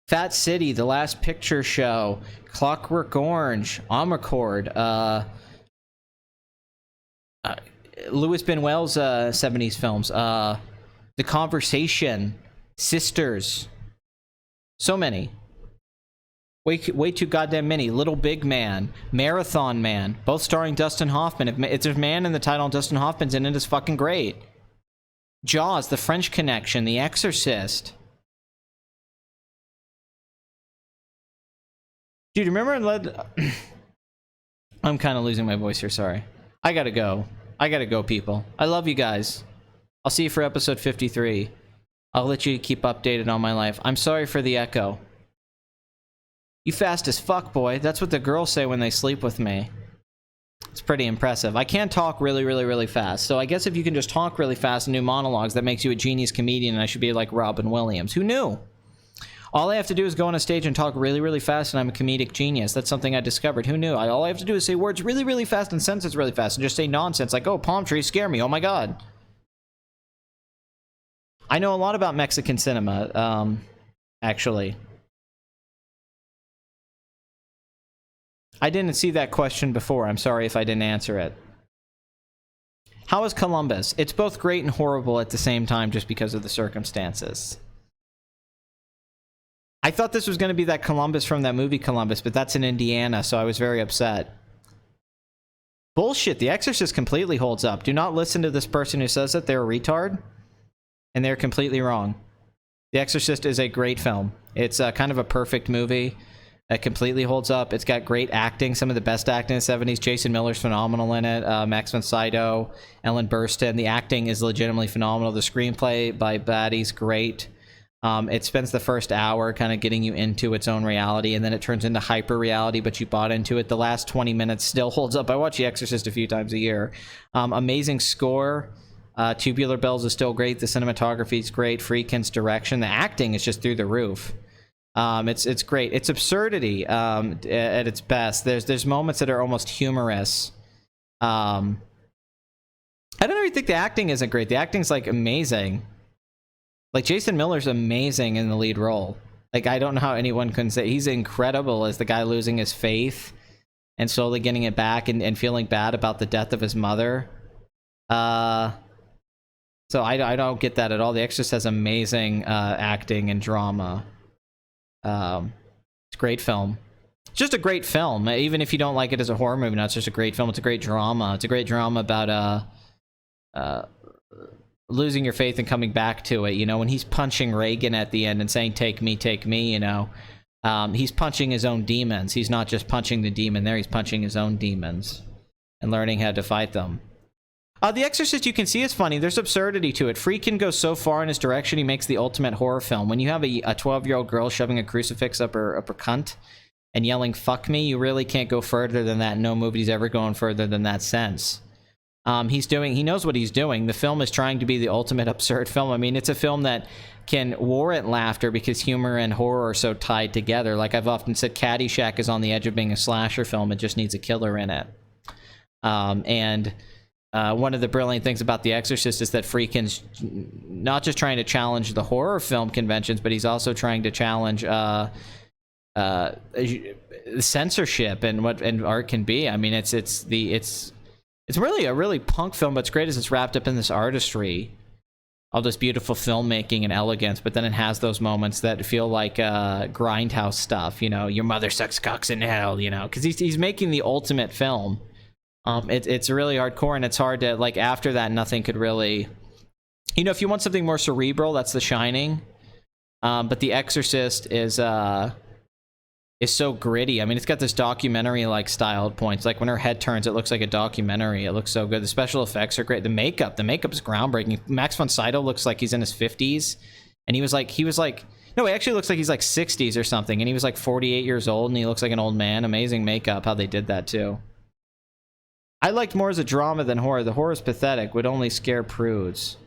Fat City, The Last Picture Show, Clockwork Orange, Omnicord, Louis Benuel's 70s films, The Conversation, Sisters, so many. Way too goddamn many. Little Big Man, Marathon Man, both starring Dustin Hoffman. If it's a man in the title and Dustin Hoffman's in it, it's fucking great. Jaws, The French Connection, The Exorcist. Dude, remember I'm kind of losing my voice here, sorry. I gotta go, people. I love you guys. I'll see you for episode 53. I'll let you keep updated on my life. I'm sorry for the echo. You fast as fuck, boy. That's what the girls say when they sleep with me. It's pretty impressive. I can talk really fast. So I guess if you can just talk really fast and do monologues, that makes you a genius comedian, and I should be like Robin Williams. Who knew? All I have to do is go on a stage and talk really fast, and I'm a comedic genius. That's something I discovered. Who knew? All I have to do is say words really fast and sentences really fast, and just say nonsense like, oh, palm trees scare me. Oh my god. I know a lot about Mexican cinema, actually. I didn't see that question before. I'm sorry if I didn't answer it. How is Columbus? It's both great and horrible at the same time just because of the circumstances. I thought this was going to be that Columbus from that movie Columbus, but that's in Indiana, so I was very upset. Bullshit, The Exorcist completely holds up. Do not listen to this person who says that they're a retard, and they're completely wrong. The Exorcist is a great film. It's kind of a perfect movie. It completely holds up. It's got great acting, some of the best acting in the 70s. Jason Miller's phenomenal in it. Max von Sydow, Ellen Burstyn. The acting is legitimately phenomenal. The screenplay by Batty's great. It spends the first hour kind of getting you into its own reality, and then it turns into hyper reality, but you bought into it. The last 20 minutes still holds up. I watch The Exorcist a few times a year. Amazing score. Tubular Bells is still great. The cinematography is great. Friedkin's direction. The acting is just through the roof. It's great. It's absurdity at its best. There's moments that are almost humorous. I don't really think the acting isn't great. The acting's like amazing. Like Jason Miller's amazing in the lead role. Like I don't know how anyone can say he's incredible as the guy losing his faith and slowly getting it back and feeling bad about the death of his mother. So I don't get that at all. The Exorcist has amazing acting and drama. It's a great film. It's just a great film. Even if you don't like it as a horror movie, no, it's just a great film. It's a great drama. It's a great drama about losing your faith and coming back to it. You know, when he's punching Reagan at the end and saying, take me, you know, he's punching his own demons. He's not just punching the demon there, he's punching his own demons and learning how to fight them. The Exorcist, you can see, is funny. There's absurdity to it. Friedkin goes so far in his direction, he makes the ultimate horror film. When you have a 12-year-old girl shoving a crucifix up her cunt and yelling, fuck me, you really can't go further than that. No movie's ever going further than that sense. He knows what he's doing. The film is trying to be the ultimate absurd film. I mean, it's a film that can warrant laughter because humor and horror are so tied together. Like I've often said, Caddyshack is on the edge of being a slasher film. It just needs a killer in it. One of the brilliant things about The Exorcist is that Friedkin's not just trying to challenge the horror film conventions, but he's also trying to challenge censorship and what art can be. I mean, it's really a really punk film, but it's great as it's wrapped up in this artistry, all this beautiful filmmaking and elegance. But then it has those moments that feel like grindhouse stuff. You know, your mother sucks cocks in hell. You know, because he's making the ultimate film. It's really hardcore, and it's hard to, like, after that, nothing could really... You know, if you want something more cerebral, that's The Shining. But The Exorcist is so gritty. I mean, it's got this documentary-like style at points. Like, when her head turns, it looks like a documentary. It looks so good. The special effects are great. The makeup is groundbreaking. Max von Sydow looks like he's in his 50s. And he was like... No, he actually looks like he's like 60s or something. And he was like 48 years old, and he looks like an old man. Amazing makeup, how they did that, too. I liked more as a drama than horror. The horror is pathetic, would only scare prudes.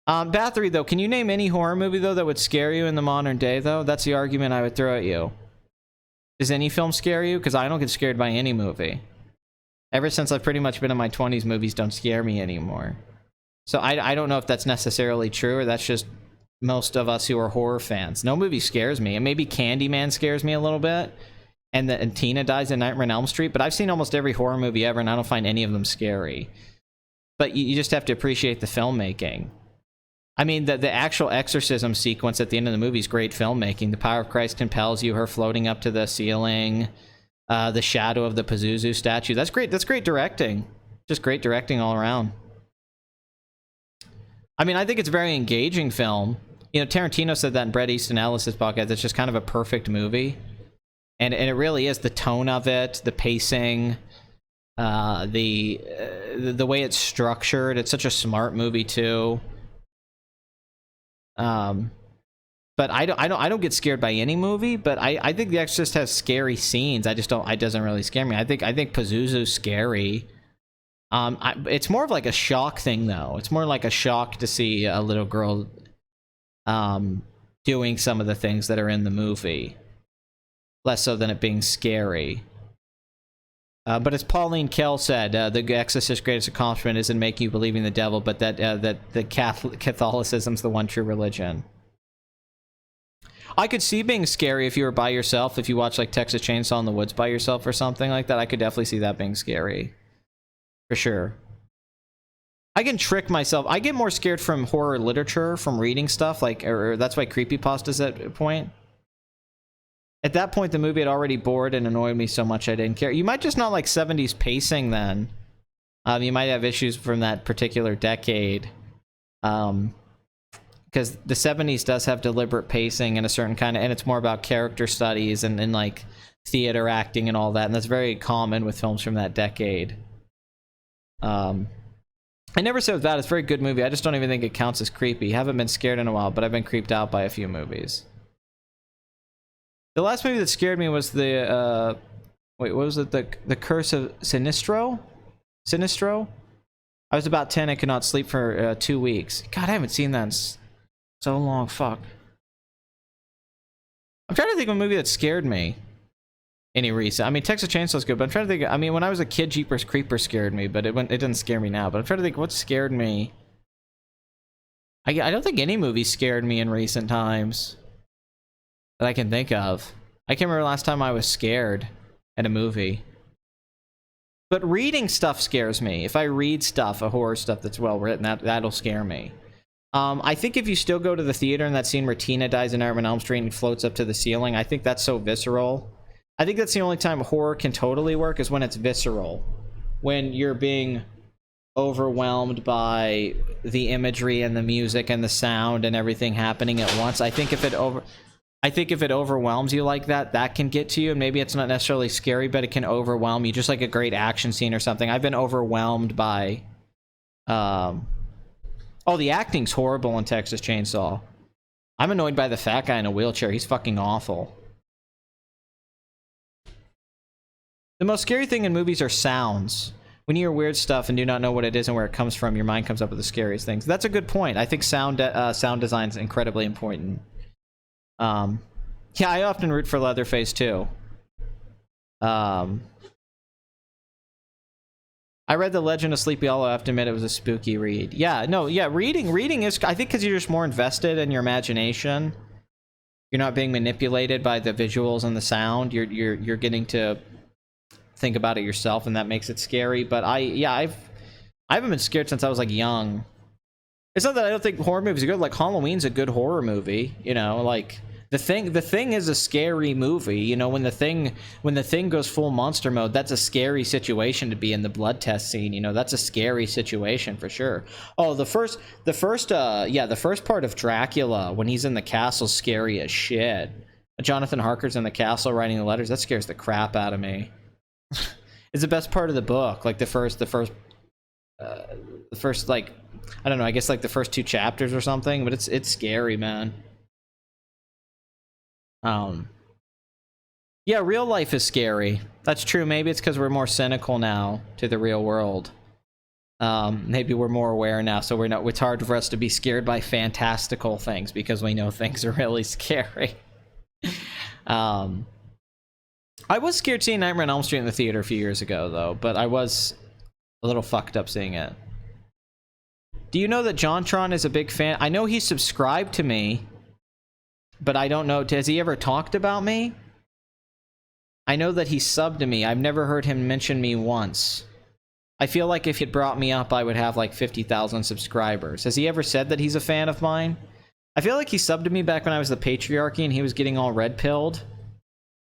Bathory, though, can you name any horror movie, though, that would scare you in the modern day, though? That's the argument I would throw at you. Does any film scare you? Because I don't get scared by any movie. Ever since I've pretty much been in my 20s, movies don't scare me anymore. So I don't know if that's necessarily true, or that's just most of us who are horror fans. No movie scares me. And maybe Candyman scares me a little bit. And Tina dies in Nightmare on Elm Street, but I've seen almost every horror movie ever, and I don't find any of them scary. But you just have to appreciate the filmmaking. I mean, the actual exorcism sequence at the end of the movie is great filmmaking. The power of Christ compels you, her floating up to the ceiling, the shadow of the Pazuzu statue. That's great. That's great directing. Just great directing all around. I mean, I think it's a very engaging film. You know, Tarantino said that in Bret Easton Ellis's podcast. It's just kind of a perfect movie. And it really is, the tone of it, the pacing, the way it's structured. It's such a smart movie too. But I don't get scared by any movie. But I think The Exorcist has scary scenes. I just don't. It doesn't really scare me. I think Pazuzu's scary. It's more of like a shock thing though. It's more like a shock to see a little girl doing some of the things that are in the movie. Less so than it being scary. But as Pauline Kael said, the Exorcist's greatest accomplishment isn't making you believe in the devil, but that the Catholicism's the one true religion. I could see being scary if you were by yourself, if you watch like Texas Chainsaw in the Woods by yourself or something like that. I could definitely see that being scary. For sure. I can trick myself. I get more scared from horror literature, from reading stuff, like, or that's why creepypasta's at a point. At that point, the movie had already bored and annoyed me so much I didn't care. You might just not like 70s pacing then. You might have issues from that particular decade. Because the 70s does have deliberate pacing and a certain kind of... And it's more about character studies and like theater acting and all that. And that's very common with films from that decade. I never said it was bad. It's a very good movie. I just don't even think it counts as creepy. Haven't been scared in a while, but I've been creeped out by a few movies. The last movie that scared me was the, wait, what was it? The Curse of Sinistro? Sinistro? I was about 10 and could not sleep for 2 weeks. God, I haven't seen that in so long. Fuck. I'm trying to think of a movie that scared me. Any recent. I mean, Texas Chainsaw's good, but I'm trying to think. I mean, when I was a kid, Jeepers Creepers scared me, but it didn't scare me now. But I'm trying to think what scared me. I don't think any movie scared me in recent times that I can think of. I can't remember the last time I was scared at a movie. But reading stuff scares me. If I read stuff, a horror stuff that's well written, that'll scare me. I think if you still go to the theater in that scene where Tina dies in Nightmare on Elm Street and floats up to the ceiling, I think that's so visceral. I think that's the only time horror can totally work, is when it's visceral. When you're being overwhelmed by the imagery and the music and the sound and everything happening at once. I think if it overwhelms you like that, that can get to you. And maybe it's not necessarily scary, but it can overwhelm you, just like a great action scene or something. I've been overwhelmed by oh, the acting's horrible in Texas Chainsaw. I'm annoyed by the fat guy in a wheelchair. He's fucking awful. The most scary thing in movies are sounds. When you hear weird stuff and do not know what it is and where it comes from, your mind comes up with the scariest things. That's a good point. I think sound design is incredibly important. Yeah, I often root for Leatherface too. I read The Legend of Sleepy Hollow. I have to admit it was a spooky read. Yeah, no, yeah, reading is, I think, because you're just more invested in your imagination. You're not being manipulated by the visuals and the sound. You're getting to think about it yourself, and that makes it scary. But I haven't been scared since I was like young. It's not that I don't think horror movies are good. Like Halloween's a good horror movie, you know, like the thing is a scary movie, you know. When the thing goes full monster mode, that's a scary situation to be in. The blood test scene, you know, that's a scary situation for sure. Oh, the first part of Dracula when he's in the castle, scary as shit. Jonathan Harker's in the castle writing the letters, that scares the crap out of me. It's the best part of the book, like the first like, I don't know, I guess like the first 2 chapters or something, but it's scary, man. Yeah, real life is scary. That's true. Maybe it's because we're more cynical now to the real world. Maybe we're more aware now, so it's hard for us to be scared by fantastical things because we know things are really scary. I was scared seeing Nightmare on Elm Street in the theater a few years ago, though, but I was a little fucked up seeing it. Do you know that JonTron is a big fan? I know he subscribed to me, but I don't know, has he ever talked about me? I know that he subbed to me. I've never heard him mention me once. I feel like if he'd brought me up, I would have like 50,000 subscribers. Has he ever said that he's a fan of mine? I feel like he subbed to me back when I was the Patriarchy and he was getting all red-pilled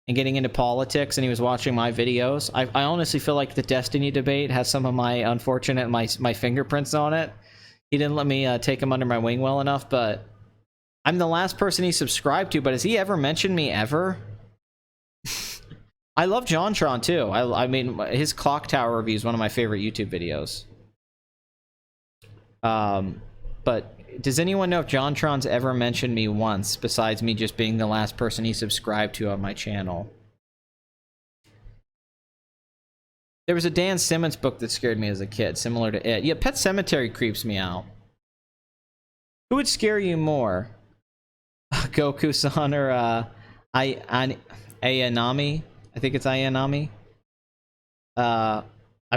and getting into politics, and he was watching my videos. I honestly feel like the Destiny debate has some of my unfortunate, my fingerprints on it. He didn't let me take him under my wing well enough, but I'm the last person he subscribed to. But has he ever mentioned me ever? I love JonTron too. I mean, his Clock Tower review is one of my favorite YouTube videos. But does anyone know if JonTron's ever mentioned me once, besides me just being the last person he subscribed to on my channel? There was a Dan Simmons book that scared me as a kid, similar to it. Yeah, Pet Sematary creeps me out. Who would scare you more? Goku-san or Ayanami? I think it's Ayanami. I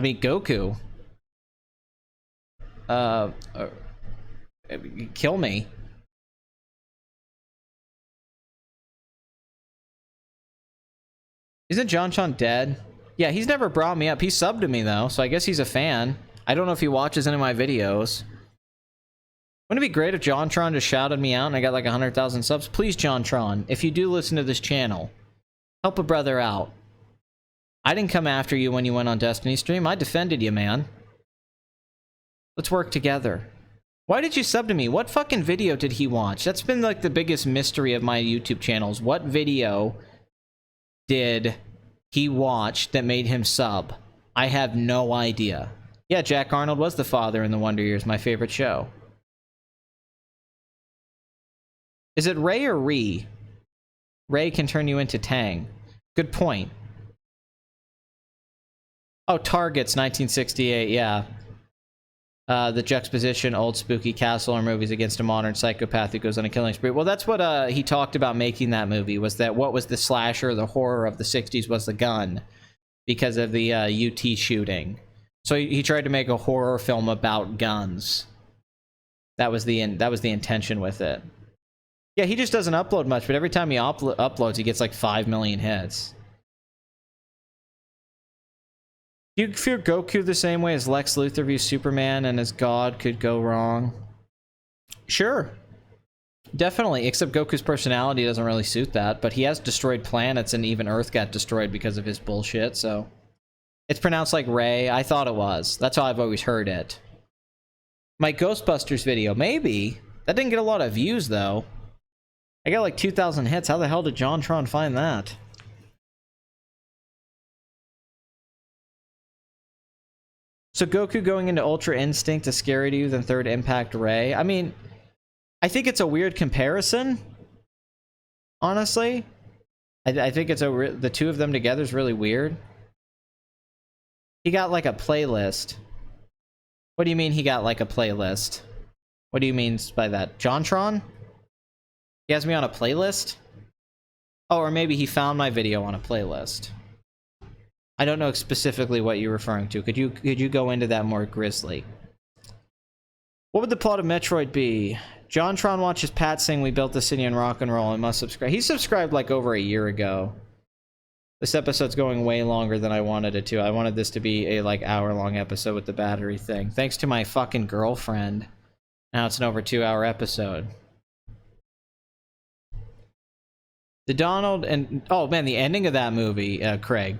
mean, Goku. Kill me. Isn't JonTron dead? Yeah, he's never brought me up. He subbed to me, though, so I guess he's a fan. I don't know if he watches any of my videos. Wouldn't it be great if JonTron just shouted me out and I got like 100,000 subs? Please, JonTron, if you do listen to this channel, help a brother out. I didn't come after you when you went on Destiny stream. I defended you, man. Let's work together. Why did you sub to me? What fucking video did he watch? That's been like the biggest mystery of my YouTube channels. What video did he watch that made him sub? I have no idea. Yeah, Jack Arnold was the father in The Wonder Years, my favorite show. Is it Ray or Ree? Ray can turn you into Tang. Good point. Oh, Targets, 1968, yeah. The juxtaposition, old spooky castle or movies against a modern psychopath who goes on a killing spree. Well, that's what he talked about making that movie, was that what was the slasher, the horror of the 60s was the gun, because of the UT shooting. So he tried to make a horror film about guns. That was the intention with it. Yeah, he just doesn't upload much, but every time he uploads, he gets like 5 million hits. Do you fear Goku the same way as Lex Luthor views Superman and as God could go wrong? Sure. Definitely, except Goku's personality doesn't really suit that, but he has destroyed planets and even Earth got destroyed because of his bullshit, so... It's pronounced like Ray. I thought it was. That's how I've always heard it. My Ghostbusters video, maybe. That didn't get a lot of views, though. I got like 2,000 hits. How the hell did JonTron find that? So Goku going into Ultra Instinct is scarier to you than Third Impact Ray? I mean, I think it's a weird comparison. Honestly. I think it's the two of them together is really weird. He got like a playlist. What do you mean he got like a playlist? What do you mean by that? JonTron? He has me on a playlist? Oh, or maybe he found my video on a playlist. I don't know specifically what you're referring to. Could you go into that more grisly? What would the plot of Metroid be? JonTron watches Pat sing We Built the City in Rock and Roll and must subscribe. He subscribed like over a year ago. This episode's going way longer than I wanted it to. I wanted this to be a like hour-long episode with the battery thing. Thanks to my fucking girlfriend. Now it's an over 2-hour episode. The Donald and... Oh man, the ending of that movie, Craig.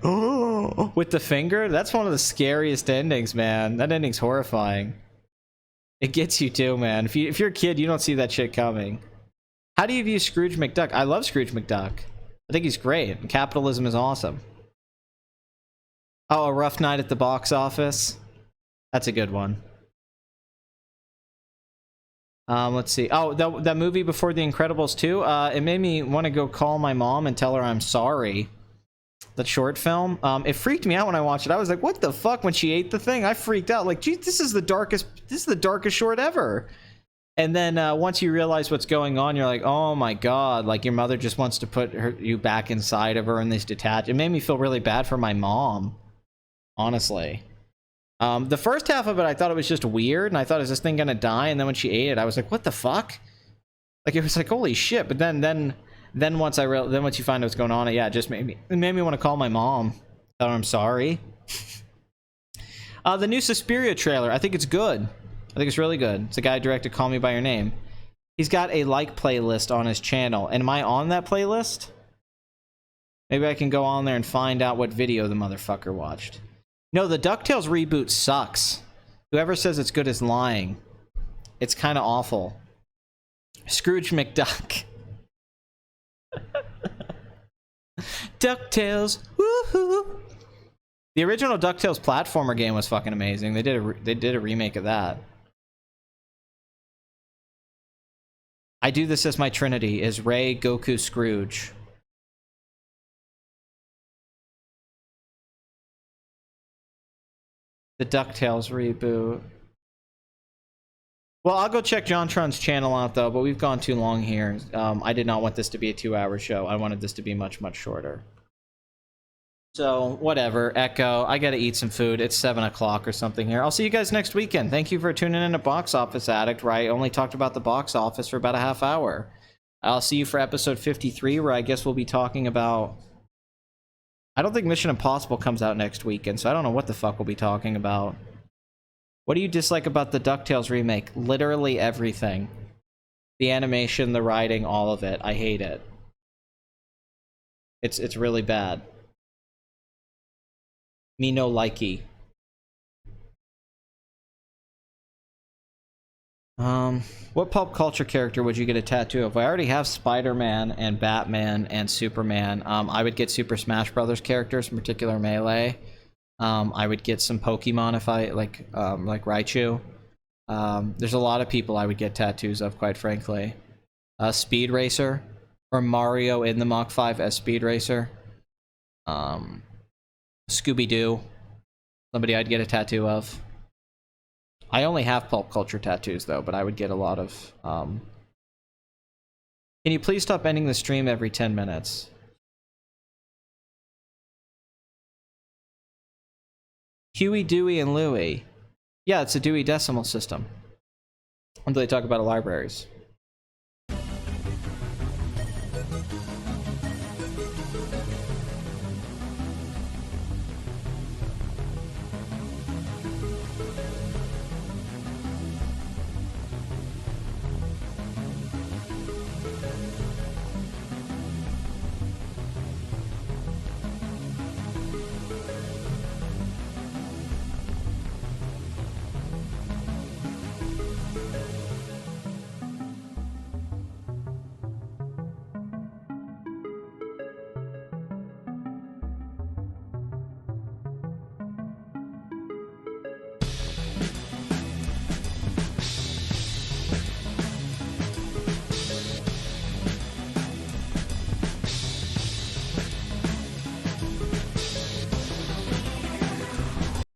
With the finger? That's one of the scariest endings, man. That ending's horrifying. It gets you too, man. If you're a kid, you don't see that shit coming. How do you view Scrooge McDuck? I love Scrooge McDuck. I think he's great. Capitalism is awesome. Oh, A Rough Night at the Box Office. That's a good one. Let's see. Oh, that movie before The Incredibles 2, it made me want to go call my mom and tell her I'm sorry. That short film. It freaked me out when I watched it. I was like, what the fuck? When she ate the thing, I freaked out. Like, geez, this is the darkest short ever. And then once you realize what's going on, you're like, oh my god, like your mother just wants to put you back inside of her and this detached. It made me feel really bad for my mom, honestly. The first half of it, I thought it was just weird, and I thought, is this thing gonna die? And then when she ate it, I was like, what the fuck? Like, it was like, holy shit. But then once once you find out what's going on, yeah, it made me want to call my mom. Tell her I'm sorry. The new Suspiria trailer, I think it's good. I think it's really good. It's a guy who directed Call Me By Your Name. He's got a like playlist on his channel. And am I on that playlist? Maybe I can go on there and find out what video the motherfucker watched. No, the DuckTales reboot sucks. Whoever says it's good is lying. It's kind of awful. Scrooge McDuck. DuckTales. Woohoo! The original DuckTales platformer game was fucking amazing. They did a remake of that. I do this as my trinity, is Ray, Goku, Scrooge. The DuckTales reboot. Well, I'll go check JonTron's channel out, though, but we've gone too long here. I did not want this to be a 2-hour show. I wanted this to be much, much shorter. So, whatever. Echo, I gotta eat some food. It's 7 o'clock or something here. I'll see you guys next weekend. Thank you for tuning in to Box Office Addict, where I only talked about the box office for about a half hour. I'll see you for episode 53, where I guess we'll be talking about... I don't think Mission Impossible comes out next weekend, so I don't know what the fuck we'll be talking about. What do you dislike about the DuckTales remake? Literally everything. The animation, the writing, all of it. I hate it. It's really bad. Me no likey. What pop culture character would you get a tattoo of? I already have Spider-Man and Batman and Superman. I would get Super Smash Brothers characters, in particular Melee. I would get some Pokemon if I like Raichu. There's a lot of people I would get tattoos of, quite frankly. Speed Racer, or Mario in the Mach 5 as Speed Racer. Scooby-Doo, somebody I'd get a tattoo of. I only have pop culture tattoos, though, but I would get a lot of... Can you please stop ending the stream every 10 minutes? Huey, Dewey, and Louie. Yeah, it's a Dewey Decimal System. Until they talk about libraries.